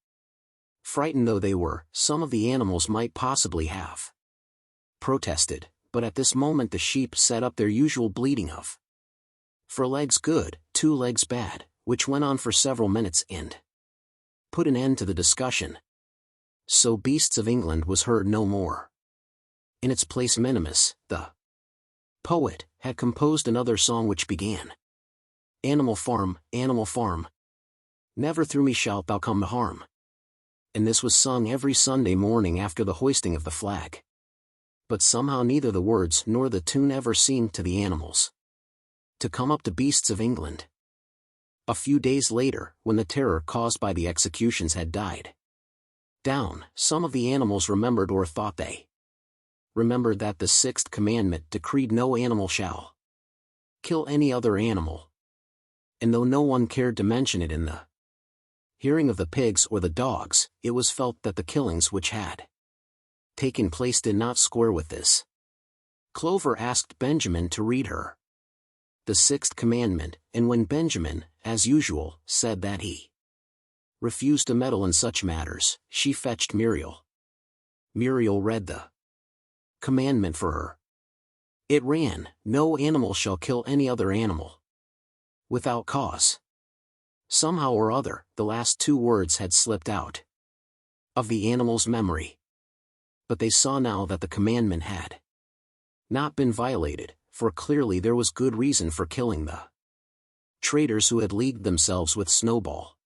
Frightened though they were, some of the animals might possibly have protested, but at this moment the sheep set up their usual bleating of 4 legs good, 2 legs bad, which went on for several minutes and put an end to the discussion. So Beasts of England was heard no more. In its place Minimus, the poet, had composed another song which began, Animal farm, never through me shalt thou come to harm. And this was sung every Sunday morning after the hoisting of the flag. But somehow neither the words nor the tune ever seemed to the animals to come up to Beasts of England. A few days later, when the terror caused by the executions had died down, some of the animals remembered, or thought they remembered, that the 6th commandment decreed no animal shall kill any other animal. And though no one cared to mention it in the hearing of the pigs or the dogs, it was felt that the killings which had taken place did not square with this. Clover asked Benjamin to read her the 6th commandment, and when Benjamin, as usual, said that he refused to meddle in such matters, she fetched Muriel. Muriel read the commandment for her. It ran, "No animal shall kill any other animal without cause." Somehow or other, the last 2 words had slipped out of the animals' memory. But they saw now that the commandment had not been violated, for clearly there was good reason for killing the traitors who had leagued themselves with Snowball.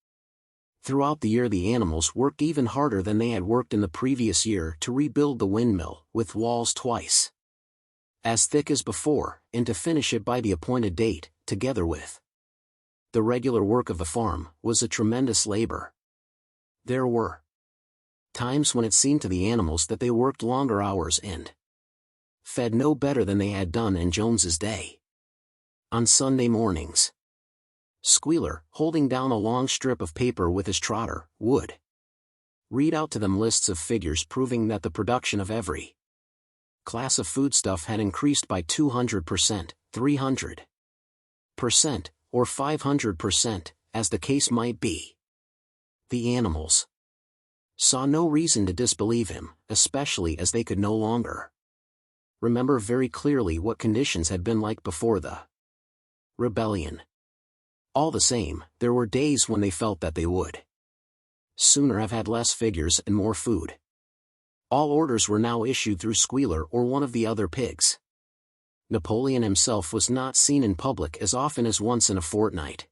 Throughout the year the animals worked even harder than they had worked in the previous year to rebuild the windmill, with walls twice as thick as before, and to finish it by the appointed date, together with the regular work of the farm, was a tremendous labor. There were times when it seemed to the animals that they worked longer hours and fed no better than they had done in Jones's day. On Sunday mornings, Squealer, holding down a long strip of paper with his trotter, would read out to them lists of figures proving that the production of every class of foodstuff had increased by 200%, 300%, or 500%, as the case might be. The animals saw no reason to disbelieve him, especially as they could no longer remember very clearly what conditions had been like before the rebellion. All the same, there were days when they felt that they would sooner have had less figures and more food. All orders were now issued through Squealer or one of the other pigs. Napoleon himself was not seen in public as often as once in a fortnight.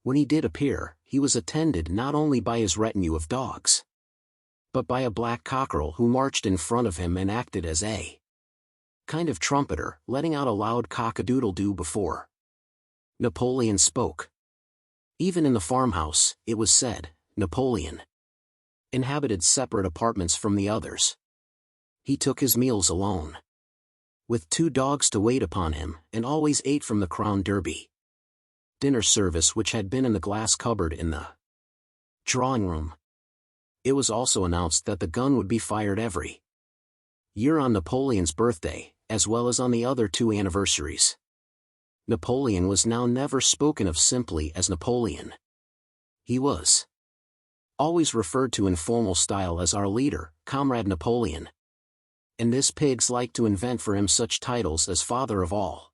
When he did appear, he was attended not only by his retinue of dogs, but by a black cockerel who marched in front of him and acted as a kind of trumpeter, letting out a loud cock-a-doodle-doo before Napoleon spoke. Even in the farmhouse, it was said, Napoleon inhabited separate apartments from the others. He took his meals alone, with 2 dogs to wait upon him, and always ate from the Crown Derby dinner service which had been in the glass cupboard in the drawing room. It was also announced that the gun would be fired every year on Napoleon's birthday, as well as on the other 2 anniversaries. Napoleon was now never spoken of simply as Napoleon. He was always referred to in formal style as our leader, Comrade Napoleon. And this pigs liked to invent for him such titles as Father of all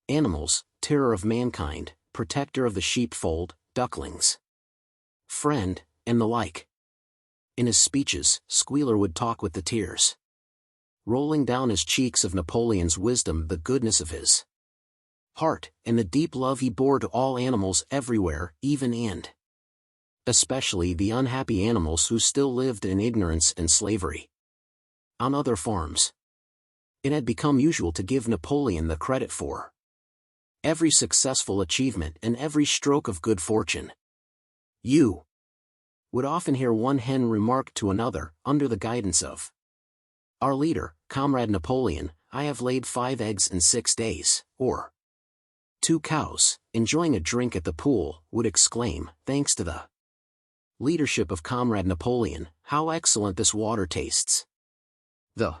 animals, Terror of mankind, Protector of the sheepfold, ducklings, Friend, and the like. In his speeches, Squealer would talk with the tears rolling down his cheeks of Napoleon's wisdom, the goodness of his heart, and the deep love he bore to all animals everywhere, even and especially the unhappy animals who still lived in ignorance and slavery on other farms. It had become usual to give Napoleon the credit for every successful achievement and every stroke of good fortune. You would often hear one hen remark to another, under the guidance of our leader, Comrade Napoleon, I have laid 5 eggs in 6 days, or 2 cows, enjoying a drink at the pool, would exclaim, thanks to the leadership of Comrade Napoleon, how excellent this water tastes. The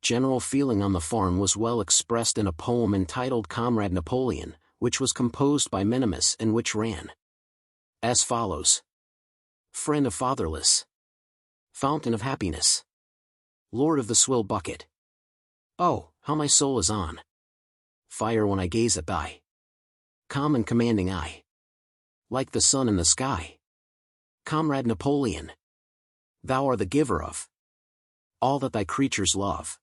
general feeling on the farm was well expressed in a poem entitled Comrade Napoleon, which was composed by Minimus and which ran as follows. Friend of fatherless, fountain of happiness, Lord of the swill bucket. Oh, how my soul is on fire when I gaze at thy calm and commanding eye, like the sun in the sky. Comrade Napoleon, thou art the giver of all that thy creatures love.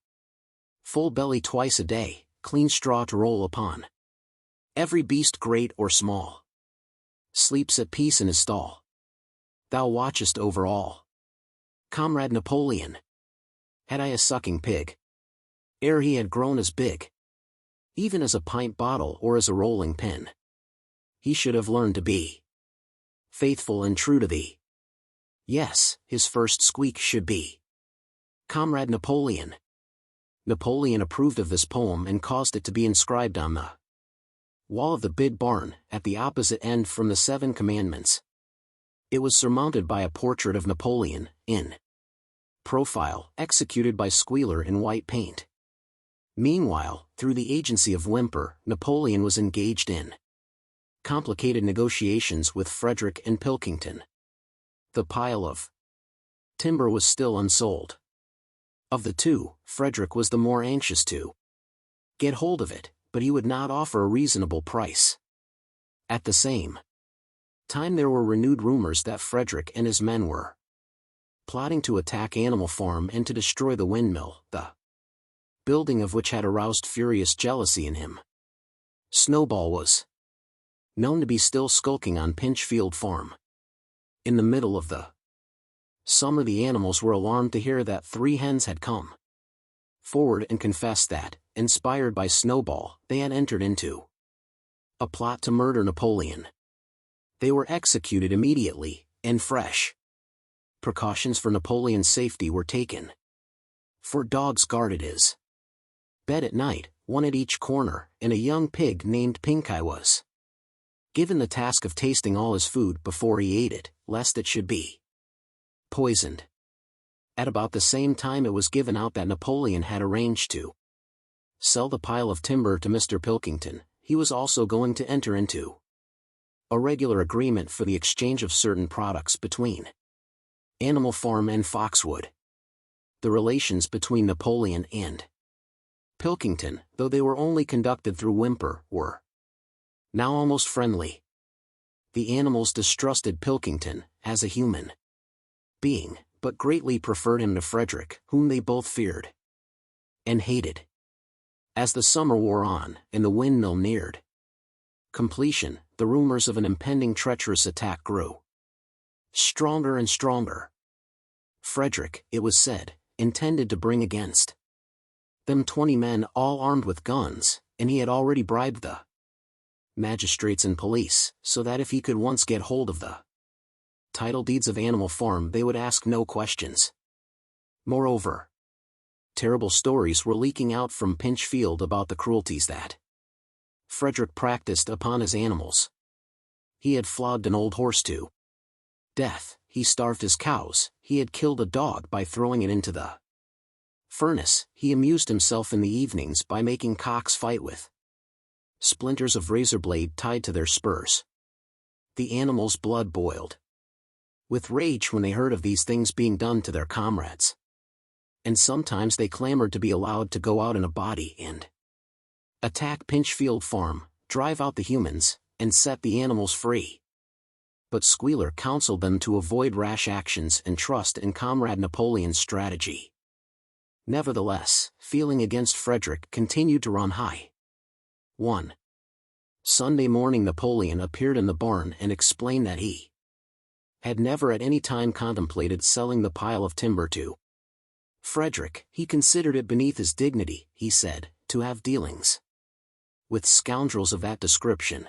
Full belly twice a day, clean straw to roll upon. Every beast great or small sleeps at peace in his stall. Thou watchest over all. Comrade Napoleon, had I a sucking pig, ere he had grown as big, even as a pint bottle or as a rolling pin, he should have learned to be faithful and true to thee. Yes, his first squeak should be Comrade Napoleon. Napoleon approved of this poem and caused it to be inscribed on the wall of the big barn, at the opposite end from the 7 commandments. It was surmounted by a portrait of Napoleon, in profile, executed by Squealer in white paint. Meanwhile, through the agency of Whymper, Napoleon was engaged in complicated negotiations with Frederick and Pilkington. The pile of timber was still unsold. Of the 2, Frederick was the more anxious to get hold of it, but he would not offer a reasonable price. At the same time, there were renewed rumors that Frederick and his men were plotting to attack Animal Farm and to destroy the windmill, the building of which had aroused furious jealousy in him. Snowball was known to be still skulking on Pinchfield Farm. In the middle of the summer, the animals were alarmed to hear that 3 hens had come forward and confessed that, inspired by Snowball, they had entered into a plot to murder Napoleon. They were executed immediately, and fresh precautions for Napoleon's safety were taken. 4 dogs guarded his bed at night, 1 at each corner, and a young pig named Pink Eye was given the task of tasting all his food before he ate it, lest it should be poisoned. At about the same time it was given out that Napoleon had arranged to sell the pile of timber to Mr. Pilkington. He was also going to enter into a regular agreement for the exchange of certain products between Animal Farm and Foxwood. The relations between Napoleon and Pilkington, though they were only conducted through Whymper, were now almost friendly. The animals distrusted Pilkington as a human being, but greatly preferred him to Frederick, whom they both feared and hated. As the summer wore on, and the windmill neared completion, the rumors of an impending treacherous attack grew stronger and stronger. Frederick, it was said, intended to bring against them 20 men all armed with guns, and he had already bribed the magistrates and police, so that if he could once get hold of the title deeds of Animal Farm they would ask no questions. Moreover, terrible stories were leaking out from Pinchfield about the cruelties that Frederick practiced upon his animals. He had flogged an old horse to death, he starved his cows, he had killed a dog by throwing it into the furnace, he amused himself in the evenings by making cocks fight with splinters of razor blade tied to their spurs. The animals' blood boiled with rage when they heard of these things being done to their comrades. And sometimes they clamored to be allowed to go out in a body and attack Pinchfield Farm, drive out the humans, and set the animals free. But Squealer counseled them to avoid rash actions and trust in Comrade Napoleon's strategy. Nevertheless, feeling against Frederick continued to run high. One Sunday morning Napoleon appeared in the barn and explained that he had never at any time contemplated selling the pile of timber to Frederick. He considered it beneath his dignity, he said, to have dealings with scoundrels of that description.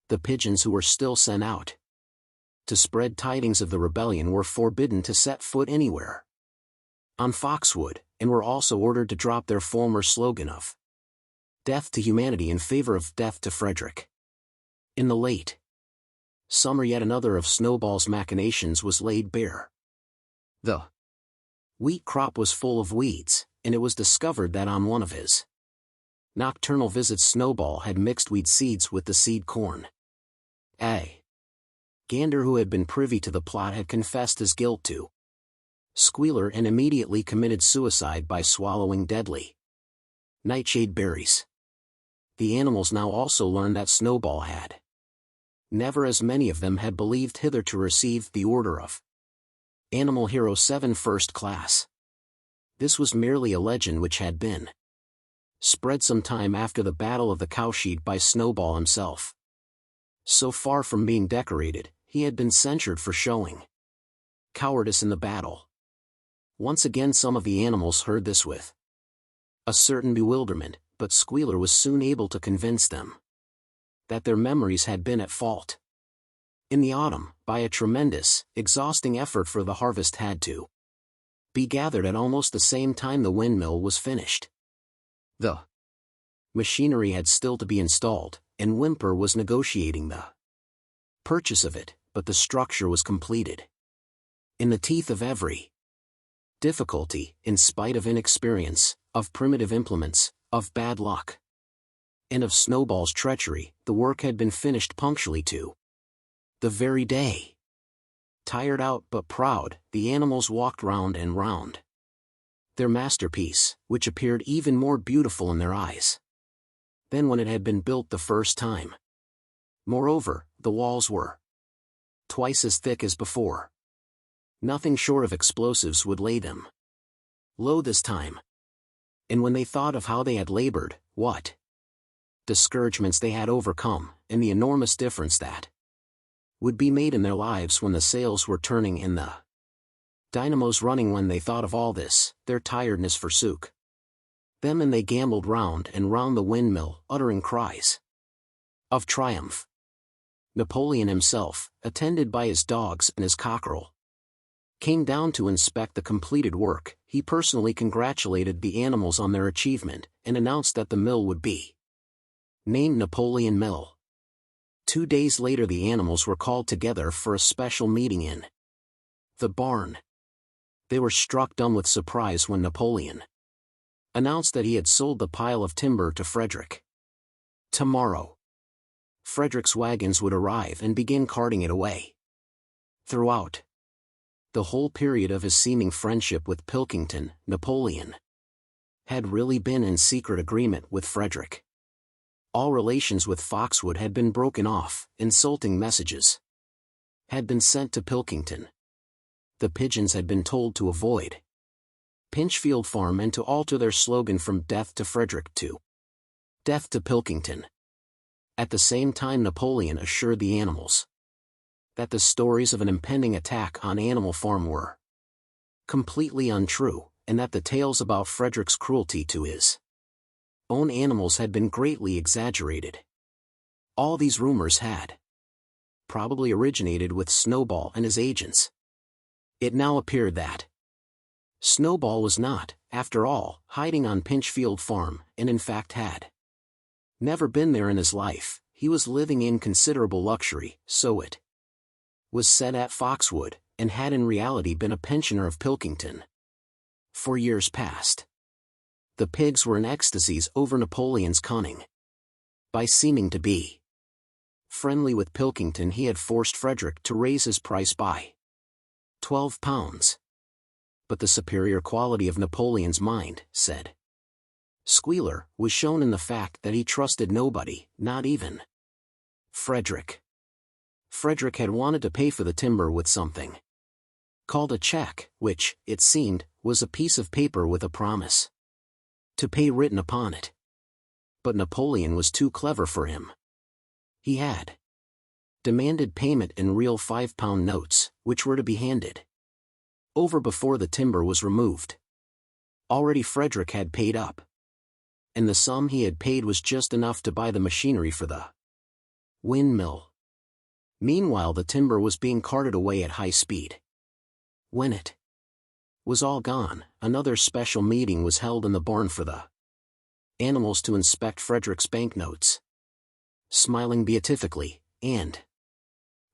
The pigeons who were still sent out to spread tidings of the rebellion were forbidden to set foot anywhere on Foxwood, and were also ordered to drop their former slogan of death to humanity in favor of death to Frederick. In the late summer yet another of Snowball's machinations was laid bare. The wheat crop was full of weeds, and it was discovered that on one of his nocturnal visits Snowball had mixed weed seeds with the seed corn. A gander who had been privy to the plot had confessed his guilt to Squealer and immediately committed suicide by swallowing deadly nightshade berries. The animals now also learned that Snowball had never, as many of them had believed hitherto, received the order of Animal Hero 7 First Class. This was merely a legend which had been spread some time after the Battle of the Cowshed by Snowball himself. So far from being decorated, he had been censured for showing cowardice in the battle. Once again some of the animals heard this with a certain bewilderment, but Squealer was soon able to convince them that their memories had been at fault. In the autumn, by a tremendous, exhausting effort, for the harvest had to be gathered at almost the same time the windmill was finished. The machinery had still to be installed, and Whymper was negotiating the purchase of it, but the structure was completed. In the teeth of every difficulty, in spite of inexperience, of primitive implements, of bad luck, and of Snowball's treachery, the work had been finished punctually to the very day. Tired out but proud, the animals walked round and round their masterpiece, which appeared even more beautiful in their eyes than when it had been built the first time. Moreover, the walls were twice as thick as before. Nothing short of explosives would lay them low this time. And when they thought of how they had labored, what discouragements they had overcome, and the enormous difference that would be made in their lives when the sails were turning and the dynamos running, when they thought of all this, their tiredness forsook them and they gambled round and round the windmill, uttering cries of triumph. Napoleon himself, attended by his dogs and his cockerel, came down to inspect the completed work. He personally congratulated the animals on their achievement, and announced that the mill would be named Napoleon Mill. 2 days later the animals were called together for a special meeting in the barn. They were struck dumb with surprise when Napoleon announced that he had sold the pile of timber to Frederick. Tomorrow, Frederick's wagons would arrive and begin carting it away. Throughout the whole period of his seeming friendship with Pilkington, Napoleon had really been in secret agreement with Frederick. All relations with Foxwood had been broken off, insulting messages had been sent to Pilkington. The pigeons had been told to avoid Pinchfield Farm and to alter their slogan from Death to Frederick to Death to Pilkington. At the same time, Napoleon assured the animals that the stories of an impending attack on Animal Farm were completely untrue, and that the tales about Frederick's cruelty to his own animals had been greatly exaggerated. All these rumors had probably originated with Snowball and his agents. It now appeared that Snowball was not, after all, hiding on Pinchfield Farm, and in fact had never been there in his life. He was living in considerable luxury, so it was said, at Foxwood, and had in reality been a pensioner of Pilkington for years past. The pigs were in ecstasies over Napoleon's cunning. By seeming to be friendly with Pilkington, he had forced Frederick to raise his price by £12. But the superior quality of Napoleon's mind, said Squealer, was shown in the fact that he trusted nobody, not even Frederick. Frederick had wanted to pay for the timber with something called a check, which, it seemed, was a piece of paper with a promise to pay written upon it. But Napoleon was too clever for him. He had demanded payment in real £5 notes, which were to be handed over before the timber was removed. Already Frederick had paid up, and the sum he had paid was just enough to buy the machinery for the windmill. Meanwhile the timber was being carted away at high speed. When it was all gone, another special meeting was held in the barn for the animals to inspect Frederick's banknotes. Smiling beatifically, and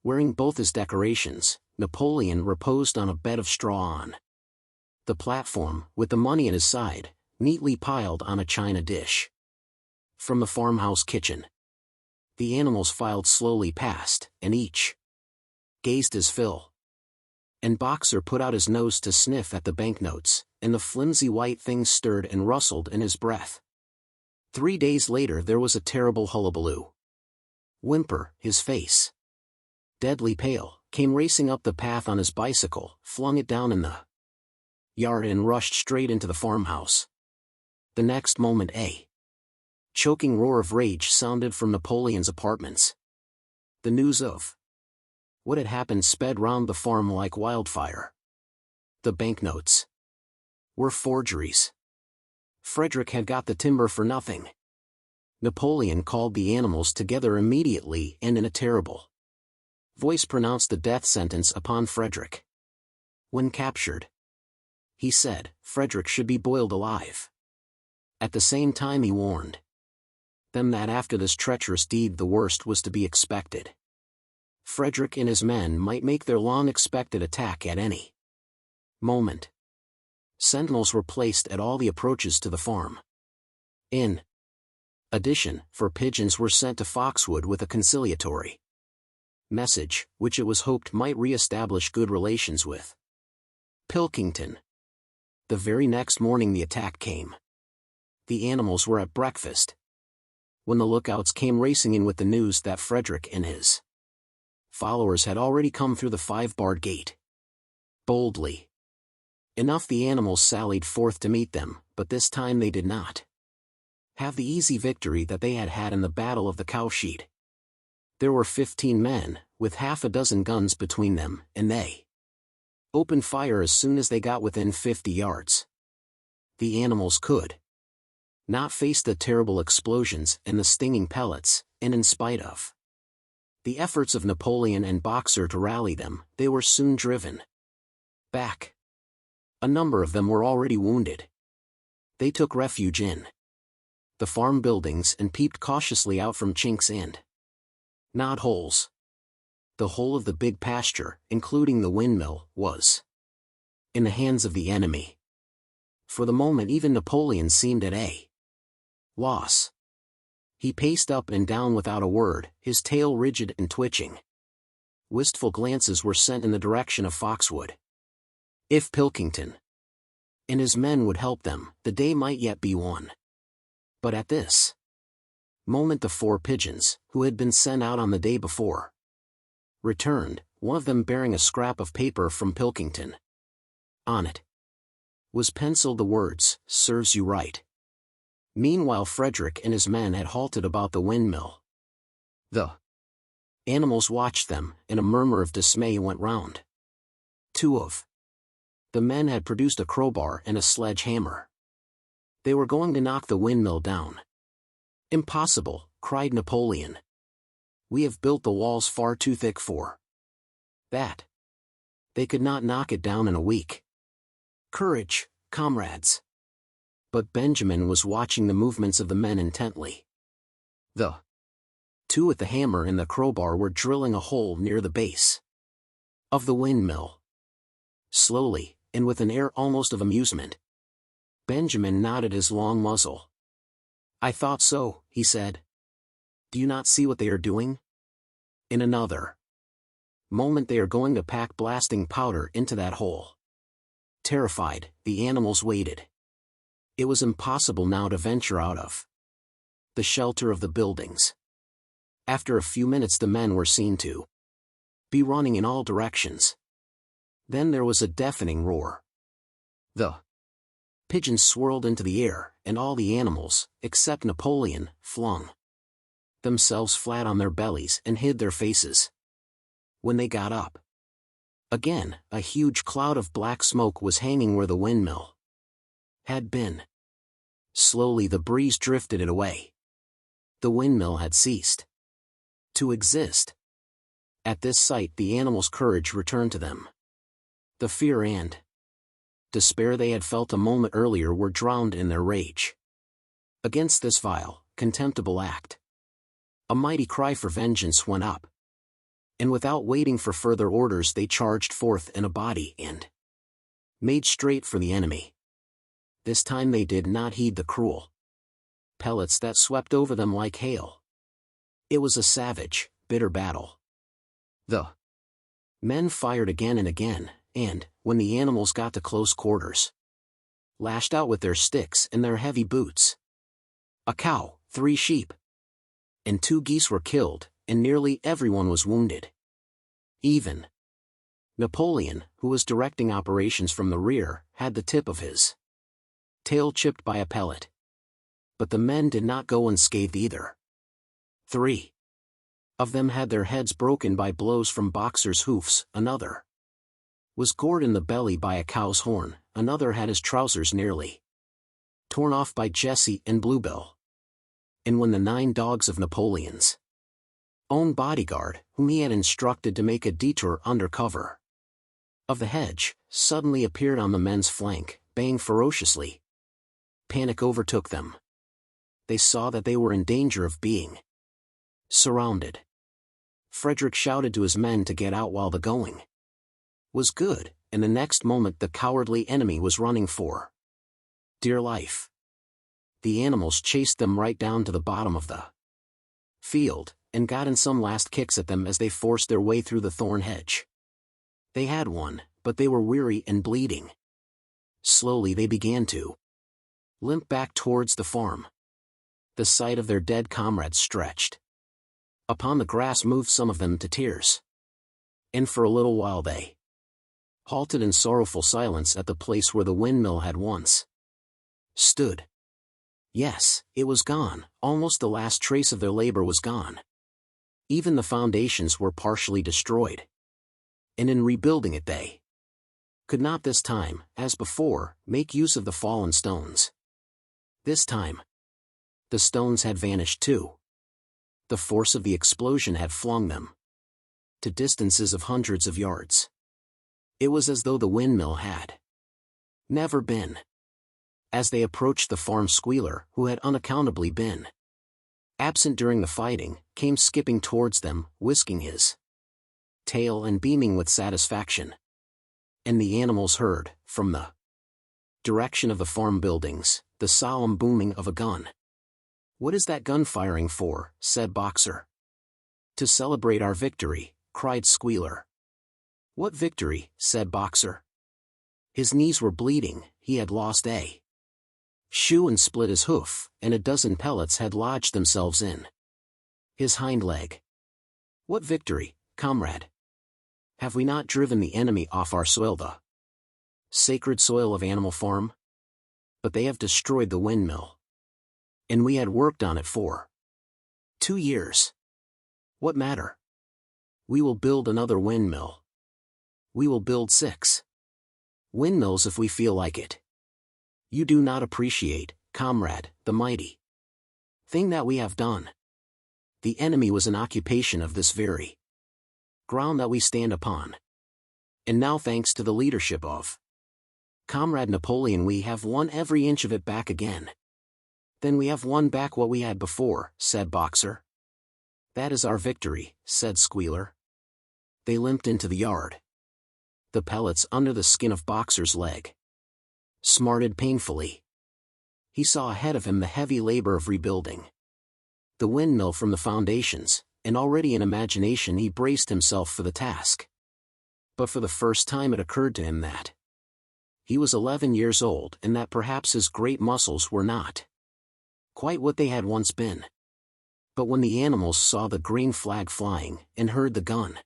wearing both his decorations, Napoleon reposed on a bed of straw on the platform, with the money at his side, neatly piled on a china dish. From the farmhouse kitchen, the animals filed slowly past, and each gazed his fill. And Boxer put out his nose to sniff at the banknotes, and the flimsy white things stirred and rustled in his breath. 3 days later there was a terrible hullabaloo. Whimper, his face deadly pale, came racing up the path on his bicycle, flung it down in the yard and rushed straight into the farmhouse. The next moment a choking roar of rage sounded from Napoleon's apartments. The news of what had happened sped round the farm like wildfire. The banknotes were forgeries. Frederick had got the timber for nothing. Napoleon called the animals together immediately and in a terrible voice pronounced the death sentence upon Frederick. When captured, he said, Frederick should be boiled alive. At the same time he warned them that after this treacherous deed the worst was to be expected. Frederick and his men might make their long-expected attack at any moment. Sentinels were placed at all the approaches to the farm. In addition, 4 pigeons were sent to Foxwood with a conciliatory message, which it was hoped might re-establish good relations with Pilkington. The very next morning the attack came. The animals were at breakfast when the lookouts came racing in with the news that Frederick and his followers had already come through the 5-barred gate. Boldly enough the animals sallied forth to meet them, but this time they did not have the easy victory that they had had in the Battle of the Cowshed. There were 15 men, with half a dozen guns between them, and they opened fire as soon as they got within 50 yards. The animals could not face the terrible explosions and the stinging pellets, and in spite of the efforts of Napoleon and Boxer to rally them, they were soon driven back. A number of them were already wounded. They took refuge in the farm buildings and peeped cautiously out from chinks and Not holes. The whole of the big pasture, including the windmill, was in the hands of the enemy. For the moment even Napoleon seemed at a loss. He paced up and down without a word, his tail rigid and twitching. Wistful glances were sent in the direction of Foxwood. If Pilkington and his men would help them, the day might yet be won. But at this moment the 4 pigeons, who had been sent out on the day before, returned, one of them bearing a scrap of paper from Pilkington. On it was penciled the words, "Serves you right." Meanwhile Frederick and his men had halted about the windmill. The animals watched them, and a murmur of dismay went round. 2 of the men had produced a crowbar and a sledgehammer. They were going to knock the windmill down. "Impossible," cried Napoleon. "We have built the walls far too thick for that. They could not knock it down in a week. Courage, comrades." But Benjamin was watching the movements of the men intently. The 2 with the hammer and the crowbar were drilling a hole near the base of the windmill. Slowly, and with an air almost of amusement, Benjamin nodded his long muzzle. "I thought so," he said. "Do you not see what they are doing? In another moment they are going to pack blasting powder into that hole." Terrified, the animals waited. It was impossible now to venture out of the shelter of the buildings. After a few minutes the men were seen to be running in all directions. Then there was a deafening roar. The pigeons swirled into the air, and all the animals, except Napoleon, flung themselves flat on their bellies and hid their faces. When they got up again, a huge cloud of black smoke was hanging where the windmill had been. Slowly the breeze drifted it away. The windmill had ceased to exist. At this sight the animals' courage returned to them. The fear and despair they had felt a moment earlier were drowned in their rage against this vile, contemptible act. A mighty cry for vengeance went up, and without waiting for further orders they charged forth in a body and made straight for the enemy. This time they did not heed the cruel pellets that swept over them like hail. It was a savage, bitter battle. The men fired again and again, and, when the animals got to close quarters, lashed out with their sticks and their heavy boots. A cow, 3 sheep, and 2 geese were killed, and nearly everyone was wounded. Even Napoleon, who was directing operations from the rear, had the tip of his tail chipped by a pellet. But the men did not go unscathed either. 3 of them had their heads broken by blows from boxers' hoofs, another was gored in the belly by a cow's horn, another had his trousers nearly torn off by Jesse and Bluebill. And when the 9 dogs of Napoleon's own bodyguard, whom he had instructed to make a detour under cover of the hedge, suddenly appeared on the men's flank, baying ferociously, panic overtook them. They saw that they were in danger of being surrounded. Frederick shouted to his men to get out while the going was good, and the next moment the cowardly enemy was running for dear life. The animals chased them right down to the bottom of the field, and got in some last kicks at them as they forced their way through the thorn hedge. They had won, but they were weary and bleeding. Slowly they began to limp back towards the farm. The sight of their dead comrades stretched upon the grass moved some of them to tears. And for a little while they halted in sorrowful silence at the place where the windmill had once stood. Yes, it was gone, almost the last trace of their labor was gone. Even the foundations were partially destroyed. And in rebuilding it they could not this time, as before, make use of the fallen stones. This time the stones had vanished too. The force of the explosion had flung them to distances of hundreds of yards. It was as though the windmill had never been. As they approached the farm squealer, who had unaccountably been absent during the fighting, came skipping towards them, whisking his tail and beaming with satisfaction. And the animals heard, from the direction of the farm buildings, the solemn booming of a gun. "What is that gun firing for?" said Boxer. "To celebrate our victory," cried Squealer. "What victory?" said Boxer. His knees were bleeding, he had lost a shoe and split his hoof, and a dozen pellets had lodged themselves in his hind leg. "What victory, comrade? Have we not driven the enemy off our soil, the sacred soil of Animal Farm? But they have destroyed the windmill. And we had worked on it for 2 years. What matter? We will build another windmill. We will build 6 windmills if we feel like it. You do not appreciate, comrade, the mighty thing that we have done. The enemy was an occupation of this very ground that we stand upon. And now, thanks to the leadership of Comrade Napoleon, we have won every inch of it back again." "Then we have won back what we had before," said Boxer. "That is our victory," said Squealer. They limped into the yard. The pellets under the skin of Boxer's leg smarted painfully. He saw ahead of him the heavy labor of rebuilding the windmill from the foundations, and already in imagination he braced himself for the task. But for the first time it occurred to him that he was 11 years old and that perhaps his great muscles were not quite what they had once been. But when the animals saw the green flag flying, and heard the gun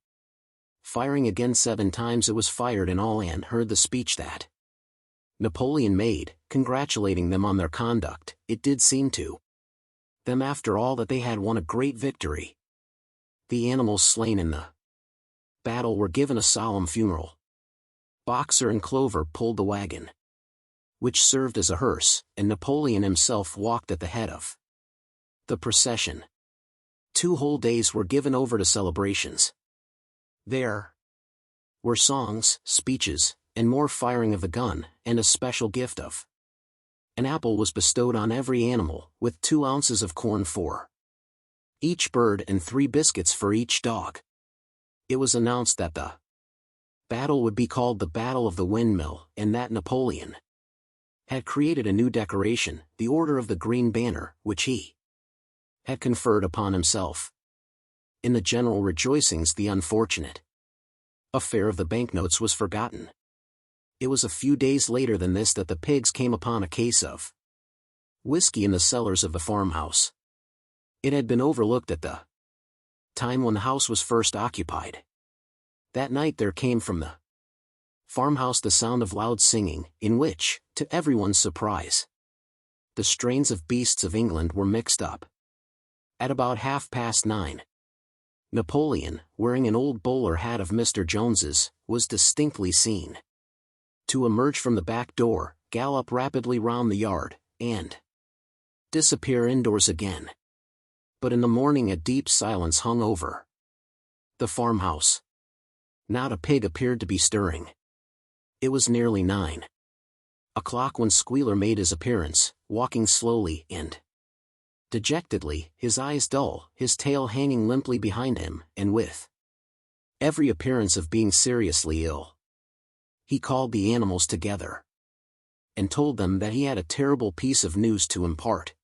firing again 7 times it was fired in all, and heard the speech that Napoleon made, congratulating them on their conduct, it did seem to them after all that they had won a great victory. The animals slain in the battle were given a solemn funeral. Boxer and Clover pulled the wagon, which served as a hearse, and Napoleon himself walked at the head of the procession. 2 whole days were given over to celebrations. There were songs, speeches, and more firing of the gun, and a special gift of an apple was bestowed on every animal, with 2 ounces of corn for each bird and 3 biscuits for each dog. It was announced that the battle would be called the Battle of the Windmill, and that Napoleon had created a new decoration, the Order of the Green Banner, which he had conferred upon himself. In the general rejoicings the unfortunate affair of the banknotes was forgotten. It was a few days later than this that the pigs came upon a case of whiskey in the cellars of the farmhouse. It had been overlooked at the time when the house was first occupied. That night there came from the farmhouse the sound of loud singing, in which, to everyone's surprise, the strains of Beasts of England were mixed up. At about 9:30, Napoleon, wearing an old bowler hat of Mr. Jones's, was distinctly seen to emerge from the back door, gallop rapidly round the yard, and disappear indoors again. But in the morning a deep silence hung over the farmhouse. Not a pig appeared to be stirring. It was nearly 9 o'clock when Squealer made his appearance, walking slowly and dejectedly, his eyes dull, his tail hanging limply behind him, and with every appearance of being seriously ill. He called the animals together and told them that he had a terrible piece of news to impart.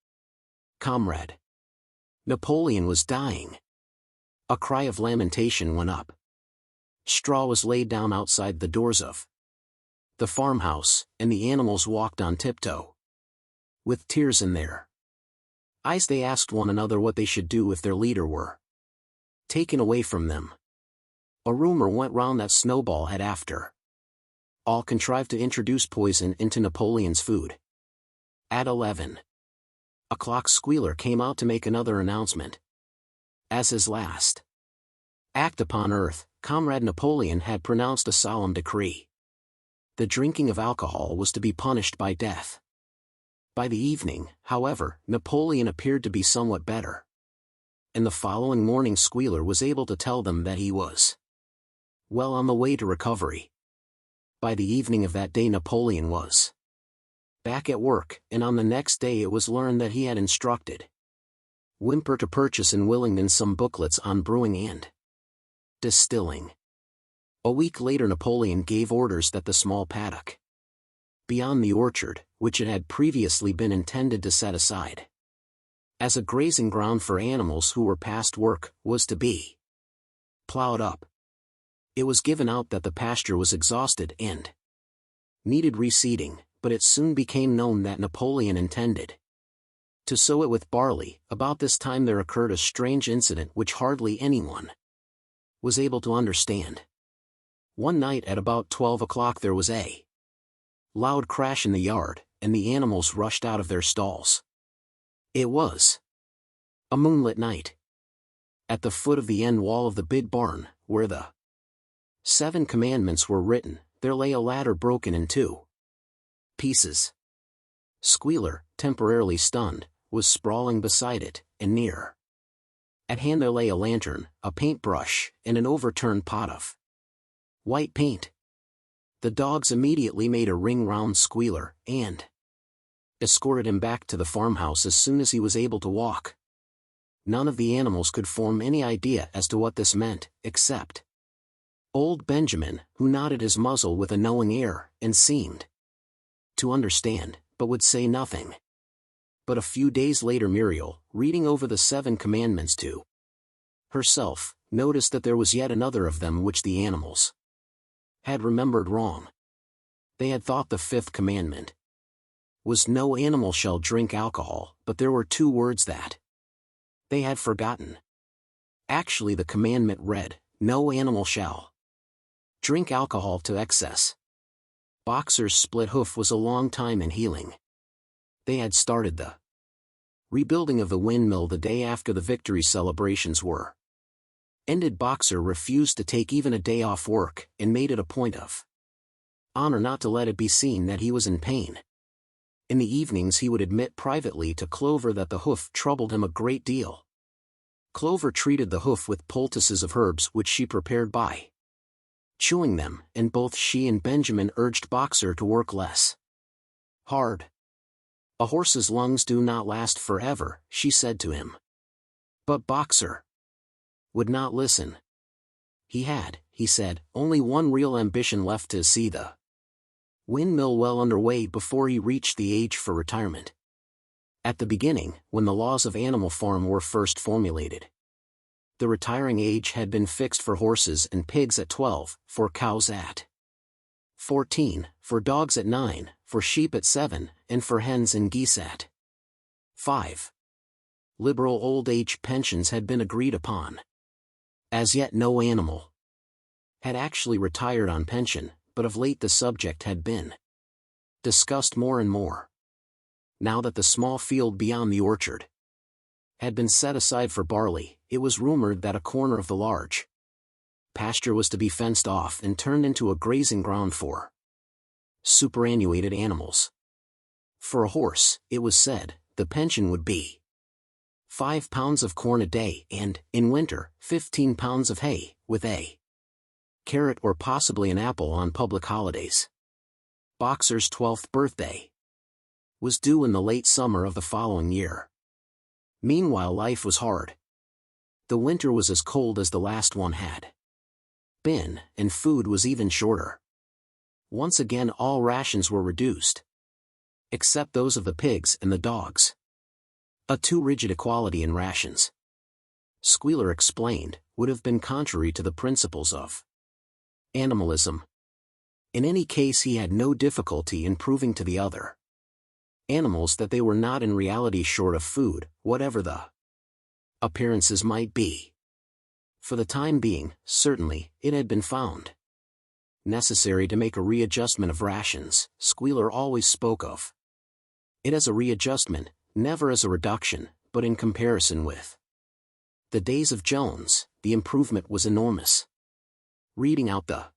"Comrade, Napoleon was dying." A cry of lamentation went up. Straw was laid down outside the doors of the farmhouse, and the animals walked on tiptoe. With tears in their eyes they asked one another what they should do if their leader were taken away from them. A rumor went round that Snowball had after all contrived to introduce poison into Napoleon's food. At 11 o'clock Squealer came out to make another announcement. As his last act upon earth, Comrade Napoleon had pronounced a solemn decree. The drinking of alcohol was to be punished by death. By the evening, however, Napoleon appeared to be somewhat better. And the following morning Squealer was able to tell them that he was well on the way to recovery. By the evening of that day Napoleon was back at work, and on the next day it was learned that he had instructed whimper to purchase in Willingdon some booklets on brewing and distilling. A week later Napoleon gave orders that the small paddock beyond the orchard, which it had previously been intended to set aside as a grazing ground for animals who were past work, was to be plowed up. It was given out that the pasture was exhausted and needed reseeding, but it soon became known that Napoleon intended to sow it with barley. About this time there occurred a strange incident which hardly anyone was able to understand. One night at about 12 o'clock there was a loud crash in the yard, and the animals rushed out of their stalls. It was a moonlit night. At the foot of the end wall of the big barn, where the 7 commandments were written, there lay a ladder broken in 2 pieces. Squealer, temporarily stunned, was sprawling beside it, and near at hand there lay a lantern, a paintbrush, and an overturned pot of white paint. The dogs immediately made a ring round Squealer, and escorted him back to the farmhouse as soon as he was able to walk. None of the animals could form any idea as to what this meant, except old Benjamin, who nodded his muzzle with a knowing air, and seemed to understand, but would say nothing. But a few days later Muriel, reading over the 7 commandments to herself, noticed that there was yet another of them which the animals had remembered wrong. They had thought the 5th commandment was no animal shall drink alcohol, but there were 2 words that they had forgotten. Actually the commandment read, no animal shall drink alcohol to excess. Boxer's split hoof was a long time in healing. They had started the rebuilding of the windmill the day after the victory celebrations were ended. Boxer refused to take even a day off work, and made it a point of honor not to let it be seen that he was in pain. In the evenings he would admit privately to Clover that the hoof troubled him a great deal. Clover treated the hoof with poultices of herbs which she prepared by chewing them, and both she and Benjamin urged Boxer to work less hard. A horse's lungs do not last forever, she said to him. But Boxer would not listen. He had, he said, only one real ambition left: to see the windmill well underway before he reached the age for retirement. At the beginning, when the laws of Animal Farm were first formulated, the retiring age had been fixed for horses and pigs at 12, for cows at 14, for dogs at 9, for sheep at 7, and for hens and geese at 5. Liberal old age pensions had been agreed upon. As yet no animal had actually retired on pension, but of late the subject had been discussed more and more. Now that the small field beyond the orchard had been set aside for barley, it was rumored that a corner of the large pasture was to be fenced off and turned into a grazing ground for superannuated animals. For a horse, it was said, the pension would be 5 pounds of corn a day and, in winter, 15 pounds of hay, with a carrot or possibly an apple on public holidays. Boxer's 12th birthday was due in the late summer of the following year. Meanwhile life was hard. The winter was as cold as the last one had been, and food was even shorter. Once again all rations were reduced, except those of the pigs and the dogs. A too rigid equality in rations, Squealer explained, would have been contrary to the principles of animalism. In any case he had no difficulty in proving to the other animals that they were not in reality short of food, whatever the appearances might be. For the time being, certainly, it had been found necessary to make a readjustment of rations. Squealer always spoke of it as a readjustment, never as a reduction, but in comparison with the days of Jones, the improvement was enormous. Reading out the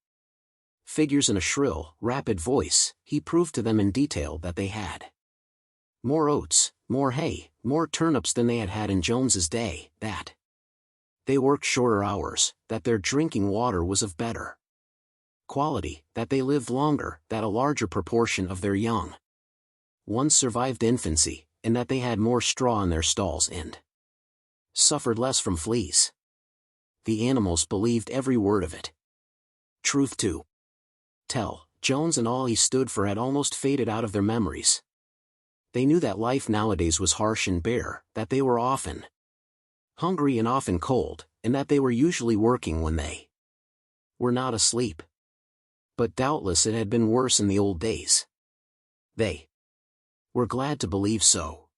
figures in a shrill, rapid voice, he proved to them in detail that they had more oats, more hay, more turnips than they had had in Jones's day, that they worked shorter hours, that their drinking water was of better quality, that they lived longer, that a larger proportion of their young ones survived infancy, and that they had more straw in their stalls and suffered less from fleas. The animals believed every word of it. Truth to tell, Jones and all he stood for had almost faded out of their memories. They knew that life nowadays was harsh and bare, that they were often hungry and often cold, and that they were usually working when they were not asleep. But doubtless it had been worse in the old days. They were glad to believe so.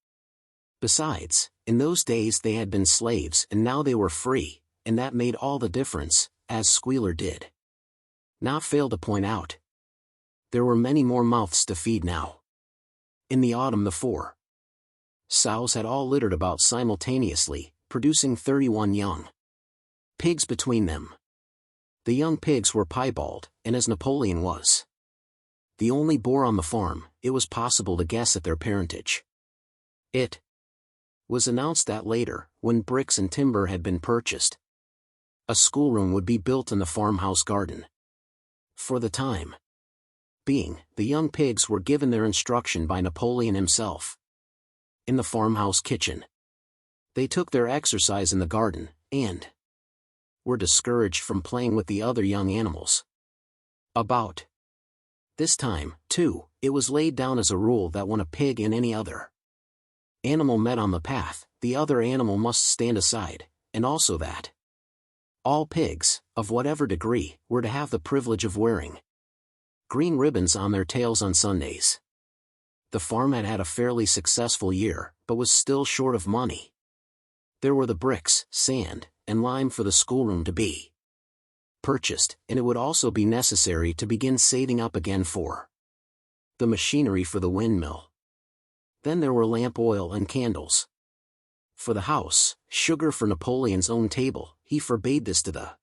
Besides, in those days they had been slaves and now they were free, and that made all the difference, as Squealer did not fail to point out. There were many more mouths to feed now. In the autumn the 4 sows had all littered about simultaneously, producing 31 young pigs between them. The young pigs were piebald, and as Napoleon was the only boar on the farm, it was possible to guess at their parentage. It was announced that later, when bricks and timber had been purchased, a schoolroom would be built in the farmhouse garden. For the time being, the young pigs were given their instruction by Napoleon himself. In the farmhouse kitchen, they took their exercise in the garden, and were discouraged from playing with the other young animals. About this time, too, it was laid down as a rule that when a pig and any other animal met on the path, the other animal must stand aside, and also that all pigs, of whatever degree, were to have the privilege of wearing green ribbons on their tails on Sundays. The farm had had a fairly successful year, but was still short of money. There were the bricks, sand, and lime for the schoolroom to be purchased, and it would also be necessary to begin saving up again for the machinery for the windmill. Then there were lamp oil and candles for the house, sugar for Napoleon's own table. He forbade this to the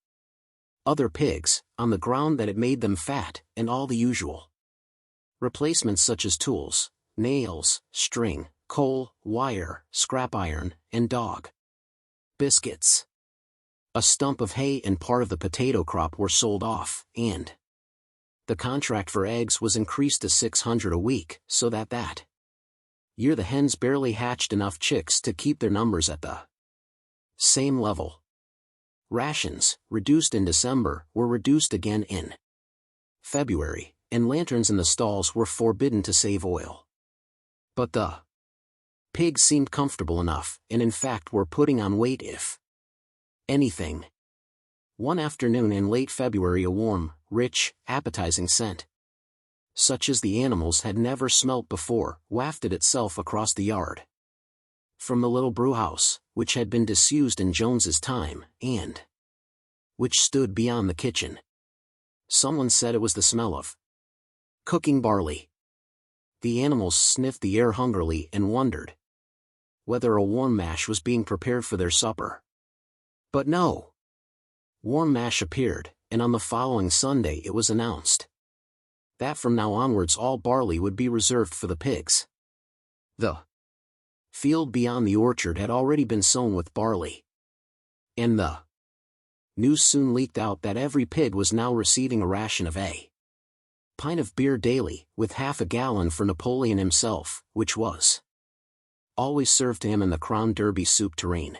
other pigs, on the ground that it made them fat, and all the usual replacements such as tools, nails, string, coal, wire, scrap iron, and dog biscuits. A stump of hay and part of the potato crop were sold off, and the contract for eggs was increased to 600 a week, so that year the hens barely hatched enough chicks to keep their numbers at the same level. Rations, reduced in December, were reduced again in February, and lanterns in the stalls were forbidden to save oil. But the pigs seemed comfortable enough, and in fact were putting on weight if anything. One afternoon in late February a warm, rich, appetizing scent, such as the animals had never smelt before, wafted itself across the yard. From the little brewhouse, which had been disused in Jones's time, and which stood beyond the kitchen. Someone said it was the smell of cooking barley. The animals sniffed the air hungrily and wondered whether a warm mash was being prepared for their supper. But no. Warm mash appeared, and on the following Sunday it was announced that from now onwards all barley would be reserved for the pigs. The field beyond the orchard had already been sown with barley, and the news soon leaked out that every pig was now receiving a ration of a pint of beer daily, with half a gallon for Napoleon himself, which was always served to him in the Crown Derby soup tureen.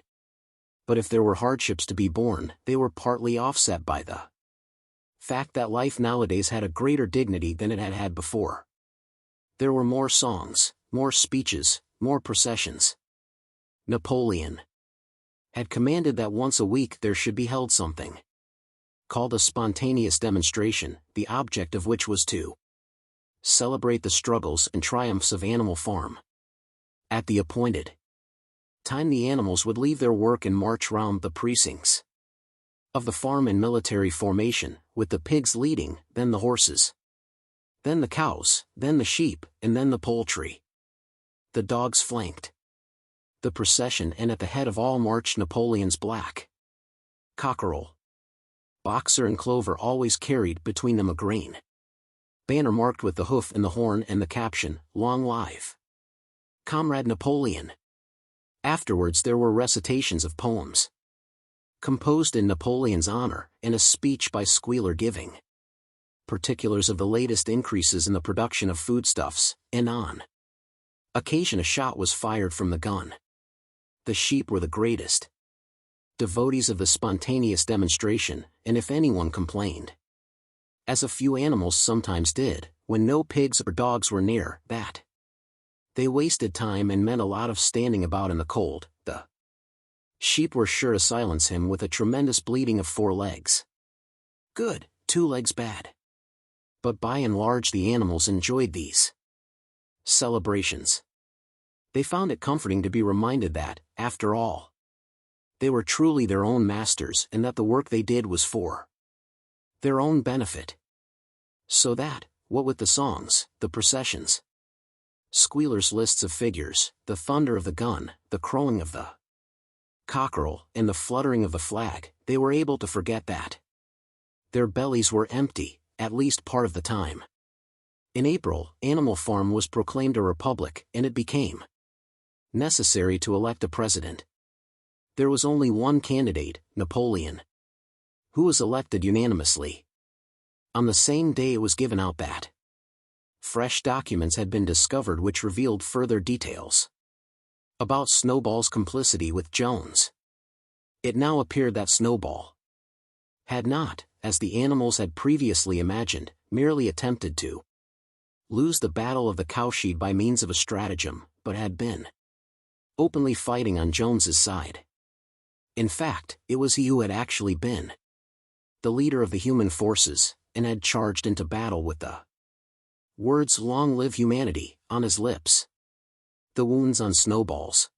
But if there were hardships to be borne, they were partly offset by the fact that life nowadays had a greater dignity than it had had before. There were more songs, more speeches, more processions. Napoleon had commanded that once a week there should be held something called a spontaneous demonstration, the object of which was to celebrate the struggles and triumphs of Animal Farm. At the appointed time the animals would leave their work and march round the precincts of the farm in military formation, with the pigs leading, then the horses, then the cows, then the sheep, and then the poultry. The dogs flanked the procession, and at the head of all marched Napoleon's black cockerel. Boxer and Clover always carried between them a green banner marked with the hoof and the horn and the caption, "Long live Comrade Napoleon." Afterwards there were recitations of poems composed in Napoleon's honor, and a speech by Squealer giving particulars of the latest increases in the production of foodstuffs, and on occasion a shot was fired from the gun. The sheep were the greatest devotees of the spontaneous demonstration, and if anyone complained, as a few animals sometimes did, when no pigs or dogs were near, that they wasted time and meant a lot of standing about in the cold, the sheep were sure to silence him with a tremendous bleating of 4 legs good, 2 legs bad. But by and large the animals enjoyed these celebrations. They found it comforting to be reminded that, after all, they were truly their own masters and that the work they did was for their own benefit. So that, what with the songs, the processions, squealers' lists of figures, the thunder of the gun, the crowing of the cockerel, and the fluttering of the flag, they were able to forget that their bellies were empty, at least part of the time. In April, Animal Farm was proclaimed a republic, and it became necessary to elect a president. There was only one candidate, Napoleon, who was elected unanimously. On the same day it was given out that fresh documents had been discovered which revealed further details about Snowball's complicity with Jones. It now appeared that Snowball had not, as the animals had previously imagined, merely attempted to lose the battle of the cowshed by means of a stratagem, but had been openly fighting on Jones's side. In fact, it was he who had actually been the leader of the human forces, and had charged into battle with the words "Long live humanity" on his lips. The wounds on Snowball's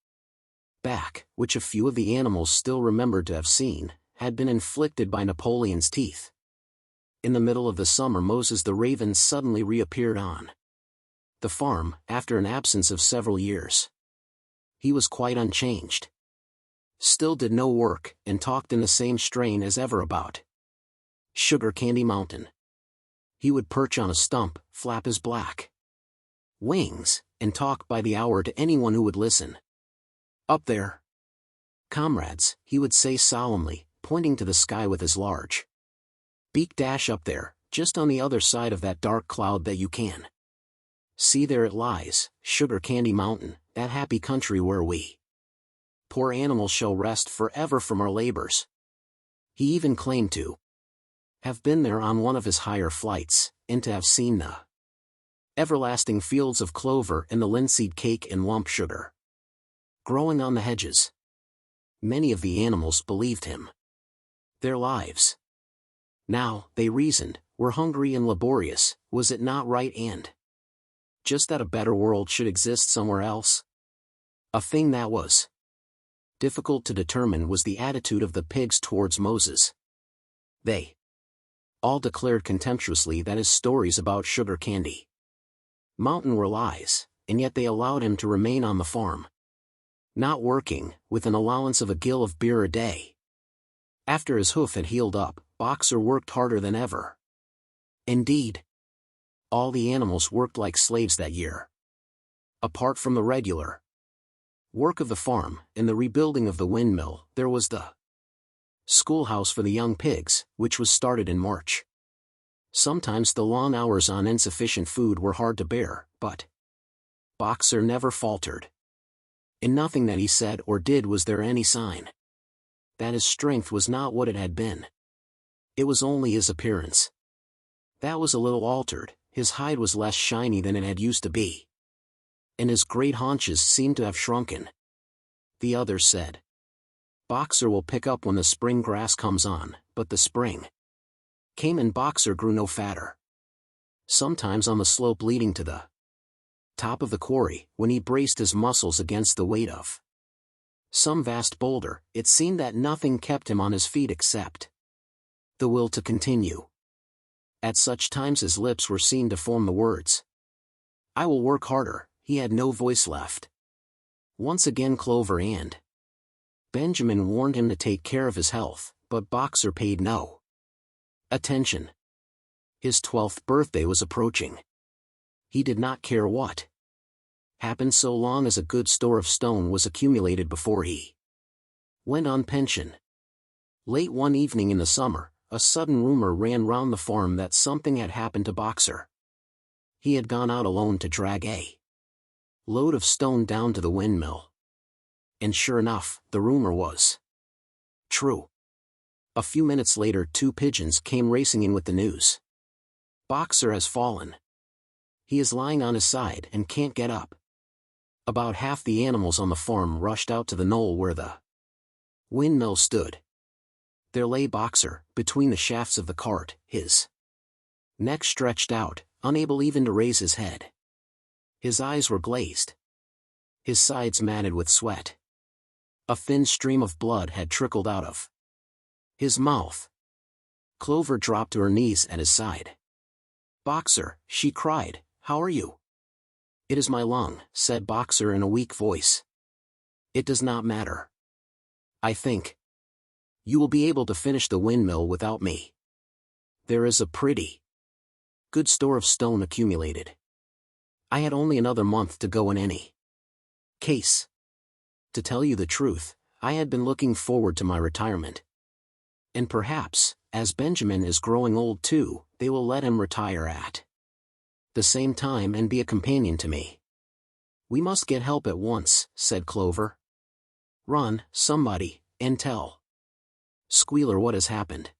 back, which a few of the animals still remembered to have seen, had been inflicted by Napoleon's teeth. In the middle of the summer Moses the raven suddenly reappeared on the farm, after an absence of several years. He was quite unchanged. Still did no work, and talked in the same strain as ever about Sugar Candy Mountain. He would perch on a stump, flap his black wings, and talk by the hour to anyone who would listen. "Up there, comrades," he would say solemnly, pointing to the sky with his large beak, "up there, just on the other side of that dark cloud that you can see, there it lies, Sugar Candy Mountain, that happy country where we poor animals shall rest forever from our labors." He even claimed to have been there on one of his higher flights, and to have seen the everlasting fields of clover and the linseed cake and lump sugar growing on the hedges. Many of the animals believed him. Their lives, now, they reasoned, were hungry and laborious. Was it not right and just that a better world should exist somewhere else? A thing that was difficult to determine was the attitude of the pigs towards Moses. They all declared contemptuously that his stories about Sugar Candy Mountain were lies, and yet they allowed him to remain on the farm, not working, with an allowance of a gill of beer a day. After his hoof had healed up, Boxer worked harder than ever. Indeed, all the animals worked like slaves that year. Apart from the regular work of the farm, and the rebuilding of the windmill, there was the schoolhouse for the young pigs, which was started in March. Sometimes the long hours on insufficient food were hard to bear, but Boxer never faltered. In nothing that he said or did was there any sign that his strength was not what it had been. It was only his appearance that was a little altered. His hide was less shiny than it had used to be, and his great haunches seemed to have shrunken. The others said, "Boxer will pick up when the spring grass comes on," but the spring came and Boxer grew no fatter. Sometimes on the slope leading to the top of the quarry, when he braced his muscles against the weight of some vast boulder, it seemed that nothing kept him on his feet except the will to continue. At such times his lips were seen to form the words, "I will work harder." He had no voice left. Once again Clover and Benjamin warned him to take care of his health, but Boxer paid no attention. His 12th birthday was approaching. He did not care what happened so long as a good store of stone was accumulated before he went on pension. Late one evening in the summer, a sudden rumor ran round the farm that something had happened to Boxer. He had gone out alone to drag a load of stone down to the windmill. And sure enough, the rumor was true. A few minutes later 2 pigeons came racing in with the news. Boxer has fallen. He is lying on his side and can't get up. About half the animals on the farm rushed out to the knoll where the windmill stood. There lay Boxer, between the shafts of the cart, his neck stretched out, unable even to raise his head. His eyes were glazed. His sides matted with sweat. A thin stream of blood had trickled out of his mouth. Clover dropped to her knees at his side. "Boxer," she cried, "how are you?" "It is my lung," said Boxer in a weak voice. "It does not matter. I think you will be able to finish the windmill without me. There is a pretty good store of stone accumulated. I had only another month to go in any case. To tell you the truth, I had been looking forward to my retirement. And perhaps, as Benjamin is growing old too, they will let him retire at the same time and be a companion to me." "We must get help at once," said Clover. "Run, somebody, and tell Squealer what has happened."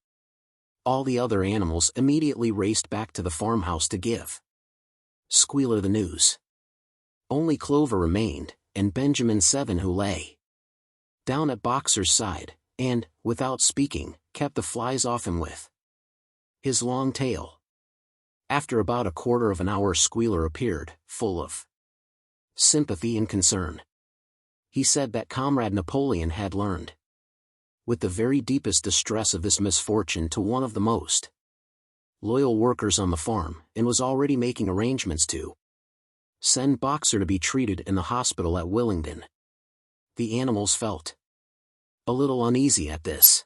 All the other animals immediately raced back to the farmhouse to give Squealer the news. Only Clover remained, and Benjamin 7, who lay down at Boxer's side, and, without speaking, kept the flies off him with his long tail. After about a quarter of an hour Squealer appeared, full of sympathy and concern. He said that Comrade Napoleon had learned with the very deepest distress of this misfortune to one of the most loyal workers on the farm, and was already making arrangements to send Boxer to be treated in the hospital at Willingdon. The animals felt a little uneasy at this.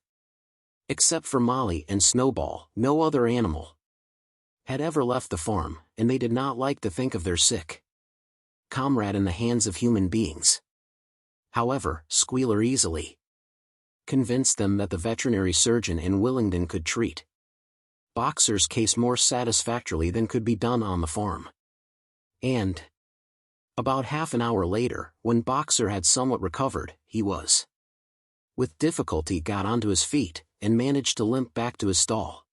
Except for Molly and Snowball, no other animal had ever left the farm, and they did not like to think of their sick comrade in the hands of human beings. However, Squealer easily convinced them that the veterinary surgeon in Willingdon could treat Boxer's case more satisfactorily than could be done on the farm. And about half an hour later, when Boxer had somewhat recovered, he was with difficulty got onto his feet, and managed to limp back to his stall,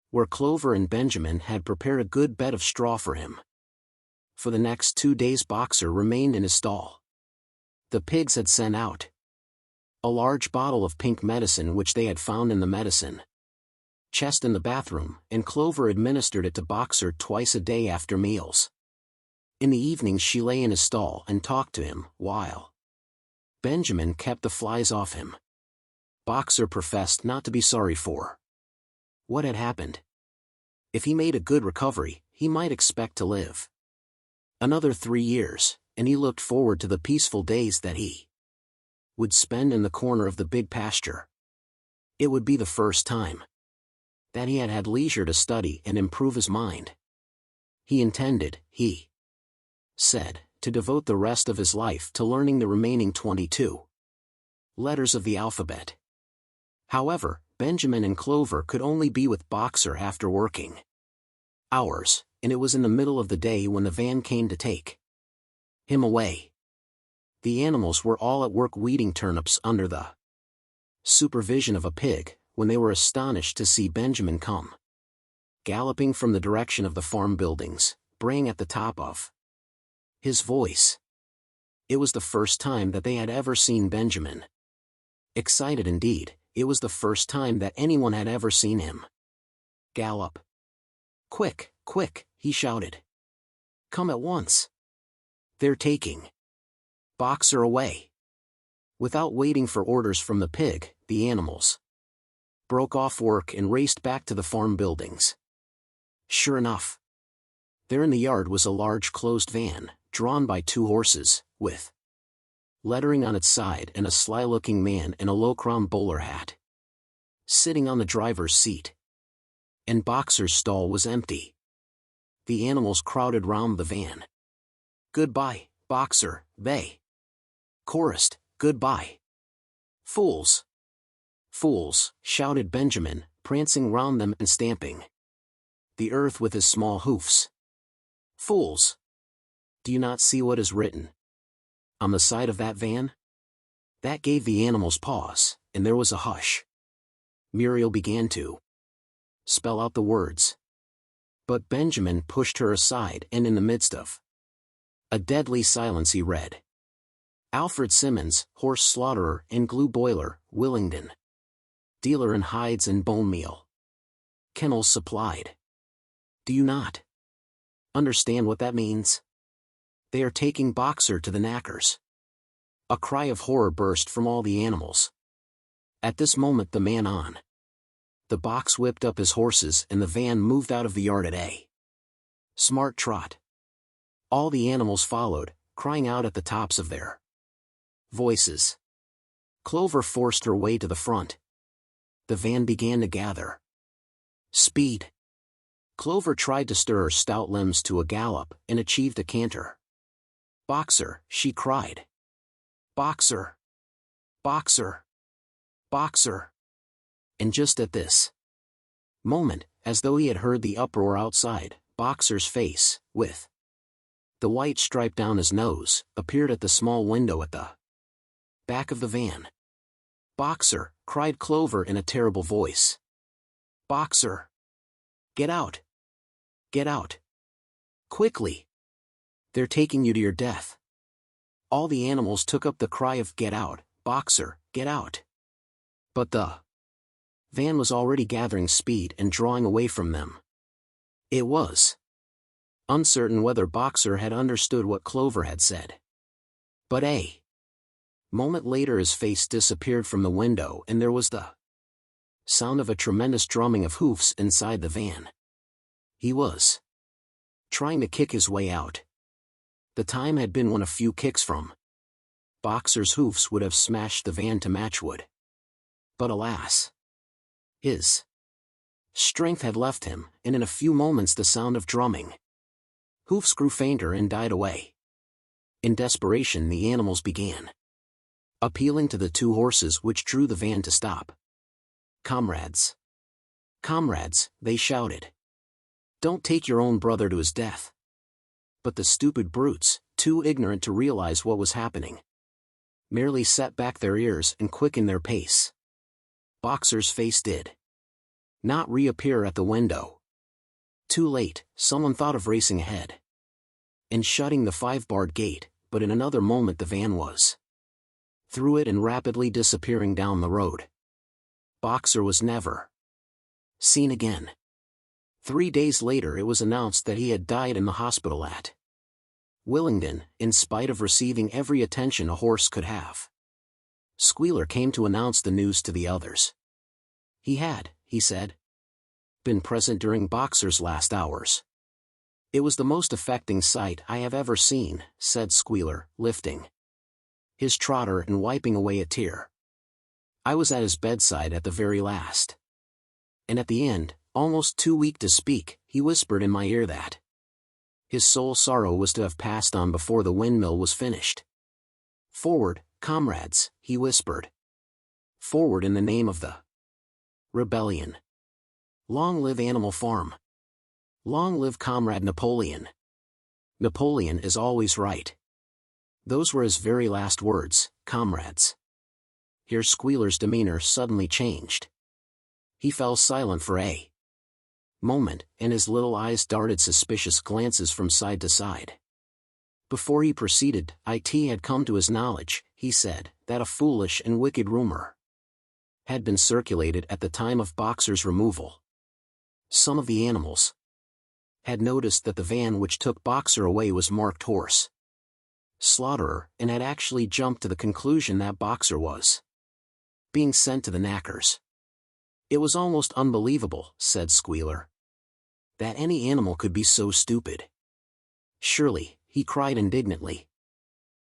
where Clover and Benjamin had prepared a good bed of straw for him. For the next 2 days Boxer remained in his stall. The pigs had sent out a large bottle of pink medicine which they had found in the medicine chest in the bathroom, and Clover administered it to Boxer twice a day after meals. In the evenings she lay in his stall and talked to him, while Benjamin kept the flies off him. Boxer professed not to be sorry for what had happened. If he made a good recovery, he might expect to live another 3 years, and he looked forward to the peaceful days that he would spend in the corner of the big pasture. It would be the first time that he had had leisure to study and improve his mind. He intended, he said, to devote the rest of his life to learning the remaining 22 letters of the alphabet. However, Benjamin and Clover could only be with Boxer after working hours, and it was in the middle of the day when the van came to take him away. The animals were all at work weeding turnips under the supervision of a pig, when they were astonished to see Benjamin come galloping from the direction of the farm buildings, braying at the top of his voice. It was the first time that they had ever seen Benjamin. Excited indeed, it was the first time that anyone had ever seen him gallop. "Quick, quick," he shouted. "Come at once. They're taking Boxer away." Without waiting for orders from the pig, the animals broke off work and raced back to the farm buildings. Sure enough, there in the yard was a large closed van, drawn by 2 horses, with lettering on its side and a sly-looking man in a low-crowned bowler hat sitting on the driver's seat. And Boxer's stall was empty. The animals crowded round the van. "Goodbye, Boxer," they chorused. "Goodbye." "Fools! Fools!" shouted Benjamin, prancing round them and stamping the earth with his small hoofs. "Fools! Do you not see what is written on the side of that van? That gave the animals pause, and there was a hush. Muriel began to spell out the words. But Benjamin pushed her aside, and in the midst of a deadly silence he read. Alfred Simmons, horse slaughterer and glue boiler, Willingdon. Dealer in hides and bone meal. Kennels supplied. Do you not understand what that means? They are taking Boxer to the knackers. A cry of horror burst from all the animals. At this moment the man on the box whipped up his horses and the van moved out of the yard at a smart trot. All the animals followed, crying out at the tops of their voices. Clover forced her way to the front. The van began to gather speed. Clover tried to stir her stout limbs to a gallop and achieved a canter. Boxer, she cried. Boxer! Boxer! Boxer! And just at this moment, as though he had heard the uproar outside, Boxer's face, with the white stripe down his nose, appeared at the small window at the back of the van. Boxer, cried Clover in a terrible voice. Boxer! Get out! Get out! Quickly! They're taking you to your death. All the animals took up the cry of "Get out, Boxer, get out!" But the van was already gathering speed and drawing away from them. It was uncertain whether Boxer had understood what Clover had said. But a moment later his face disappeared from the window and there was the sound of a tremendous drumming of hoofs inside the van. He was trying to kick his way out. The time had been when a few kicks from Boxer's hoofs would have smashed the van to matchwood. But alas, his strength had left him, and in a few moments the sound of drumming hoofs grew fainter and died away. In desperation the animals began appealing to the two horses which drew the van to stop. Comrades! Comrades, they shouted. Don't take your own brother to his death. But the stupid brutes, too ignorant to realize what was happening, merely set back their ears and quickened their pace. Boxer's face did not reappear at the window. Too late, someone thought of racing ahead and shutting the 5-barred gate, but in another moment the van was through it and rapidly disappearing down the road. Boxer was never seen again. 3 days later it was announced that he had died in the hospital at Willingdon, in spite of receiving every attention a horse could have. Squealer came to announce the news to the others. He had, he said, been present during Boxer's last hours. It was the most affecting sight I have ever seen, said Squealer, lifting his trotter and wiping away a tear. I was at his bedside at the very last. And at the end, almost too weak to speak, he whispered in my ear that his sole sorrow was to have passed on before the windmill was finished. Forward, comrades, he whispered. Forward in the name of the rebellion. Long live Animal Farm. Long live Comrade Napoleon. Napoleon is always right. Those were his very last words, comrades. Here Squealer's demeanor suddenly changed. He fell silent for a moment, and his little eyes darted suspicious glances from side to side. Before he proceeded, it had come to his knowledge, he said, that a foolish and wicked rumor had been circulated at the time of Boxer's removal. Some of the animals had noticed that the van which took Boxer away was marked horse slaughterer, and had actually jumped to the conclusion that Boxer was being sent to the knackers. It was almost unbelievable, said Squealer, that any animal could be so stupid. Surely, he cried indignantly,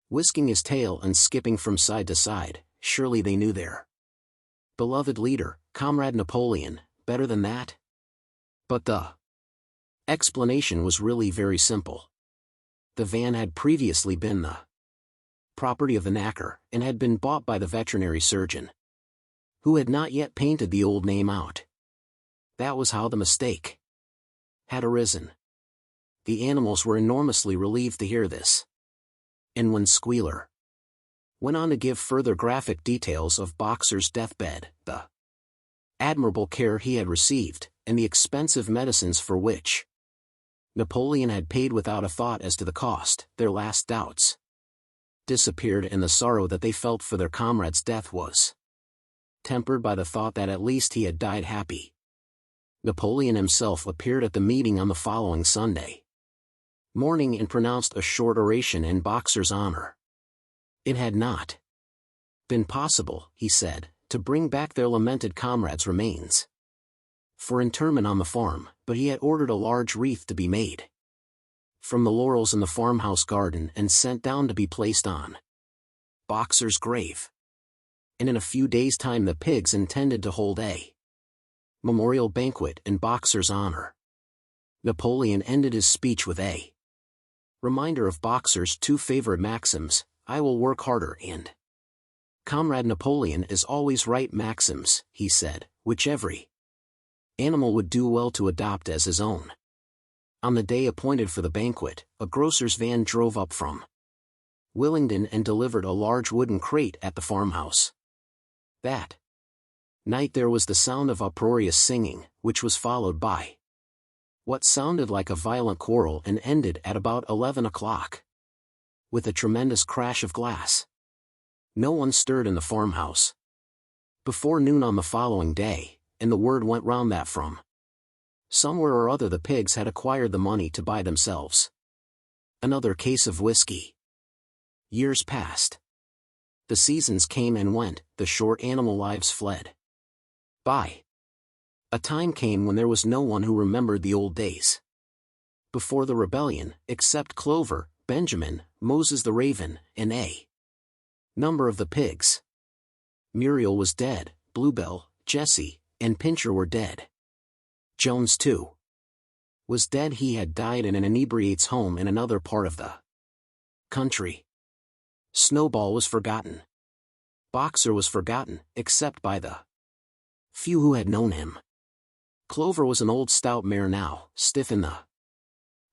whisking his tail and skipping from side to side, surely they knew their beloved leader, Comrade Napoleon, better than that? But the explanation was really very simple. The van had previously been the property of the knacker, and had been bought by the veterinary surgeon, who had not yet painted the old name out. That was how the mistake had arisen. The animals were enormously relieved to hear this. And when Squealer went on to give further graphic details of Boxer's deathbed, the admirable care he had received, and the expensive medicines for which Napoleon had paid without a thought as to the cost. Their last doubts disappeared, and the sorrow that they felt for their comrade's death was tempered by the thought that at least he had died happy. Napoleon himself appeared at the meeting on the following Sunday morning and pronounced a short oration in Boxer's honor. It had not been possible, he said, to bring back their lamented comrade's remains for interment on the farm, but he had ordered a large wreath to be made from the laurels in the farmhouse garden and sent down to be placed on Boxer's grave. And in a few days' time the pigs intended to hold a memorial banquet in Boxer's honor. Napoleon ended his speech with a reminder of Boxer's two favorite maxims: "I will work harder," and "Comrade Napoleon is always right," maxims, he said, which every animal would do well to adopt as his own. On the day appointed for the banquet, a grocer's van drove up from Willingdon and delivered a large wooden crate at the farmhouse. That night there was the sound of uproarious singing, which was followed by what sounded like a violent quarrel and ended at about 11 o'clock with a tremendous crash of glass. No one stirred in the farmhouse before noon on the following day, and the word went round that from somewhere or other the pigs had acquired the money to buy themselves another case of whiskey. Years passed. The seasons came and went, the short animal lives fled by. A time came when there was no one who remembered the old days before the rebellion, except Clover, Benjamin, Moses the raven, and a number of the pigs. Muriel was dead, Bluebell, Jessie, and Pincher were dead. Jones, too, was dead. He had died in an inebriate's home in another part of the country. Snowball was forgotten. Boxer was forgotten, except by the few who had known him. Clover was an old stout mare now, stiff in the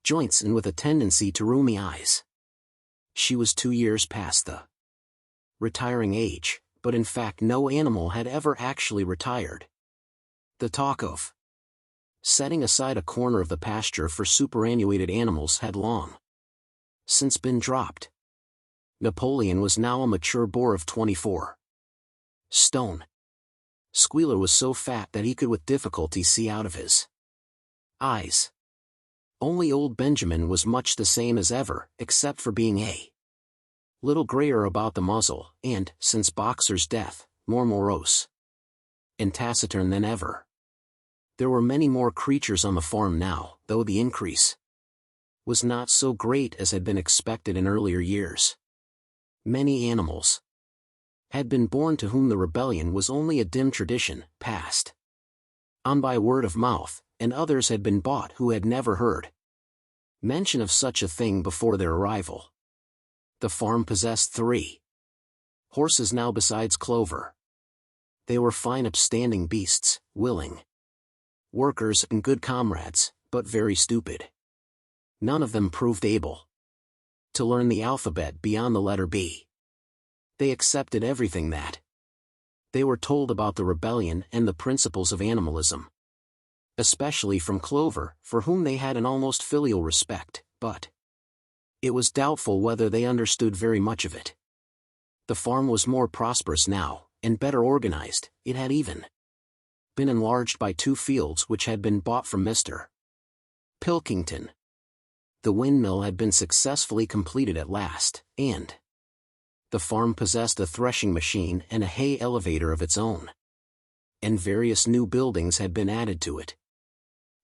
joints and with a tendency to rheumy eyes. She was 2 years past the retiring age, but in fact no animal had ever actually retired. The talk of setting aside a corner of the pasture for superannuated animals had long since been dropped. Napoleon was now a mature boar of 24 stone. Squealer was so fat that he could with difficulty see out of his eyes. Only old Benjamin was much the same as ever, except for being a little grayer about the muzzle, and, since Boxer's death, more morose and taciturn than ever. There were many more creatures on the farm now, though the increase was not so great as had been expected in earlier years. Many animals had been born to whom the rebellion was only a dim tradition, passed on by word of mouth, and others had been bought who had never heard mention of such a thing before their arrival. The farm possessed 3 horses now besides Clover. They were fine upstanding beasts, willing workers and good comrades, but very stupid. None of them proved able to learn the alphabet beyond the letter B. They accepted everything that they were told about the rebellion and the principles of animalism, especially from Clover, for whom they had an almost filial respect, but it was doubtful whether they understood very much of it. The farm was more prosperous now, and better organized. It had even been enlarged by 2 fields which had been bought from Mr. Pilkington. The windmill had been successfully completed at last, and the farm possessed a threshing machine and a hay elevator of its own, and various new buildings had been added to it.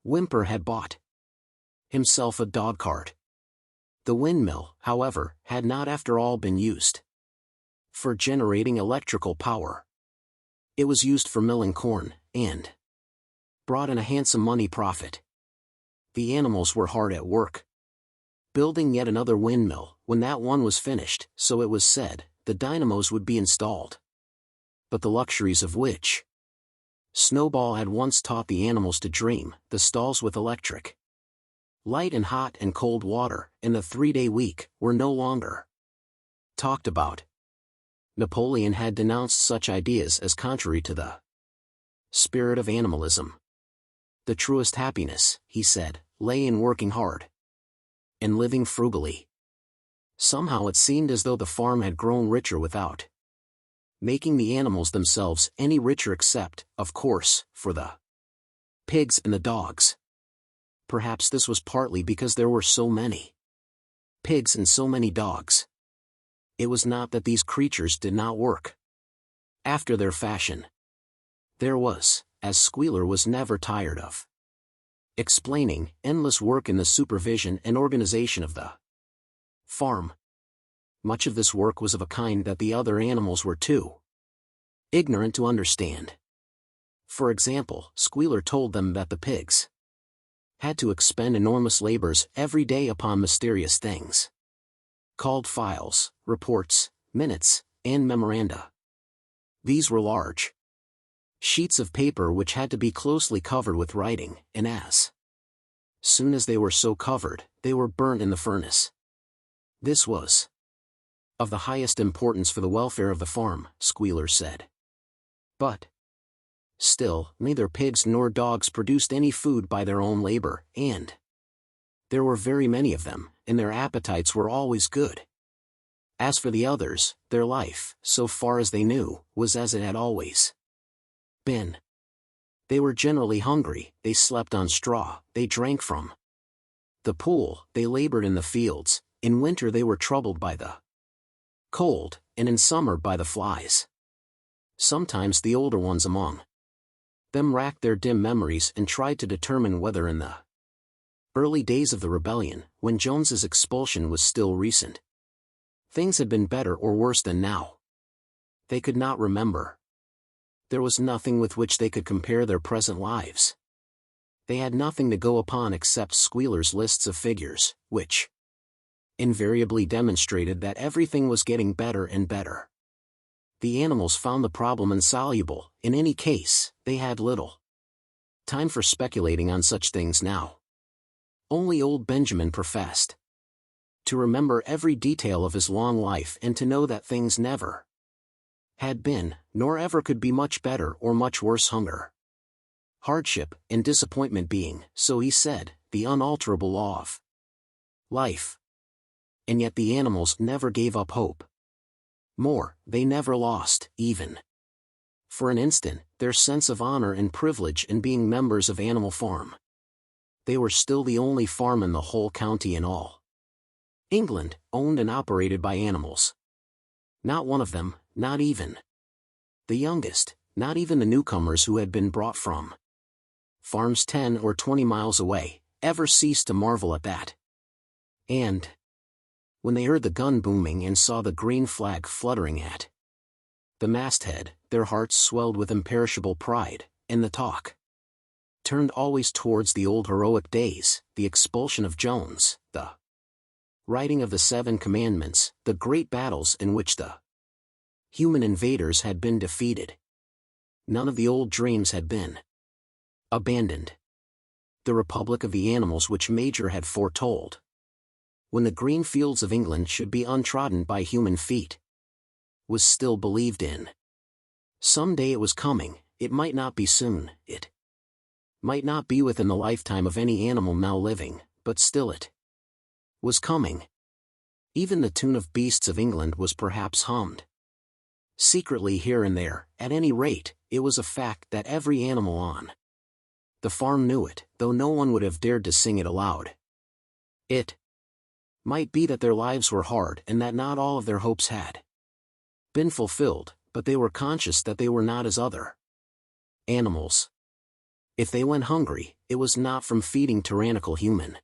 Whymper had bought himself a dog-cart. The windmill, however, had not after all been used for generating electrical power. It was used for milling corn, and brought in a handsome money profit. The animals were hard at work building yet another windmill. When that one was finished, so it was said, the dynamos would be installed. But the luxuries of which Snowball had once taught the animals to dream, the stalls with electric light and hot and cold water, and the 3-day week, were no longer talked about. Napoleon had denounced such ideas as contrary to the spirit of animalism. The truest happiness, he said, lay in working hard and living frugally. Somehow it seemed as though the farm had grown richer without making the animals themselves any richer except, of course, for the pigs and the dogs. Perhaps this was partly because there were so many pigs and so many dogs. It was not that these creatures did not work after their fashion. There was, as Squealer was never tired of explaining, endless work in the supervision and organization of the farm. Much of this work was of a kind that the other animals were too ignorant to understand. For example, Squealer told them that the pigs had to expend enormous labors every day upon mysterious things called files, reports, minutes, and memoranda. These were large sheets of paper which had to be closely covered with writing, and as soon as they were so covered, they were burnt in the furnace. This was of the highest importance for the welfare of the farm, Squealer said. But still, neither pigs nor dogs produced any food by their own labor, and there were very many of them, and their appetites were always good. As for the others, their life, so far as they knew, was as it had always been. They were generally hungry, they slept on straw, they drank from the pool, they labored in the fields, in winter they were troubled by the cold, and in summer by the flies. Sometimes the older ones among them racked their dim memories and tried to determine whether in the early days of the rebellion, when Jones's expulsion was still recent, things had been better or worse than now. They could not remember. There was nothing with which they could compare their present lives. They had nothing to go upon except Squealer's lists of figures, which invariably demonstrated that everything was getting better and better. The animals found the problem insoluble. In any case, they had little time for speculating on such things now. Only old Benjamin professed to remember every detail of his long life and to know that things never had been, nor ever could be much better or much worse, hunger, hardship, and disappointment being, so he said, the unalterable law of life. And yet the animals never gave up hope. More, they never lost, even for an instant, their sense of honor and privilege in being members of Animal Farm. They were still the only farm in the whole county and all England, owned and operated by animals. Not one of them, not even the youngest, not even the newcomers who had been brought from farms 10 or 20 miles away, ever ceased to marvel at that. And when they heard the gun booming and saw the green flag fluttering at the masthead, their hearts swelled with imperishable pride, and the talk turned always towards the old heroic days, the expulsion of Jones, the writing of the 7 Commandments, the great battles in which the human invaders had been defeated. None of the old dreams had been abandoned. The Republic of the Animals which Major had foretold, when the green fields of England should be untrodden by human feet, was still believed in. Some day it was coming, it might not be soon, it might not be within the lifetime of any animal now living, but still it was coming. Even the tune of Beasts of England was perhaps hummed secretly here and there. At any rate, it was a fact that every animal on the farm knew it, though no one would have dared to sing it aloud. It might be that their lives were hard and that not all of their hopes had been fulfilled, but they were conscious that they were not as other animals. If they went hungry, it was not from feeding tyrannical human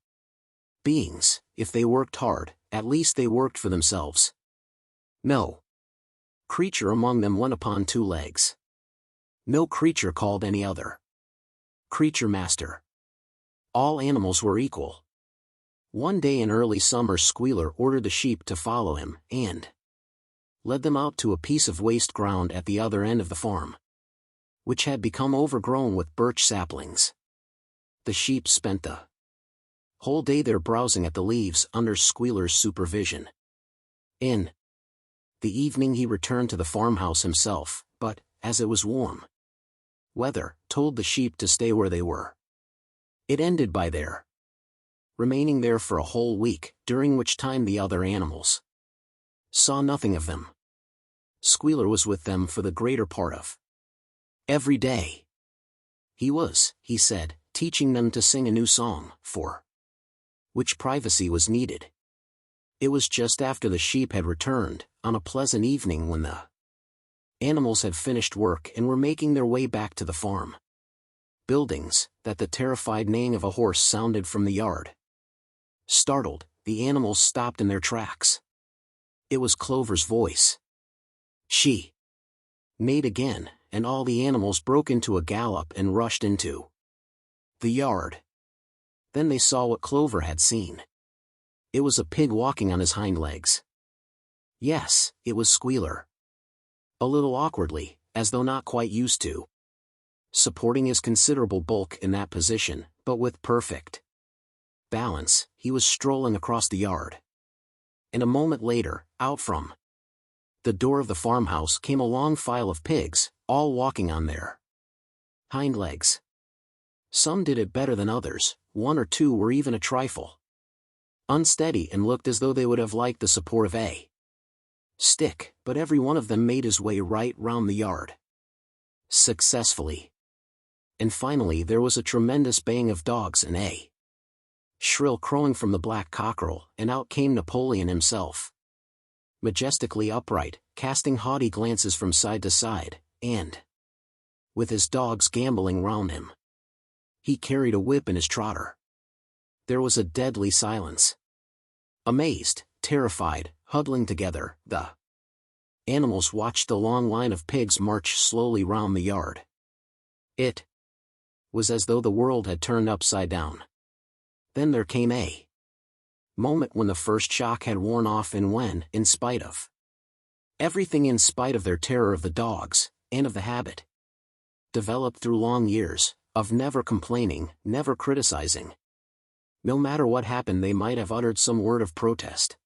beings. If they worked hard, at least they worked for themselves. No creature among them went upon 2 legs. No creature called any other creature master. All animals were equal. One day in early summer Squealer ordered the sheep to follow him, and led them out to a piece of waste ground at the other end of the farm, which had become overgrown with birch saplings. The sheep spent the whole day there browsing at the leaves under Squealer's supervision. In The evening he returned to the farmhouse himself, but, as it was warm weather, told the sheep to stay where they were. It ended by their remaining there for a whole week, during which time the other animals saw nothing of them. Squealer was with them for the greater part of every day. He said, teaching them to sing a new song, for which privacy was needed. It was just after the sheep had returned, on a pleasant evening when the animals had finished work and were making their way back to the farm buildings, that the terrified neighing of a horse sounded from the yard. Startled, the animals stopped in their tracks. It was Clover's voice. She neighed again, and all the animals broke into a gallop and rushed into the yard. Then they saw what Clover had seen. It was a pig walking on his hind legs. Yes, it was Squealer. A little awkwardly, as though not quite used to supporting his considerable bulk in that position, but with perfect balance, he was strolling across the yard. And a moment later, out from the door of the farmhouse came a long file of pigs, all walking on their hind legs. Some did it better than others, one or two were even a trifle unsteady and looked as though they would have liked the support of a stick, but every one of them made his way right round the yard successfully. And finally there was a tremendous baying of dogs and a shrill crowing from the black cockerel, and out came Napoleon himself, majestically upright, casting haughty glances from side to side, and with his dogs gambolling round him. He carried a whip in his trotter. There was a deadly silence. Amazed, terrified, huddling together, the animals watched the long line of pigs march slowly round the yard. It was as though the world had turned upside down. Then there came a moment when the first shock had worn off, and when, in spite of everything, in spite of their terror of the dogs, and of the habit developed through long years of never complaining, never criticizing, no matter what happened they might have uttered some word of protest.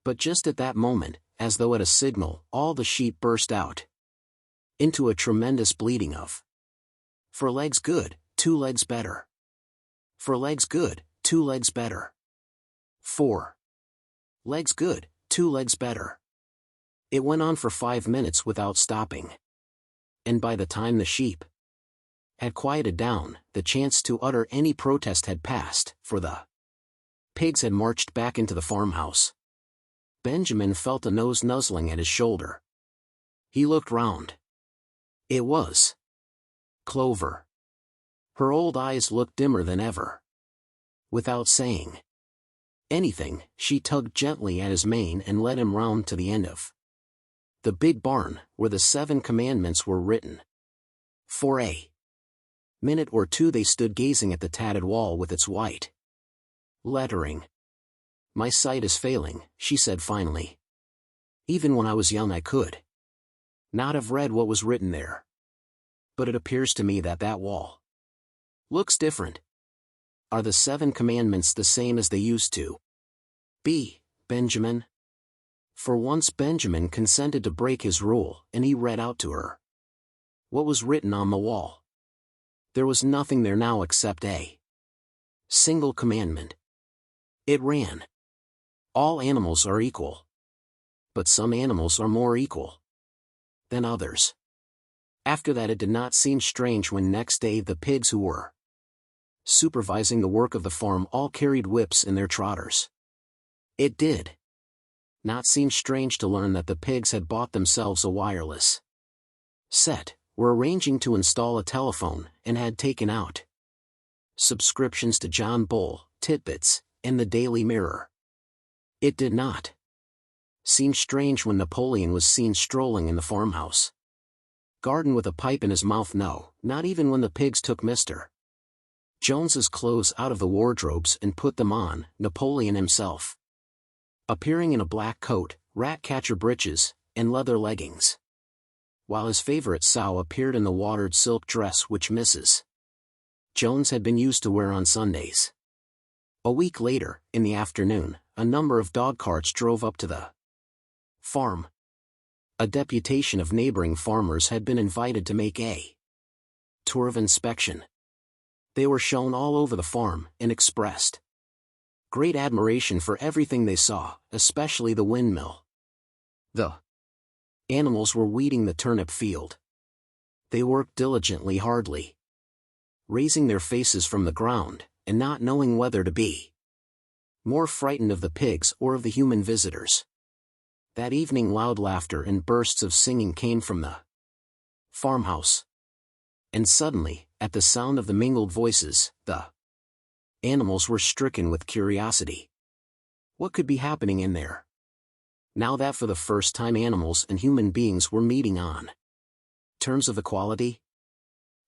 But just at that moment, as though at a signal, all the sheep burst out into a tremendous bleating of "For legs good, 2 legs better. For legs good, 2 legs better. 4 legs good, 2 legs better." It went on for 5 minutes without stopping. And by the time the sheep had quieted down, the chance to utter any protest had passed, for the pigs had marched back into the farmhouse. Benjamin felt a nose nuzzling at his shoulder. He looked round. It was Clover. Her old eyes looked dimmer than ever. Without saying anything, she tugged gently at his mane and led him round to the end of the big barn, where the 7 commandments were written. For a minute or two they stood gazing at the tatted wall with its white lettering. "My sight is failing," she said finally. "Even when I was young I could not have read what was written there. But it appears to me that that wall looks different. Are the 7 commandments the same as they used to be, Benjamin?" For once Benjamin consented to break his rule, and he read out to her what was written on the wall. There was nothing there now except a single commandment. It ran, "All animals are equal. But some animals are more equal than others." After that it did not seem strange when next day the pigs who were supervising the work of the farm all carried whips in their trotters. It did not seem strange to learn that the pigs had bought themselves a wireless set, were arranging to install a telephone, and had taken out subscriptions to John Bull, Titbits, and the Daily Mirror. It did not seem strange when Napoleon was seen strolling in the farmhouse garden with a pipe in his mouth. No, not even when the pigs took Mr. Jones's clothes out of the wardrobes and put them on, Napoleon himself appearing in a black coat, rat-catcher breeches, and leather leggings, while his favorite sow appeared in the watered silk dress which Mrs. Jones had been used to wear on Sundays. A week later, in the afternoon, a number of dog carts drove up to the farm, A deputation of neighboring farmers had been invited to make a tour of inspection. They were shown all over the farm and expressed great admiration for everything they saw, especially the windmill. The animals were weeding the turnip field. They worked diligently, hardly raising their faces from the ground, and not knowing whether to be more frightened of the pigs or of the human visitors. That evening loud laughter and bursts of singing came from the farmhouse. And suddenly, at the sound of the mingled voices, the animals were stricken with curiosity. What could be happening in there? Now that for the first time animals and human beings were meeting on terms of equality?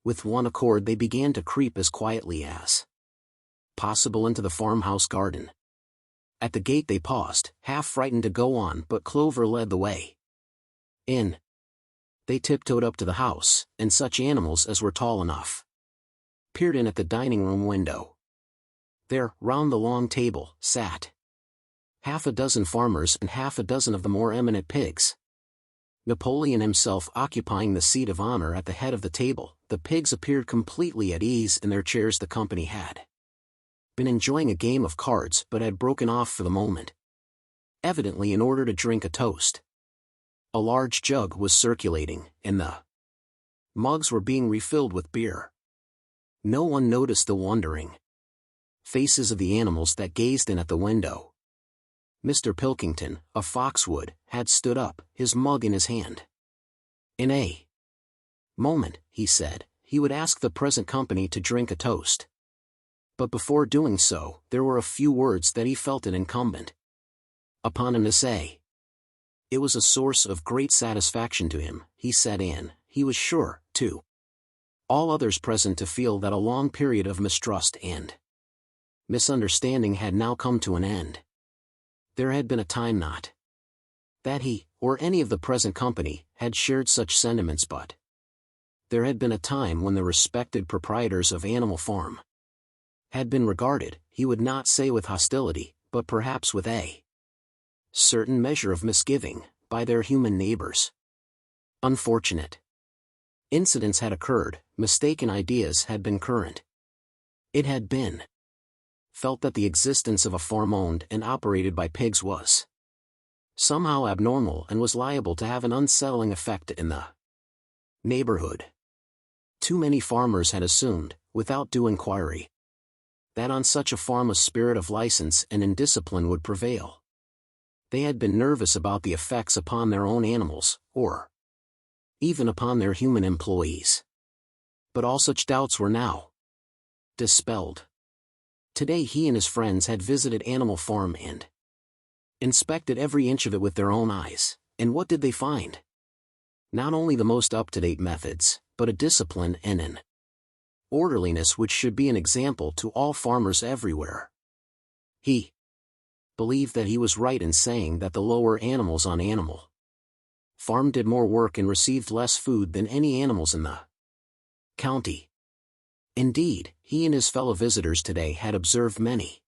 With one accord they began to creep as quietly as possible into the farmhouse garden. At the gate they paused, half frightened to go on, but Clover led the way in. They tiptoed up to the house, and such animals as were tall enough peered in at the dining room window. There, round the long table, sat half a dozen farmers and half a dozen of the more eminent pigs. Napoleon himself occupying the seat of honor at the head of the table, the pigs appeared completely at ease in their chairs. The company had been enjoying a game of cards but had broken off for the moment, evidently in order to drink a toast. A large jug was circulating, and the mugs were being refilled with beer. No one noticed the wondering faces of the animals that gazed in at the window. Mr. Pilkington, of Foxwood, had stood up, his mug in his hand. In a moment, he said, he would ask the present company to drink a toast. But before doing so, there were a few words that he felt it incumbent upon him to say. It was a source of great satisfaction to him, he said, and he was sure, too, all others present to feel that a long period of mistrust and misunderstanding had now come to an end. There had been a time not that he, or any of the present company, had shared such sentiments, but there had been a time when the respected proprietors of Animal Farm had been regarded, he would not say with hostility, but perhaps with a certain measure of misgiving, by their human neighbors. Unfortunate incidents had occurred, mistaken ideas had been current. It had been felt that the existence of a farm owned and operated by pigs was somehow abnormal and was liable to have an unsettling effect in the neighborhood. Too many farmers had assumed, without due inquiry, that on such a farm a spirit of license and indiscipline would prevail. They had been nervous about the effects upon their own animals, or even upon their human employees. But all such doubts were now dispelled. Today he and his friends had visited Animal Farm and inspected every inch of it with their own eyes, and what did they find? Not only the most up-to-date methods, but a discipline and an orderliness which should be an example to all farmers everywhere. He believed that he was right in saying that the lower animals on Animal Farm did more work and received less food than any animals in the county. Indeed, he and his fellow visitors today had observed many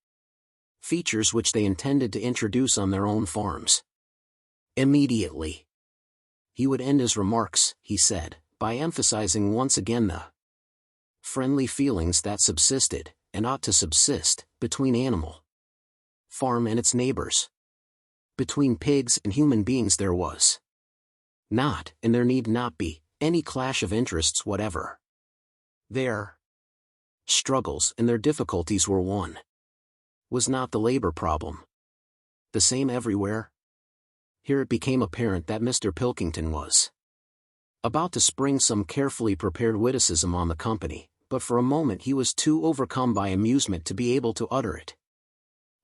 features which they intended to introduce on their own farms. Immediately he would end his remarks, he said, by emphasizing once again the friendly feelings that subsisted, and ought to subsist, between Animal Farm and its neighbors. Between pigs and human beings there was not, and there need not be, any clash of interests whatever. Their struggles and their difficulties were one. Was not the labor problem the same everywhere? Here it became apparent that Mr. Pilkington was about to spring some carefully prepared witticism on the company, but for a moment he was too overcome by amusement to be able to utter it.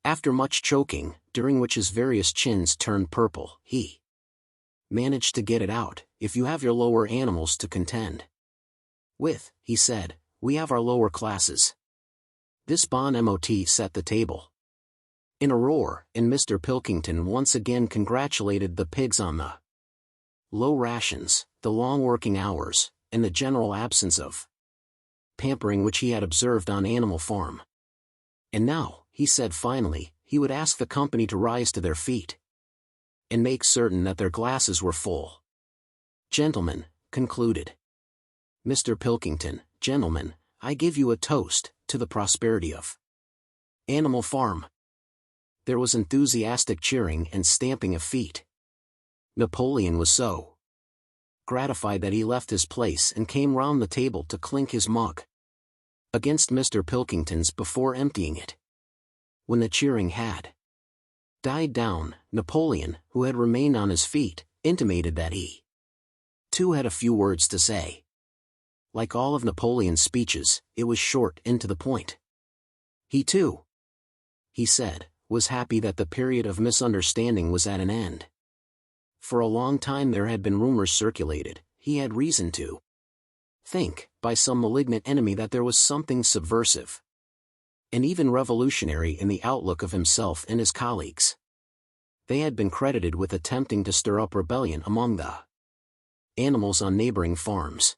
After much choking, during which his various chins turned purple, he managed to get it out. If you have your lower animals to contend with, he said, we have our lower classes. This bon mot set the table in a roar, and Mr. Pilkington once again congratulated the pigs on the low rations, the long working hours, and the general absence of pampering which he had observed on Animal Farm. And now, he said finally, he would ask the company to rise to their feet and make certain that their glasses were full. Gentlemen, concluded Mr. Pilkington, gentlemen, I give you a toast to the prosperity of Animal Farm. There was enthusiastic cheering and stamping of feet. Napoleon was so gratified that he left his place and came round the table to clink his mug against Mr. Pilkington's before emptying it. When the cheering had died down, Napoleon, who had remained on his feet, intimated that he, too, had a few words to say. Like all of Napoleon's speeches, it was short and to the point. He too, he said, was happy that the period of misunderstanding was at an end. For a long time there had been rumors circulated, he had reason to think, by some malignant enemy that there was something subversive and even revolutionary in the outlook of himself and his colleagues. They had been credited with attempting to stir up rebellion among the animals on neighboring farms.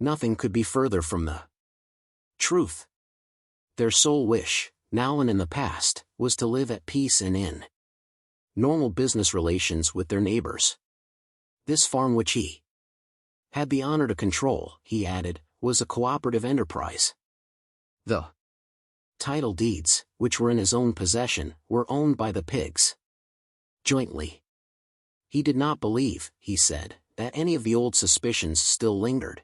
Nothing could be further from the truth. Their sole wish, now and in the past, was to live at peace and in normal business relations with their neighbors. This farm which he had the honor to control, he added, was a cooperative enterprise. The title deeds, which were in his own possession, were owned by the pigs jointly. He did not believe, he said, that any of the old suspicions still lingered.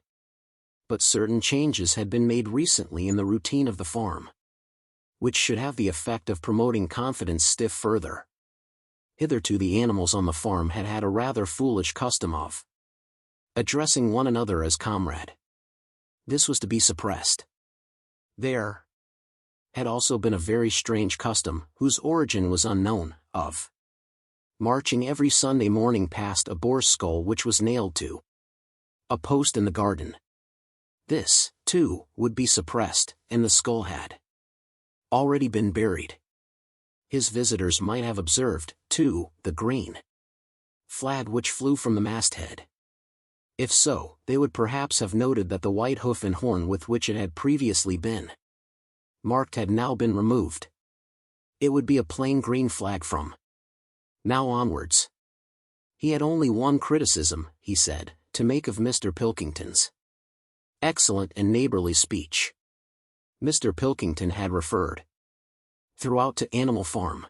But certain changes had been made recently in the routine of the farm, which should have the effect of promoting confidence still further. Hitherto the animals on the farm had had a rather foolish custom of addressing one another as comrade. This was to be suppressed. There had also been a very strange custom, whose origin was unknown, of marching every Sunday morning past a boar's skull which was nailed to a post in the garden. This, too, would be suppressed, and the skull had already been buried. His visitors might have observed, too, the green flag which flew from the masthead. If so, they would perhaps have noted that the white hoof and horn with which it had previously been marked had now been removed. It would be a plain green flag from now onwards. He had only one criticism, he said, to make of Mr. Pilkington's excellent and neighborly speech. Mr. Pilkington had referred throughout to Animal Farm.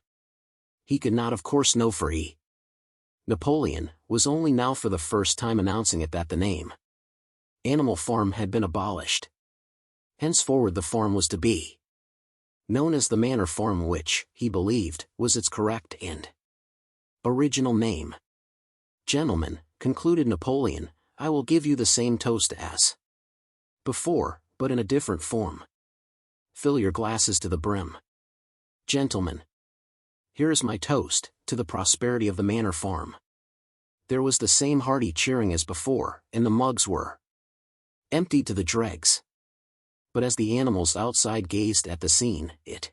He could not of course know, for he, Napoleon, was only now for the first time announcing it, that the name Animal Farm had been abolished. Henceforward the farm was to be known as the Manor Farm, which, he believed, was its correct and original name. Gentlemen, concluded Napoleon, I will give you the same toast as before, but in a different form. Fill your glasses to the brim. Gentlemen, here is my toast, to the prosperity of the Manor Farm. There was the same hearty cheering as before, and the mugs were emptied to the dregs. But as the animals outside gazed at the scene, it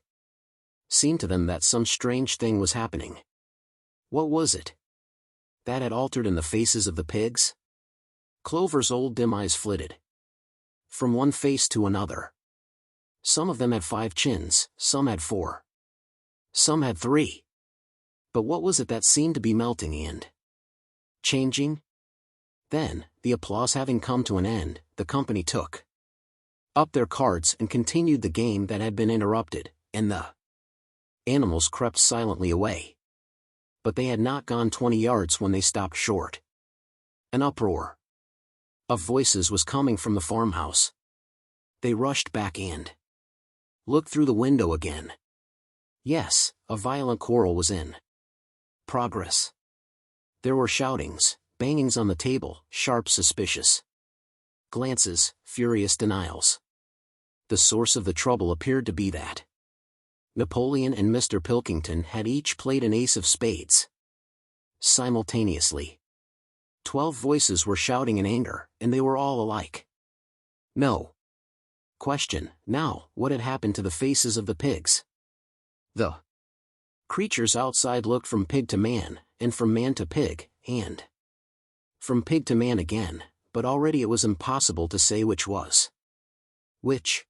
seemed to them that some strange thing was happening. What was it that had altered in the faces of the pigs? Clover's old dim eyes flitted from one face to another. Some of them had 5 chins, some had 4. Some had 3. But what was it that seemed to be melting and changing? Then, the applause having come to an end, the company took up their cards and continued the game that had been interrupted, and the animals crept silently away. But they had not gone 20 yards when they stopped short. An uproar of voices was coming from the farmhouse. They rushed back and looked through the window again. Yes, a violent quarrel was in progress. There were shoutings, bangings on the table, sharp suspicious glances, furious denials. The source of the trouble appeared to be that Napoleon and Mr. Pilkington had each played an ace of spades simultaneously. 12 voices were shouting in anger, and they were all alike. No question, now, what had happened to the faces of the pigs? The creatures outside looked from pig to man, and from man to pig, and from pig to man again, but already it was impossible to say which was which.